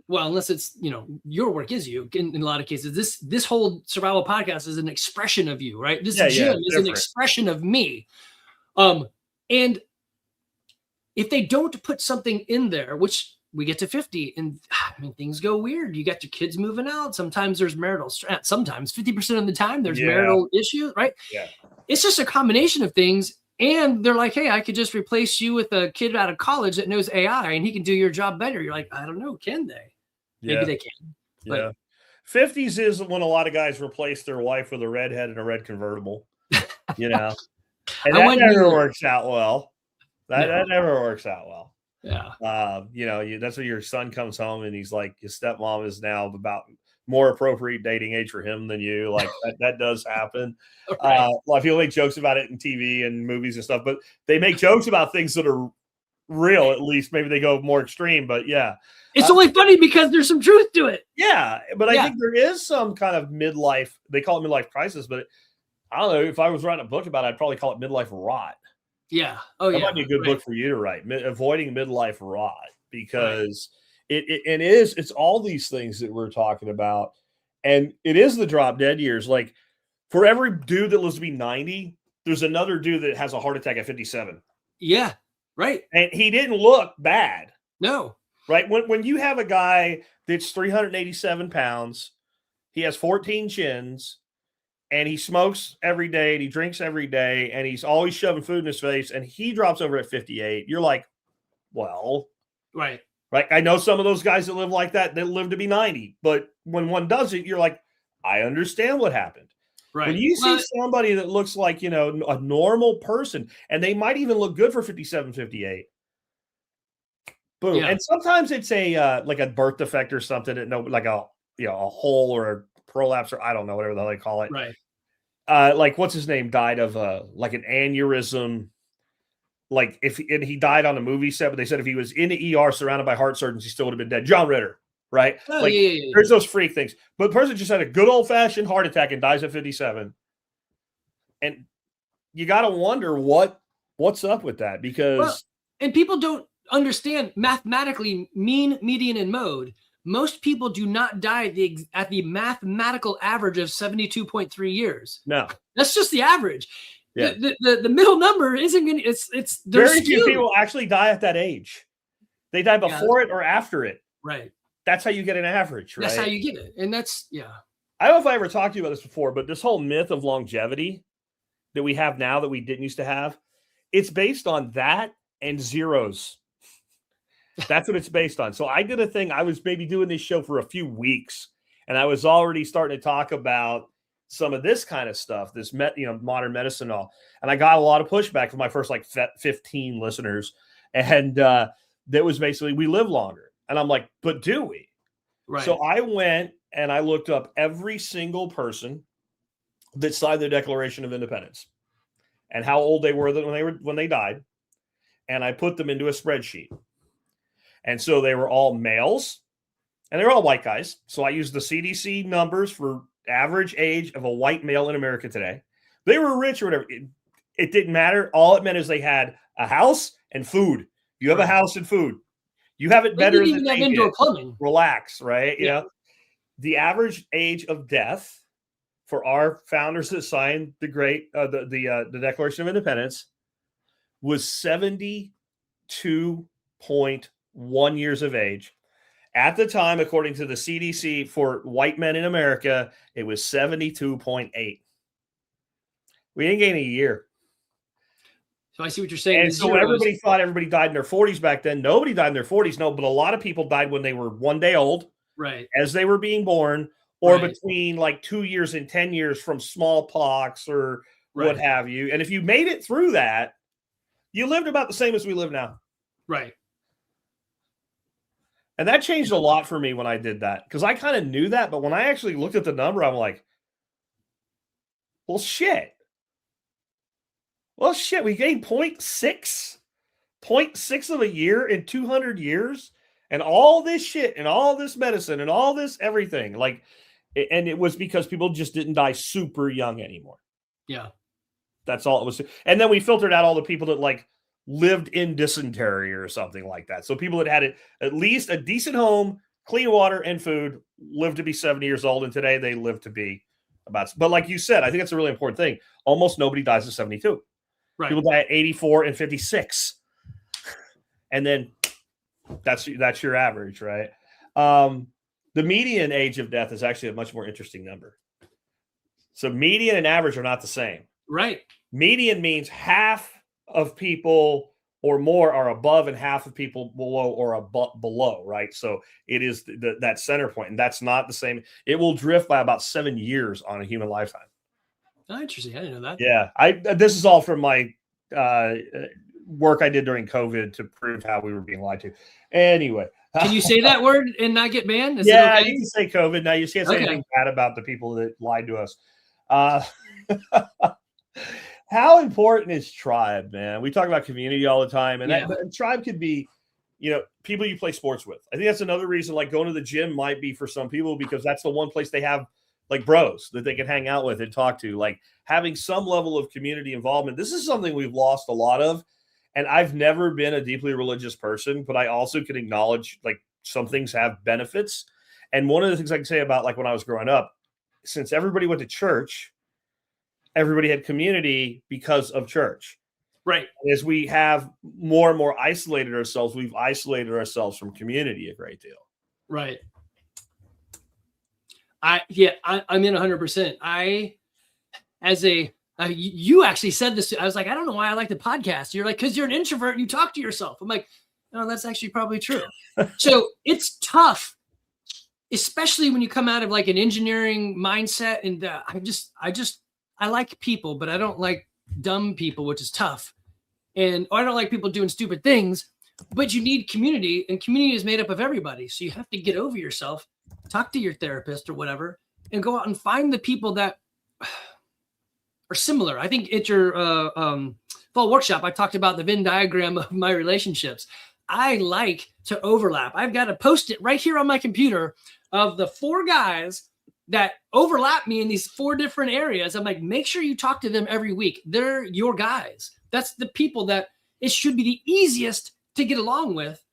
Well, unless it's, your work is you in a lot of cases. This whole survival podcast is an expression of you, right? This gym is an expression of me. And if they don't put something in there, which we get to 50 and things go weird. You got your kids moving out. Sometimes there's marital stress. Sometimes 50% of the time there's marital issues, right? Yeah. It's just a combination of things. And they're like, hey, I could just replace you with a kid out of college that knows AI and he can do your job better. You're like, I don't know. Can they? Maybe they can. But 50s is when a lot of guys replace their wife with a redhead and a red convertible, And that never works out well. That never works out well. Yeah. That's when your son comes home and he's like, your stepmom is now about more appropriate dating age for him than you. Like that does happen. Right. A lot of people make jokes about it in TV and movies and stuff, but they make jokes about things that are real. At least maybe they go more extreme, but yeah. It's only funny because there's some truth to it. Yeah. But I think there is some kind of midlife, they call it midlife crisis, but I don't know, if I was writing a book about it, I'd probably call it midlife rot. Yeah. Oh, that might be a good book for you to write, avoiding midlife rot, because it's all these things that we're talking about. And it is the drop dead years. Like for every dude that lives to be 90, there's another dude that has a heart attack at 57. Yeah. Right. And he didn't look bad. No. Right. When you have a guy that's 387 pounds, he has 14 chins, and he smokes every day and he drinks every day and he's always shoving food in his face and he drops over at 58. You're like, well, right. I know some of those guys that live like that live to be 90, but when one does it, you're like, I understand what happened. Right. When you see somebody that looks like, you know, a normal person, and they might even look good for 57, 58. Boom. Yeah. And sometimes it's a like a birth defect or something, like a hole or a prolapse, or I don't know, whatever the hell they call it. Right. Like what's his name died of like an aneurysm. Like and he died on a movie set, but they said if he was in the ER surrounded by heart surgeons, he still would have been dead. John Ritter, right? Oh, like yeah. There's those freak things. But the person just had a good old fashioned heart attack and dies at 57. And you got to wonder what's up with that, because and people don't understand mathematically mean, median, and mode. Most people do not die at the mathematical average of 72.3 years. No, that's just the average. Yeah. The middle number isn't going to, it's very few people actually die at that age. They die before it or after it. Right. That's how you get an average, right? That's how you get it. And that's, I don't know if I ever talked to you about this before, but this whole myth of longevity that we have now that we didn't used to have, it's based on that and zeros. That's what it's based on. So I did a thing. I was maybe doing this show for a few weeks, and I was already starting to talk about some of this kind of stuff, this modern medicine and all. And I got a lot of pushback from my first like 15 listeners. And that was basically, we live longer. And I'm like, but do we? Right. So I went and I looked up every single person that signed the Declaration of Independence and how old they were when they died. And I put them into a spreadsheet. And so they were all males and they were all white guys. So I used the CDC numbers for average age of a white male in America today. They were rich or whatever. It didn't matter. All it meant is they had a house and food. You have a house and food. You have it better than they indoor plumbing. Relax, right? You know, the average age of death for our founders that signed the Declaration of Independence was 72.1 years of age. At the time, according to the CDC, for white men in America, it was 72.8. We didn't gain a year. So I see what you're saying. And so everybody thought everybody died in their 40s back then. Nobody died in their 40s. No, but a lot of people died when they were 1 day old, right, as they were being born, or between like 2 years and 10 years from smallpox or what have you. And if you made it through that, you lived about the same as we live now. Right. And that changed a lot for me when I did that, because I kind of knew that. But when I actually looked at the number, I'm like, well, shit. Well, shit, we gained 0.6 of a year in 200 years, and all this shit and all this medicine and all this everything. Like, and it was because people just didn't die super young anymore. Yeah. That's all it was. And then we filtered out all the people that like lived in dysentery or something like that. So people that had at least a decent home, clean water and food lived to be 70 years old. And today they live to be about, but like you said, I think that's a really important thing. Almost nobody dies at 72. Right. People die at 84 and 56. And then that's your average, right? The median age of death is actually a much more interesting number. So median and average are not the same. Right. Median means half of people or more are above and half of people below or below, right? So it is that center point, and that's not the same. It will drift by about 7 years on a human lifetime. Oh, interesting. I didn't know that. Yeah. This is all from my work I did during COVID to prove how we were being lied to. Anyway. Can you say that word and not get banned? Is it okay? You can say COVID. Now you can't say anything bad about the people that lied to us. How important is tribe, man? We talk about community all the time, and that tribe could be, people you play sports with. I think that's another reason, like going to the gym might be for some people, because that's the one place they have like bros that they can hang out with and talk to, like having some level of community involvement. This is something we've lost a lot of. And I've never been a deeply religious person, but I also can acknowledge like some things have benefits. And one of the things I can say about like when I was growing up, since everybody went to church, everybody had community because of church. Right. And as we have more and more isolated ourselves, we've isolated ourselves from community a great deal. Right. I'm in 100%. You actually said this. I was like, I don't know why I like the podcast. You're like, because you're an introvert and you talk to yourself. I'm like, no, that's actually probably true. So it's tough especially when you come out of like an engineering mindset. And I like people, but I don't like dumb people, which is tough. And I don't like people doing stupid things, but you need community, and community is made up of everybody. So you have to get over yourself, talk to your therapist or whatever, and go out and find the people that are similar. I think at your fall workshop, I talked about the Venn diagram of my relationships. I like to overlap. I've got a Post-it right here on my computer of the 4 guys that overlap me in these 4 different areas. I'm like, make sure you talk to them every week. They're your guys. That's the people that it should be the easiest to get along with.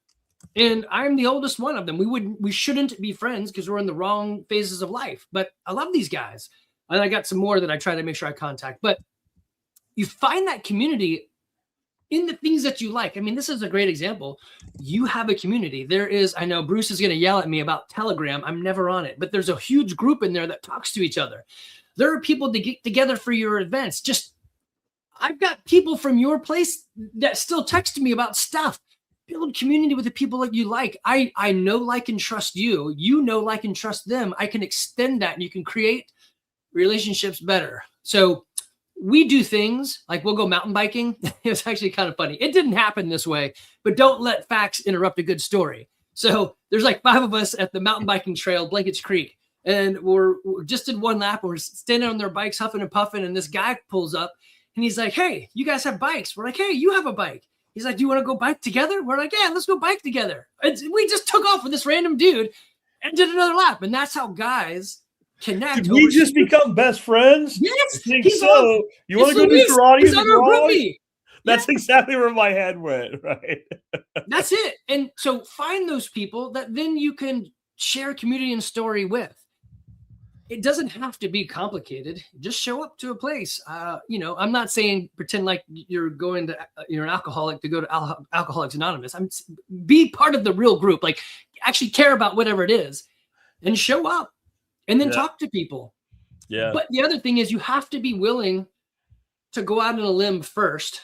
And I'm the oldest one of them. We shouldn't be friends because we're in the wrong phases of life. But I love these guys. And I got some more that I try to make sure I contact. But you find that community in the things that you like. I mean, this is a great example. You have a community. There is, I know Bruce is going to yell at me about Telegram. I'm never on it, but there's a huge group in there that talks to each other. There are people to get together for your events. I've got people from your place that still text me about stuff. Build community with the people that you like. I know, like, and trust you. You know, like, and trust them. I can extend that, and you can create relationships better. So we do things like we'll go mountain biking. It was actually kind of funny. It didn't happen this way, but don't let facts interrupt a good story. So there's like 5 of us at the mountain biking trail, Blankets Creek, and we're just did one lap. We're standing on their bikes, huffing and puffing, and this guy pulls up, and he's like, "Hey, you guys have bikes?" We're like, "Hey, you have a bike." He's like, "Do you want to go bike together?" We're like, "Yeah, let's go bike together." We just took off with this random dude and did another lap, and that's how guys connect. Did we just become best friends? Yes. I think so. You want to go do karate in the garage? That's exactly where my head went, right? That's it. And so find those people that then you can share community and story with. It doesn't have to be complicated. Just show up to a place. I'm not saying pretend like you're going to, you're an alcoholic to go to Alcoholics Anonymous. Be part of the real group. Like, actually care about whatever it is and show up. And then talk to people. Yeah. But the other thing is you have to be willing to go out on a limb first.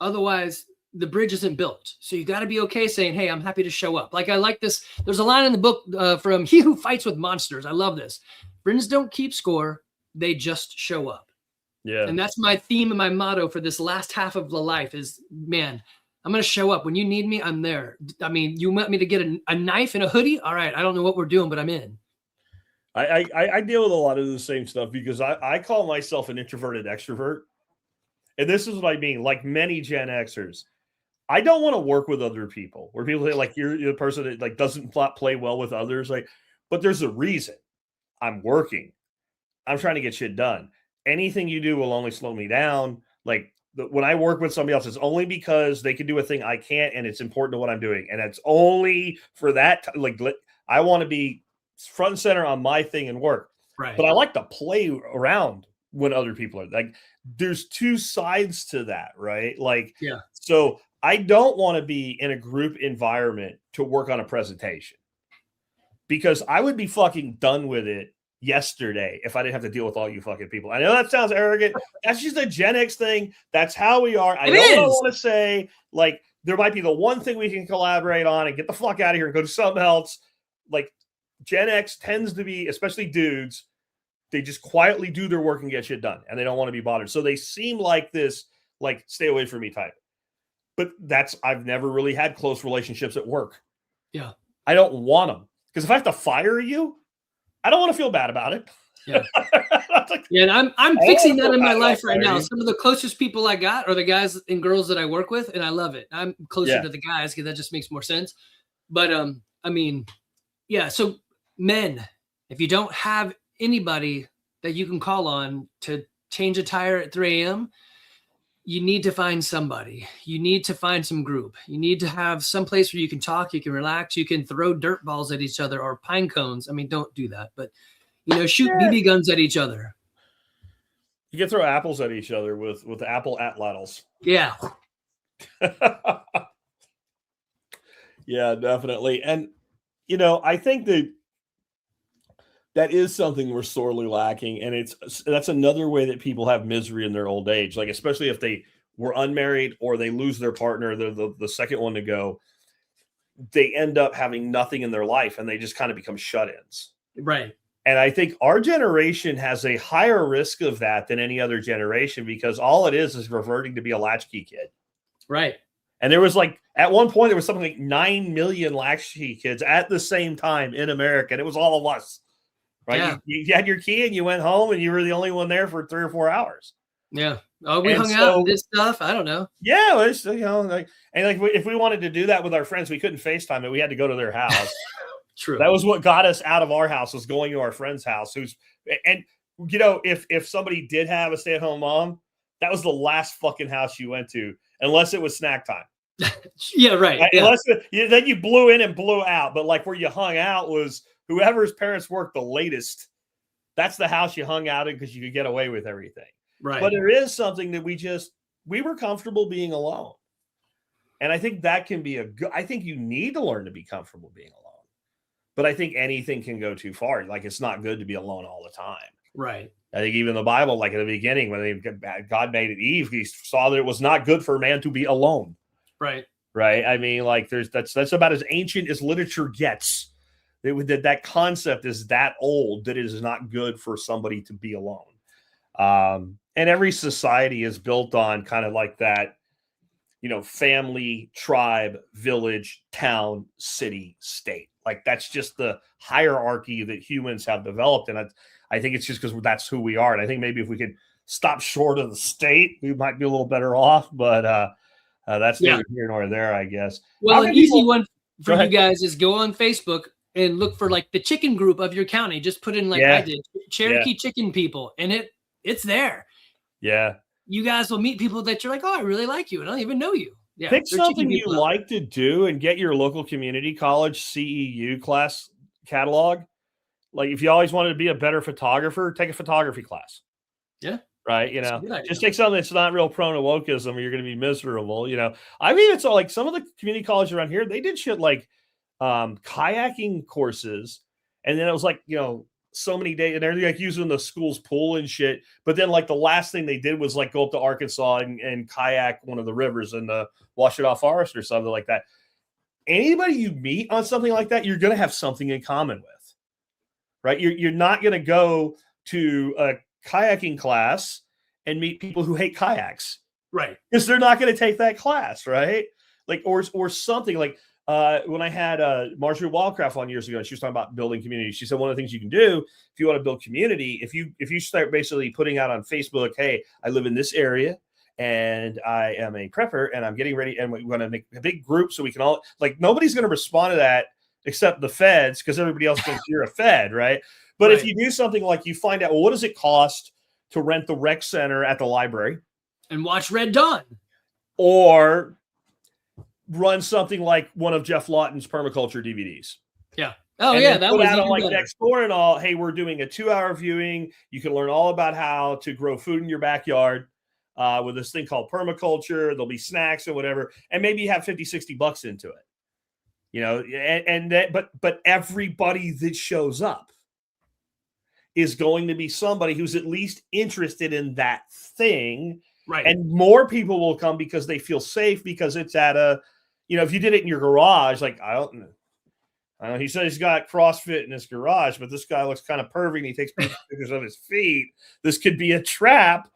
Otherwise, the bridge isn't built. So you got to be okay saying, "Hey, I'm happy to show up." Like, I like this. There's a line in the book from He Who Fights with Monsters. I love this. Friends don't keep score. They just show up. Yeah. And that's my theme and my motto for this last half of the life is, man, I'm going to show up. When you need me, I'm there. I mean, you want me to get a knife and a hoodie? All right. I don't know what we're doing, but I'm in. I deal with a lot of the same stuff because I call myself an introverted extrovert. And this is what I mean. Like many Gen Xers, I don't want to work with other people where people say like you're the person that like doesn't play well with others. Like, but there's a reason. I'm working. I'm trying to get shit done. Anything you do will only slow me down. Like when I work with somebody else, it's only because they can do a thing I can't, and it's important to what I'm doing. And it's only for that. Like I want to be front and center on my thing and work. Right. But I like to play around when other people are like, there's 2 sides to that, right? Like, yeah. So I don't want to be in a group environment to work on a presentation because I would be fucking done with it yesterday if I didn't have to deal with all you fucking people. I know that sounds arrogant. That's just a Gen X thing. That's how we are. I know what I want to say. Like, there might be the one thing we can collaborate on and get the fuck out of here and go do something else. Like, Gen X tends to be, especially dudes, they just quietly do their work and get shit done, and they don't want to be bothered. So they seem like this, like, stay away from me type. But I've never really had close relationships at work. Yeah. I don't want them. Because if I have to fire you, I don't want to feel bad about it. Yeah. Yeah, and I'm fixing that in my life right now. Some of the closest people I got are the guys and girls that I work with, and I love it. I'm closer to the guys because that just makes more sense. But I mean, yeah, so men, if you don't have anybody that you can call on to change a tire at 3 a.m., you need to find somebody. You need to find some group. You need to have some place where you can talk, you can relax, you can throw dirt balls at each other or pine cones. I mean, don't do that, but shoot BB guns at each other. You can throw apples at each other with apple atlatls. Yeah. Yeah, definitely. And I think that is something we're sorely lacking. And that's another way that people have misery in their old age. Like, especially if they were unmarried or they lose their partner, they're the second one to go. they end up having nothing in their life and they just kind of become shut-ins. Right. And I think our generation has a higher risk of that than any other generation, because all it is reverting to be a latchkey kid. Right. And there was like, at one point, there was something like 9 million latchkey kids at the same time in America. And it was all of us, right? Yeah. You had your key and you went home and you were the only one there for 3 or 4 hours. Yeah. Oh, we hung out and did stuff. I don't know. Yeah. It's, if we wanted to do that with our friends, we couldn't FaceTime it. We had to go to their house. True. That was what got us out of our house, was going to our friend's house. If somebody did have a stay-at-home mom, that was the last fucking house you went to, unless it was snack time. Yeah, right. Yeah. Unless then you blew in and blew out. But like where you hung out was whoever's parents worked the latest. That's the house you hung out in because you could get away with everything. Right. But there is something that we were comfortable being alone. And I think that can be I think you need to learn to be comfortable being alone. But I think anything can go too far. Like, it's not good to be alone all the time. Right. I think even the Bible, like in the beginning, when God made it Eve, he saw that it was not good for a man to be alone. Right. Right. I mean, like that's about as ancient as literature gets. That concept is that old, that it is not good for somebody to be alone. And every society is built on kind of like that, family, tribe, village, town, city, state. Like, that's just the hierarchy that humans have developed. And I think it's just because that's who we are. And I think maybe if we could stop short of the state, we might be a little better off. But that's neither here nor there, I guess. Well, an easy one for you guys is go on Facebook and look for like the chicken group of your county. Just put in I did Cherokee chicken people, and it's there. Yeah. You guys will meet people that you're like, oh, I really like you, and I don't even know you. Yeah, pick something you like to do and get your local community college CEU class catalog. Like, if you always wanted to be a better photographer, take a photography class. Yeah. Right. Just take something that's not real prone to wokeism, or you're going to be miserable. I mean, it's all like some of the community colleges around here, they did shit like kayaking courses. And then it was like, so many days, and they're like using the school's pool and shit. But then like the last thing they did was like go up to Arkansas and kayak one of the rivers and Washtenaw Forest or something like that. Anybody you meet on something like that, you're going to have something in common with, right? You're not going to go to a kayaking class and meet people who hate kayaks, right? Because they're not going to take that class, right? Like, or something like, when I had Marjorie Wildcraft on years ago, and she was talking about building community. She said one of the things you can do if you want to build community, if you start basically putting out on Facebook, hey, I live in this area and I am a prepper and I'm getting ready, and we're going to make a big group so we can all, like, nobody's going to respond to that except the feds, because everybody else thinks you're a fed, right? But if you do something like, you find out, well, what does it cost to rent the rec center at the library and watch Red Dawn, or run something like one of Jeff Lawton's permaculture DVDs. Yeah. Oh, and yeah. That was out on like Nextdoor and all. Hey, we're doing a 2-hour viewing. You can learn all about how to grow food in your backyard with this thing called permaculture. There'll be snacks or whatever. And maybe you have $50-$60 into it. But everybody that shows up is going to be somebody who's at least interested in that thing. Right. And more people will come because they feel safe, because it's at a, if you did it in your garage, like, I don't know. He said he's got CrossFit in his garage, but this guy looks kind of pervy and he takes pictures of his feet. This could be a trap.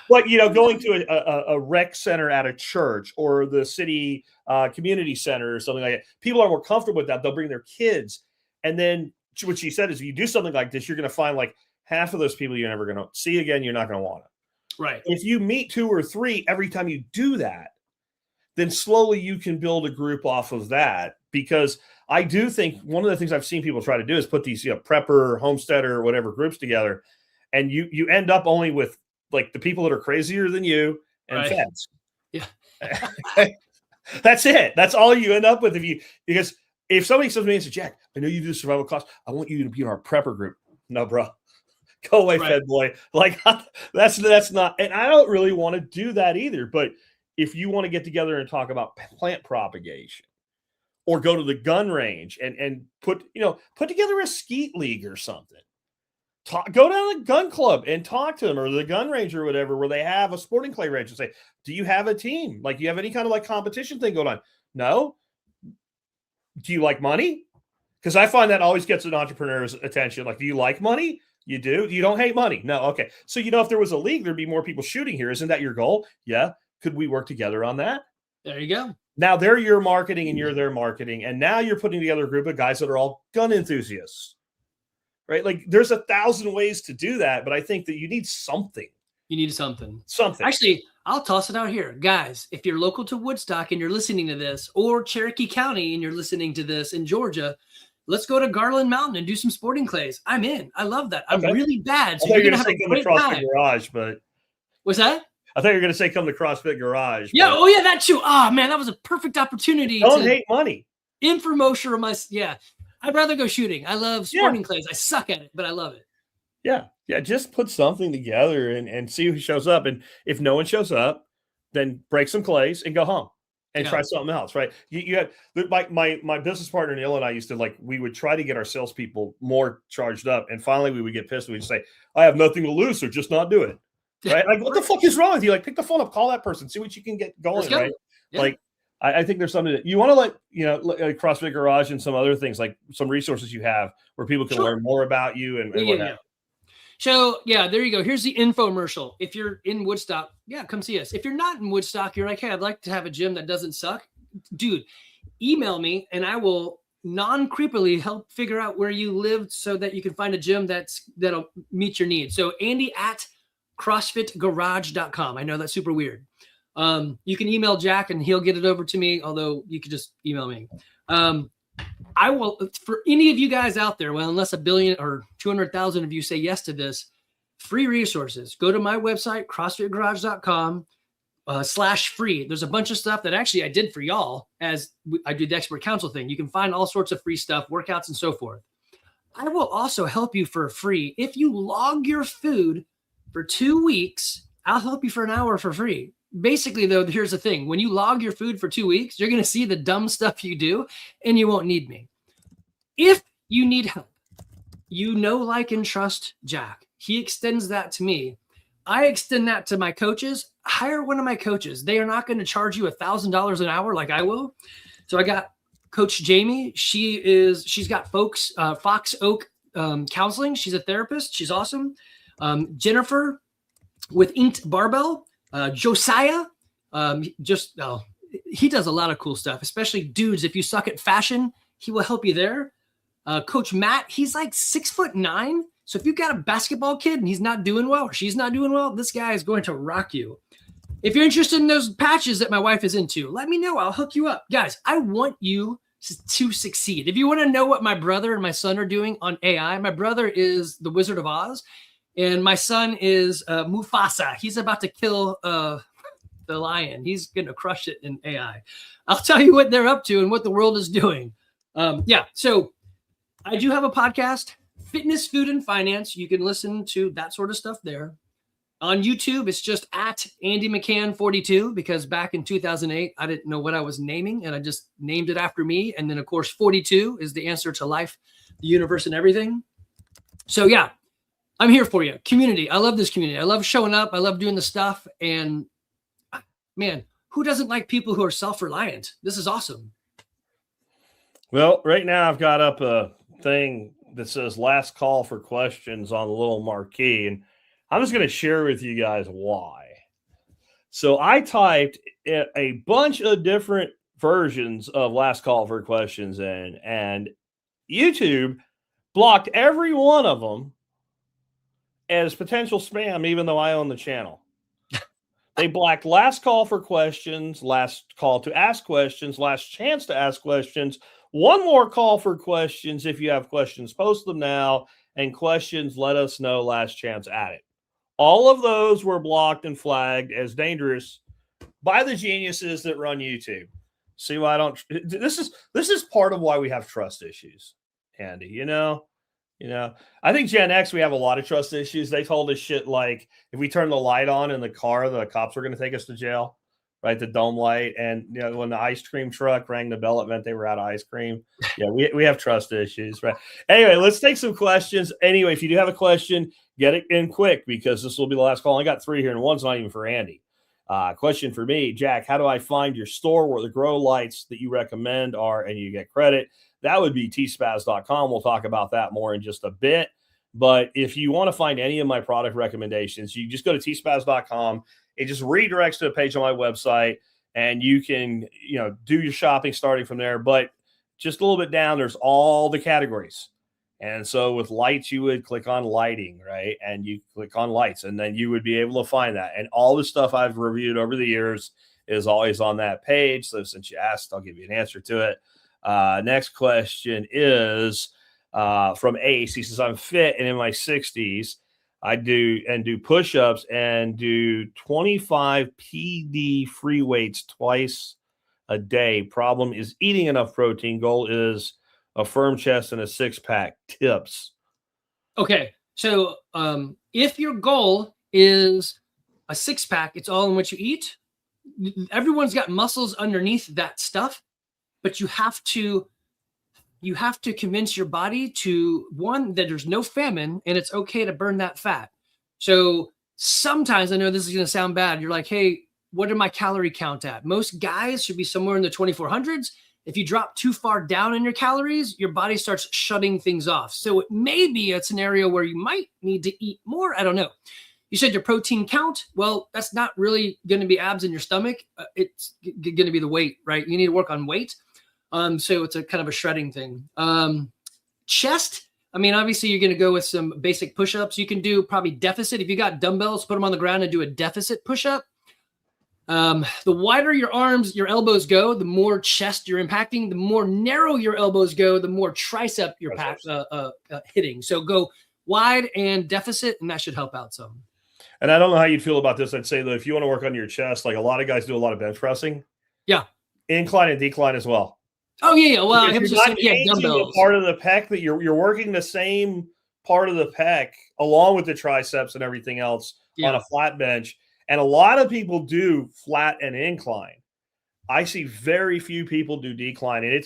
But, going to a rec center at a church or the city community center or something like that, people are more comfortable with that. They'll bring their kids. And then what she said is, if you do something like this, you're going to find like half of those people you're never going to see again. You're not going to want it. Right. If you meet 2 or 3 every time you do that, then slowly you can build a group off of that. Because I do think one of the things I've seen people try to do is put these, prepper, homesteader, whatever groups together, and you end up only with like the people that are crazier than you and feds. Yeah. That's it. That's all you end up with. Because if somebody says to me and says, Jack, I know you do survival class, I want you to be in our prepper group. No, bro. Go away, fed boy. Like, that's not, and I don't really want to do that either. But if you want to get together and talk about plant propagation, or go to the gun range and put together a skeet league or something, go down to the gun club and talk to them, or the gun range or whatever, where they have a sporting clay range, and say, do you have a team? Like, you have any kind of like competition thing going on? No. Do you like money? Because I find that always gets an entrepreneur's attention. Like, do you like money? You do? You don't hate money? No. Okay. So, if there was a league, there'd be more people shooting here. Isn't that your goal? Yeah. Could we work together on that? There you go. Now they're your marketing and you're their marketing. And now you're putting together a group of guys that are all gun enthusiasts, right? Like, there's 1,000 ways to do that, but I think that you need something. You need something. Actually, I'll toss it out here. Guys, if you're local to Woodstock and you're listening to this, or Cherokee County and you're listening to this in Georgia, let's go to Garland Mountain and do some sporting clays. I'm in. I love that. I'm really bad. So you're going to say come to CrossFit Garage, but what's that? I thought you were going to say come to CrossFit Garage. Yeah. Oh, yeah, that too. Oh, man, that was a perfect opportunity. Don't hate money. Infomercial. Yeah. I'd rather go shooting. I love sporting clays. I suck at it, but I love it. Yeah. Yeah. Just put something together and see who shows up. And if no one shows up, then break some clays and go home and try something else. Right. You had my business partner, Neil, and I used to we would try to get our salespeople more charged up. And finally we would get pissed. We'd say, I have nothing to lose, so just not do it. Right. Like, what the fuck is wrong with you? Like, pick the phone up, call that person, see what you can get going. Right. Yeah. Like, I think there's something that you want to like CrossFit Garage and some other things, like some resources you have where people can learn more about you and what have. So there you go. Here's the infomercial. If you're in Woodstock, come see us. If you're not in Woodstock, you're like, hey, I'd like to have a gym that doesn't suck. Dude, email me and I will non-creepily help figure out where you live so that you can find a gym that'll meet your needs. So Andy at CrossFitGarage.com. I know that's super weird. You can email Jack and he'll get it over to me, although you could just email me. I will, for any of you guys out there, well, unless 1 billion or 200,000 of you say yes to this, free resources. Go to my website, CrossFitGarage.com /free. There's a bunch of stuff that actually I did for y'all as I do the expert council thing. You can find all sorts of free stuff, workouts and so forth. I will also help you for free. If you log your food for 2 weeks, I'll help you for an hour for free. Basically, though, here's the thing. When you log your food for 2 weeks, you're going to see the dumb stuff you do, and you won't need me. If you need help, like, and trust Jack. He extends that to me. I extend that to my coaches. Hire one of my coaches. They are not going to charge you $1,000 an hour like I will. So I got Coach Jamie. She's got Fox Oak Counseling. She's a therapist. She's awesome. Jennifer with Inked Barbell. Josiah, he does a lot of cool stuff, especially dudes. If you suck at fashion, he will help you there. Coach Matt, he's like 6'9". So if you've got a basketball kid and he's not doing well or she's not doing well, this guy is going to rock you. If you're interested in those patches that my wife is into, let me know. I'll hook you up. Guys, I want you to succeed. If you want to know what my brother and my son are doing on AI, my brother is the Wizard of Oz. And my son is Mufasa. He's about to kill the lion. He's going to crush it in AI. I'll tell you what they're up to and what the world is doing. So I do have a podcast, Fitness, Food, and Finance. You can listen to that sort of stuff there. On YouTube, it's just at Andy McCann 42, because back in 2008, I didn't know what I was naming, and I just named it after me. And then, of course, 42 is the answer to life, the universe, and everything. So, I'm here for you. Community. I love this community. I love showing up. I love doing the stuff. And man, who doesn't like people who are self-reliant? This is awesome. Well, right now I've got up a thing that says last call for questions on the little marquee. And I'm just going to share with you guys why. So I typed a bunch of different versions of last call for questions in, and YouTube blocked every one of them as potential spam, even though I own the channel. They blocked last call for questions, last call to ask questions, last chance to ask questions, one more call for questions. If you have questions, post them now, and questions, let us know, last chance at it. All of those were blocked and flagged as dangerous by the geniuses that run YouTube. See why I don't? This is part of why we have trust issues, Andy. I think Gen X, we have a lot of trust issues. They told us shit like if we turn the light on in the car, the cops were going to take us to jail, right? The dome light. And, when the ice cream truck rang the bell, it meant they were out of ice cream. Yeah, we have trust issues, right? Anyway, let's take some questions. Anyway, if you do have a question, get it in quick because this will be the last call. I got 3 here and one's not even for Andy. Question for me, Jack, how do I find your store where the grow lights that you recommend are and you get credit? That would be tspaz.com. We'll talk about that more in just a bit. But if you want to find any of my product recommendations, you just go to tspaz.com. It just redirects to a page on my website, and you can, do your shopping starting from there. But just a little bit down, there's all the categories. And so with lights, you would click on lighting, right? And you click on lights, and then you would be able to find that. And all the stuff I've reviewed over the years is always on that page. So since you asked, I'll give you an answer to it. Next question is from Ace. He says, I'm fit and in my 60s. I do push-ups and do 25 PD free weights twice a day. Problem is eating enough protein. Goal is a firm chest and a six-pack. Tips. Okay. So if your goal is a six-pack, it's all in what you eat. Everyone's got muscles underneath that stuff, but you have to convince your body to, one, that there's no famine and it's okay to burn that fat. So sometimes, I know this is going to sound bad, you're like, hey, what are my calorie count at? Most guys should be somewhere in the 2400s. If you drop too far down in your calories, your body starts shutting things off. So it may be a scenario where you might need to eat more. I don't know. You said your protein count. Well, that's not really going to be abs in your stomach. It's going to be the weight, right? You need to work on weight. So it's a kind of a shredding thing. Chest. I mean, obviously you're going to go with some basic push-ups. You can do probably deficit. If you got dumbbells, put them on the ground and do a deficit push-up. The wider your arms, your elbows go, the more chest you're impacting. The more narrow your elbows go, the more tricep you're hitting. So go wide and deficit, and that should help out some. And I don't know how you'd feel about this. I'd say that if you want to work on your chest, like a lot of guys do a lot of bench pressing. Yeah. Incline and decline as well. Oh, yeah. Well, I was just saying, dumbbells. Part of the pec that you're working the same part of the pec along with the triceps and everything else on a flat bench. And a lot of people do flat and incline. I see very few people do decline. And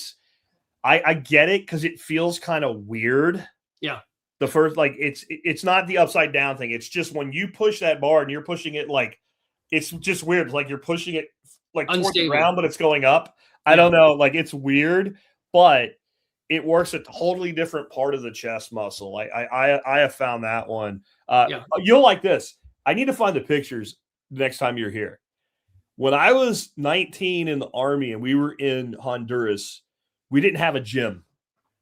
I get it because it feels kind of weird. Yeah. The first, like, it's not the upside down thing. It's just when you push that bar and you're pushing it, like, it's just weird. It's like you're pushing it like towards the ground, but it's going up. I don't know. Like, it's weird, but it works a totally different part of the chest muscle. I have found that one. You'll like this. I need to find the pictures next time you're here. When I was 19 in the Army and we were in Honduras, we didn't have a gym.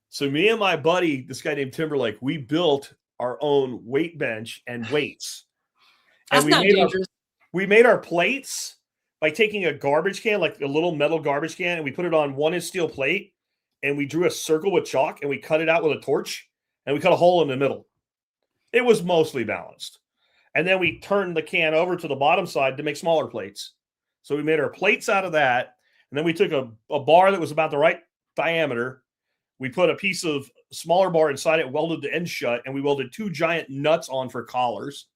So me and my buddy, this guy named Timberlake, we built our own weight bench and weights. That's not dangerous. We made our plates by taking a garbage can, like a little metal garbage can, and we put it on 1-inch steel plate, and we drew a circle with chalk, and we cut it out with a torch, and we cut a hole in the middle. It was mostly balanced. And then we turned the can over to the bottom side to make smaller plates. So we made our plates out of that. And then we took a bar that was about the right diameter. We put a piece of smaller bar inside it, welded the end shut, and we welded 2 giant nuts on for collars.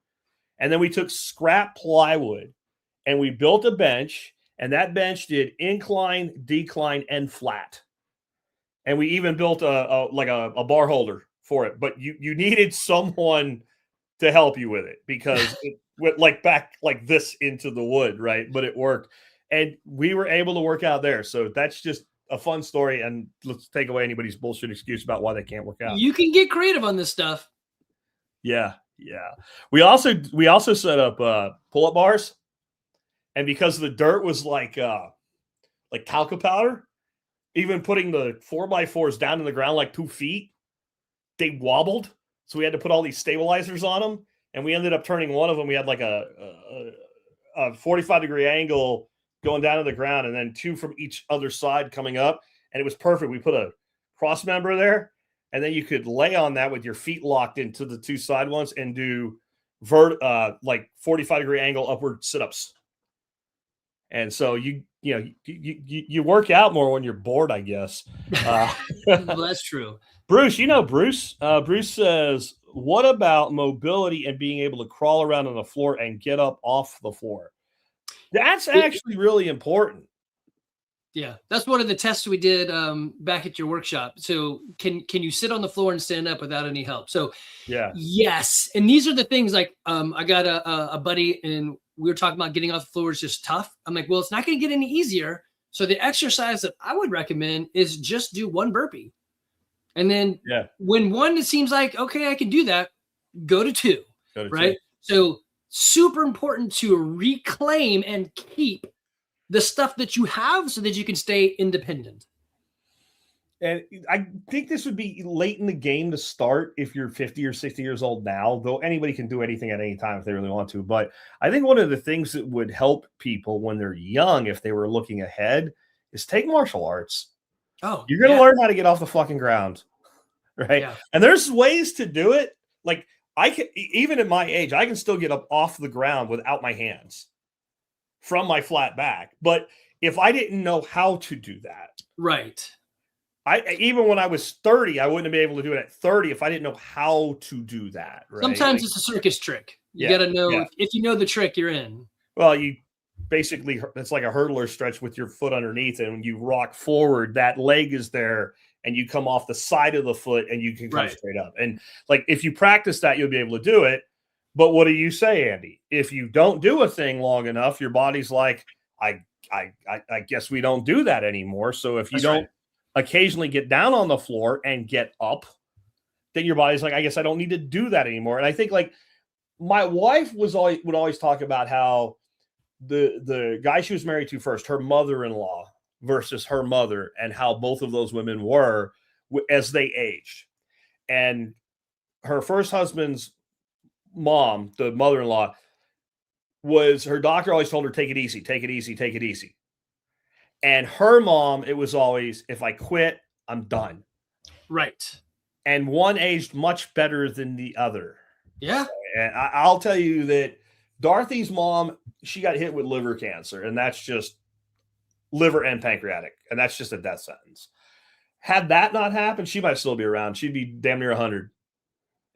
And then we took scrap plywood and we built a bench, and that bench did incline, decline, and flat. And we even built a bar holder for it. But you needed someone to help you with it because it went like back like this into the wood, right? But it worked. And we were able to work out there. So that's just a fun story. And let's take away anybody's bullshit excuse about why they can't work out. You can get creative on this stuff. Yeah. Yeah. We also set up pull-up bars. And because the dirt was like talcum powder, even putting the 4x4s down in the ground like 2 feet, they wobbled. So we had to put all these stabilizers on them, and we ended up turning one of them. We had like a 45-degree angle going down to the ground, and then 2 from each other side coming up, and it was perfect. We put a cross member there, and then you could lay on that with your feet locked into the 2 side ones and do like 45-degree angle upward sit-ups. And so you work out more when you're bored, I guess. Well, that's true. Bruce, Bruce says, what about mobility and being able to crawl around on the floor and get up off the floor? That's actually really important. Yeah, that's one of the tests we did back at your workshop. So can you sit on the floor and stand up without any help? So yeah, yes. And these are the things like I got a buddy and we were talking about getting off the floor is just tough. I'm like, well, it's not going to get any easier. So the exercise that I would recommend is just do 1 burpee. And then when 1, it seems like, okay, I can do that, go to 2, right? 2. So super important to reclaim and keep the stuff that you have so that you can stay independent. And I think this would be late in the game to start if you're 50 or 60 years old now, though anybody can do anything at any time if they really want to. But I think one of the things that would help people when they're young, if they were looking ahead, is take martial arts. Oh, you're going to learn how to get off the fucking ground, right? Yeah. And there's ways to do it. Like I can, even at my age, I can still get up off the ground without my hands from my flat back. But if I didn't know how to do that, right. Even when I was 30, I wouldn't be able to do it at 30 if I didn't know how to do that. Right? Sometimes it's a circus trick. You got to know if you know the trick, you're in. Well, you basically, it's like a hurdler stretch with your foot underneath, and when you rock forward, that leg is there, and you come off the side of the foot, and you can come straight up. And like if you practice that, you'll be able to do it. But what do you say, Andy? If you don't do a thing long enough, your body's like, I guess we don't do that anymore. So if you don't occasionally get down on the floor and get up, then your body's like, I guess I don't need to do that anymore. And I think like my wife would always talk about how the guy she was married to first, her mother-in-law versus her mother, and how both of those women were as they aged. And her first husband's mom, the mother-in-law, her doctor always told her, take it easy, take it easy, take it easy. And her mom, it was always, if I quit, I'm done. Right. And one aged much better than the other. Yeah. And I'll tell you that Dorothy's mom, she got hit with liver cancer, and that's just liver and pancreatic. And that's just a death sentence. Had that not happened, she might still be around. She'd be damn near 100.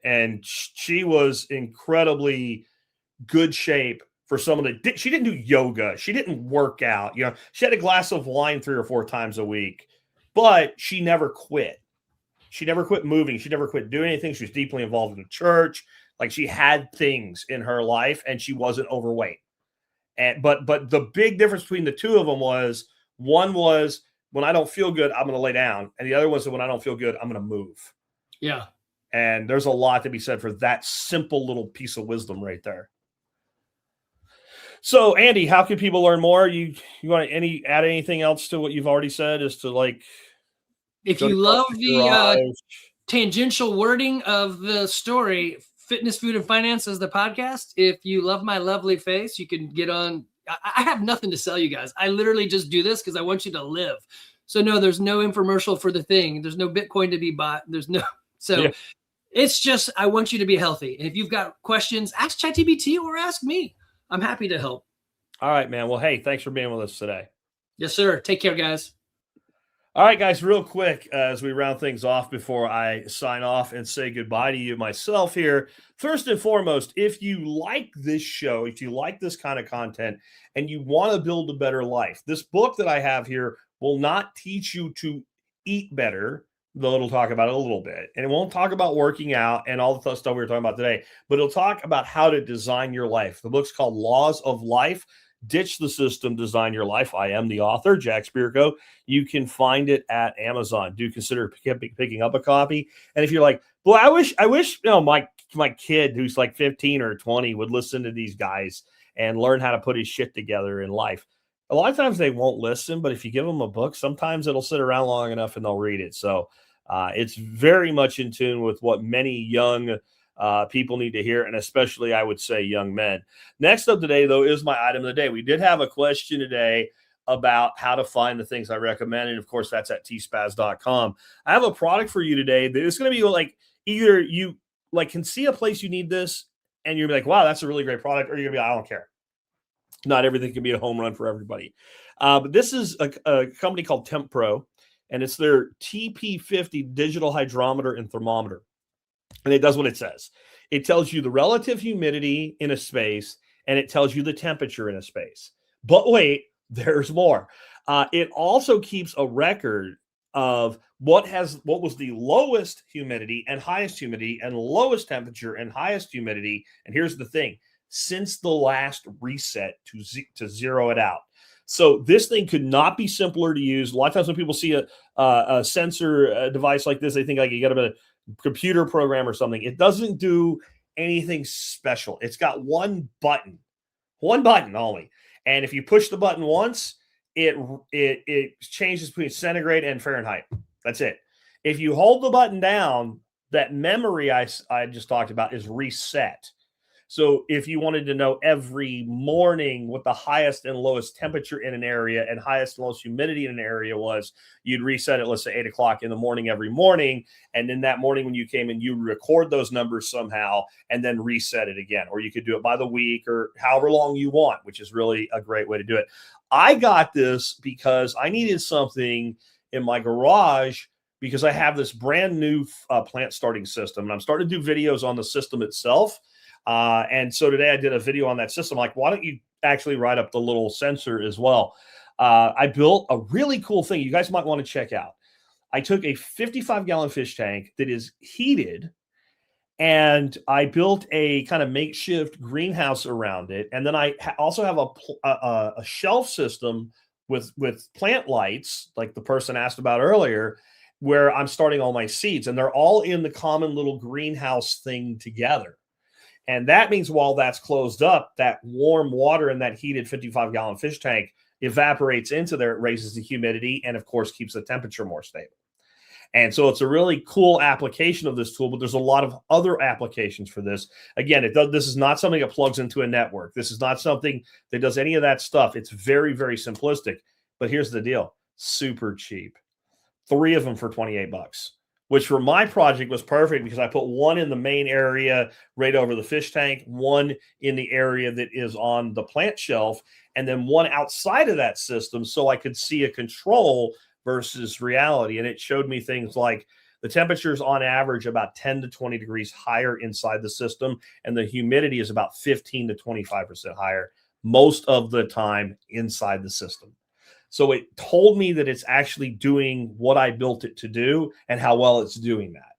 And she was incredibly good shape for someone that she didn't do yoga. She didn't work out. You know, she had a glass of wine 3 or 4 times a week, but she never quit. She never quit moving. She never quit doing anything. She was deeply involved in the church. Like she had things in her life, and she wasn't overweight. But the big difference between the two of them was, one was, when I don't feel good, I'm going to lay down. And the other was that when I don't feel good, I'm going to move. Yeah. And there's a lot to be said for that simple little piece of wisdom right there. So, Andy, how can people learn more? You want to add anything else to what you've already said, as to like, if you love the tangential wording of the story, Fitness, Food, and Finance is the podcast. If you love my lovely face, you can get on. I have nothing to sell you guys. I literally just do this because I want you to live. So no, there's no infomercial for the thing. There's no Bitcoin to be bought. There's no, It's just, I want you to be healthy. And if you've got questions, ask ChatGPT or ask me. I'm happy to help. All right, man. Well, hey, thanks for being with us today. Yes, sir. Take care, guys. All right, guys, real quick, as we round things off before I sign off and say goodbye to you myself here. First and foremost, if you like this show, if you like this kind of content, and you want to build a better life, this book that I have here will not teach you to eat better, though it'll talk about it a little bit. And it won't talk about working out and all the stuff we were talking about today, but it'll talk about how to design your life. The book's called Laws of Life. Ditch the System, Design Your Life. I am the author, Jack Spirko. You can find it at Amazon. Do consider picking up a copy. And if you're like, well, I wish, you know, my kid who's like 15 or 20 would listen to these guys and learn how to put his shit together in life. A lot of times they won't listen, but if you give them a book, sometimes it'll sit around long enough and they'll read it. So it's very much in tune with what many young people need to hear, and especially, I would say, young men. Next up today, though, is my item of the day. We did have a question today about how to find the things I recommend, and of course, that's at tspaz.com. I have a product for you today that is going to be like, either you like can see a place you need this, and you're like, wow, that's a really great product, or you're going to be, I don't care. Not everything can be a home run for everybody. But this is a company called Temp Pro, and it's their TP50 digital hydrometer and thermometer. And it does what it says. It tells you the relative humidity in a space, and it tells you the temperature in a space. But wait, there's more. It also keeps a record of what was the lowest humidity and highest humidity and lowest temperature and highest humidity. And here's the thing. since the last reset to zero it out. So this thing could not be simpler to use. A lot of times when people see a sensor device like this, they think like you got a computer program or something. It doesn't do anything special. It's got one button only. And if you push the button once, it changes between centigrade and Fahrenheit. That's it. If you hold the button down, that memory I just talked about is reset. So if you wanted to know every morning what the highest and lowest temperature in an area and highest and lowest humidity in an area was, you'd reset it, let's say 8 o'clock in the morning every morning. And then that morning when you came in, you record those numbers somehow and then reset it again. Or you could do it by the week or however long you want, which is really a great way to do it. I got this because I needed something in my garage because I have this brand new plant starting system. And I'm starting to do videos on the system itself. And so today I did a video on that system. Like, why don't you actually write up the little sensor as well? I built a really cool thing you guys might want to check out. I took a 55-gallon fish tank that is heated, and I built a kind of makeshift greenhouse around it. And then I also have a shelf system with plant lights, like the person asked about earlier, where I'm starting all my seeds. And they're all in the common little greenhouse thing together. And that means while that's closed up, that warm water in that heated 55-gallon fish tank evaporates into there. It raises the humidity and, of course, keeps the temperature more stable. And so it's a really cool application of this tool, but there's a lot of other applications for this. Again, this is not something that plugs into a network. This is not something that does any of that stuff. It's very, very simplistic. But here's the deal. Super cheap. 3 of them for $28. Which for my project was perfect because I put one in the main area right over the fish tank, one in the area that is on the plant shelf, and then one outside of that system so I could see a control versus reality. And it showed me things like the temperatures on average about 10 to 20 degrees higher inside the system, and the humidity is about 15 to 25% higher most of the time inside the system. So it told me that it's actually doing what I built it to do and how well it's doing that.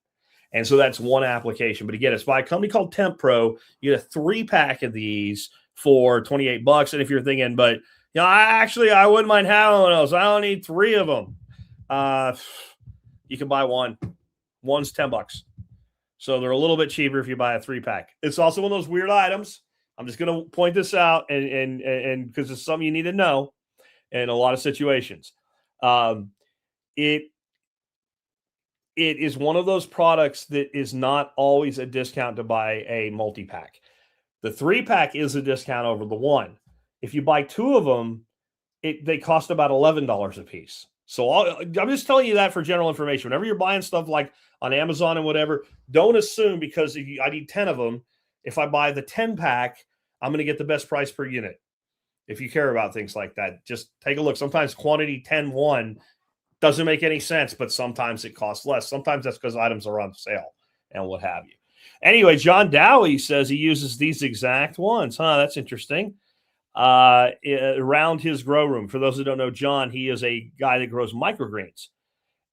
And so that's one application. But again, it's by a company called Temp Pro. You get a 3-pack of these for $28. And if you're thinking, but I wouldn't mind having one of those. I don't need 3 of them. You can buy one. One's $10. So they're a little bit cheaper if you buy a 3-pack. It's also one of those weird items. I'm just going to point this out and because it's something you need to know. In a lot of situations, it is one of those products that is not always a discount to buy a multi-pack. The 3-pack is a discount over the one. If you buy 2 of them, they cost about $11 a piece. So I'm just telling you that for general information. Whenever you're buying stuff like on Amazon and whatever, don't assume because I need 10 of them. If I buy the 10-pack, I'm going to get the best price per unit. If you care about things like that, just take a look. Sometimes quantity 10-1 doesn't make any sense, but sometimes it costs less. Sometimes that's because items are on sale and what have you. Anyway, John Dowie says he uses these exact ones. That's interesting. Around his grow room. For those who don't know John, he is a guy that grows microgreens.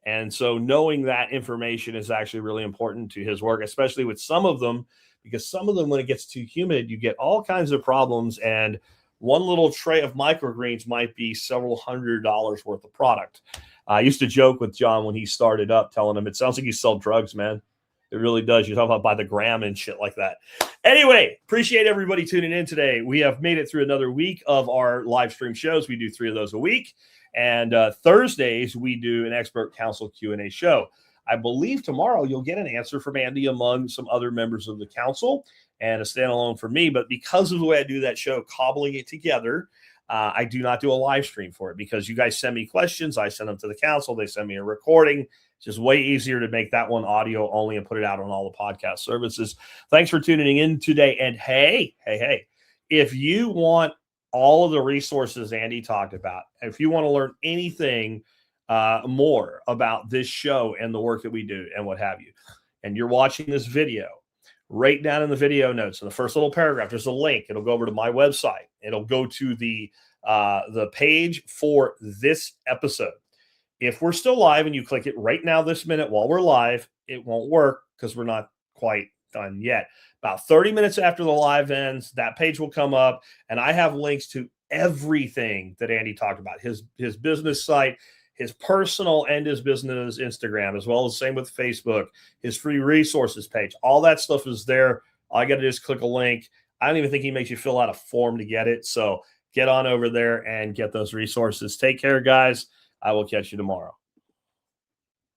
And so knowing that information is actually really important to his work, especially with some of them, because some of them, when it gets too humid, you get all kinds of problems. And one little tray of microgreens might be several $100s worth of product. I used to joke with John when he started up, telling him, it sounds like you sell drugs, man. It really does. You talk about by the gram and shit like that. Anyway, appreciate everybody tuning in today. We have made it through another week of our live stream shows. We do 3 of those a week. And Thursdays, we do an expert council Q&A show. I believe tomorrow you'll get an answer from Andy among some other members of the council and a standalone for me. But because of the way I do that show, cobbling it together, I do not do a live stream for it because you guys send me questions. I send them to the council. They send me a recording. It's just way easier to make that one audio only and put it out on all the podcast services. Thanks for tuning in today. And hey, if you want all of the resources Andy talked about, if you want to learn anything more about this show and the work that we do and what have you, and you're watching this video, right down in the video notes, in the first little paragraph, there's a link. It'll go over to my website. It'll go to the page for this episode. If we're still live and you click it right now this minute while we're live, it won't work because we're not quite done yet. About 30 minutes after the live ends, that page will come up, and I have links to everything that Andy talked about, his business site, his personal and his business Instagram, as well as same with Facebook, his free resources page. All that stuff is there. All I got to do is click a link. I don't even think he makes you fill out a form to get it. So get on over there and get those resources. Take care, guys. I will catch you tomorrow.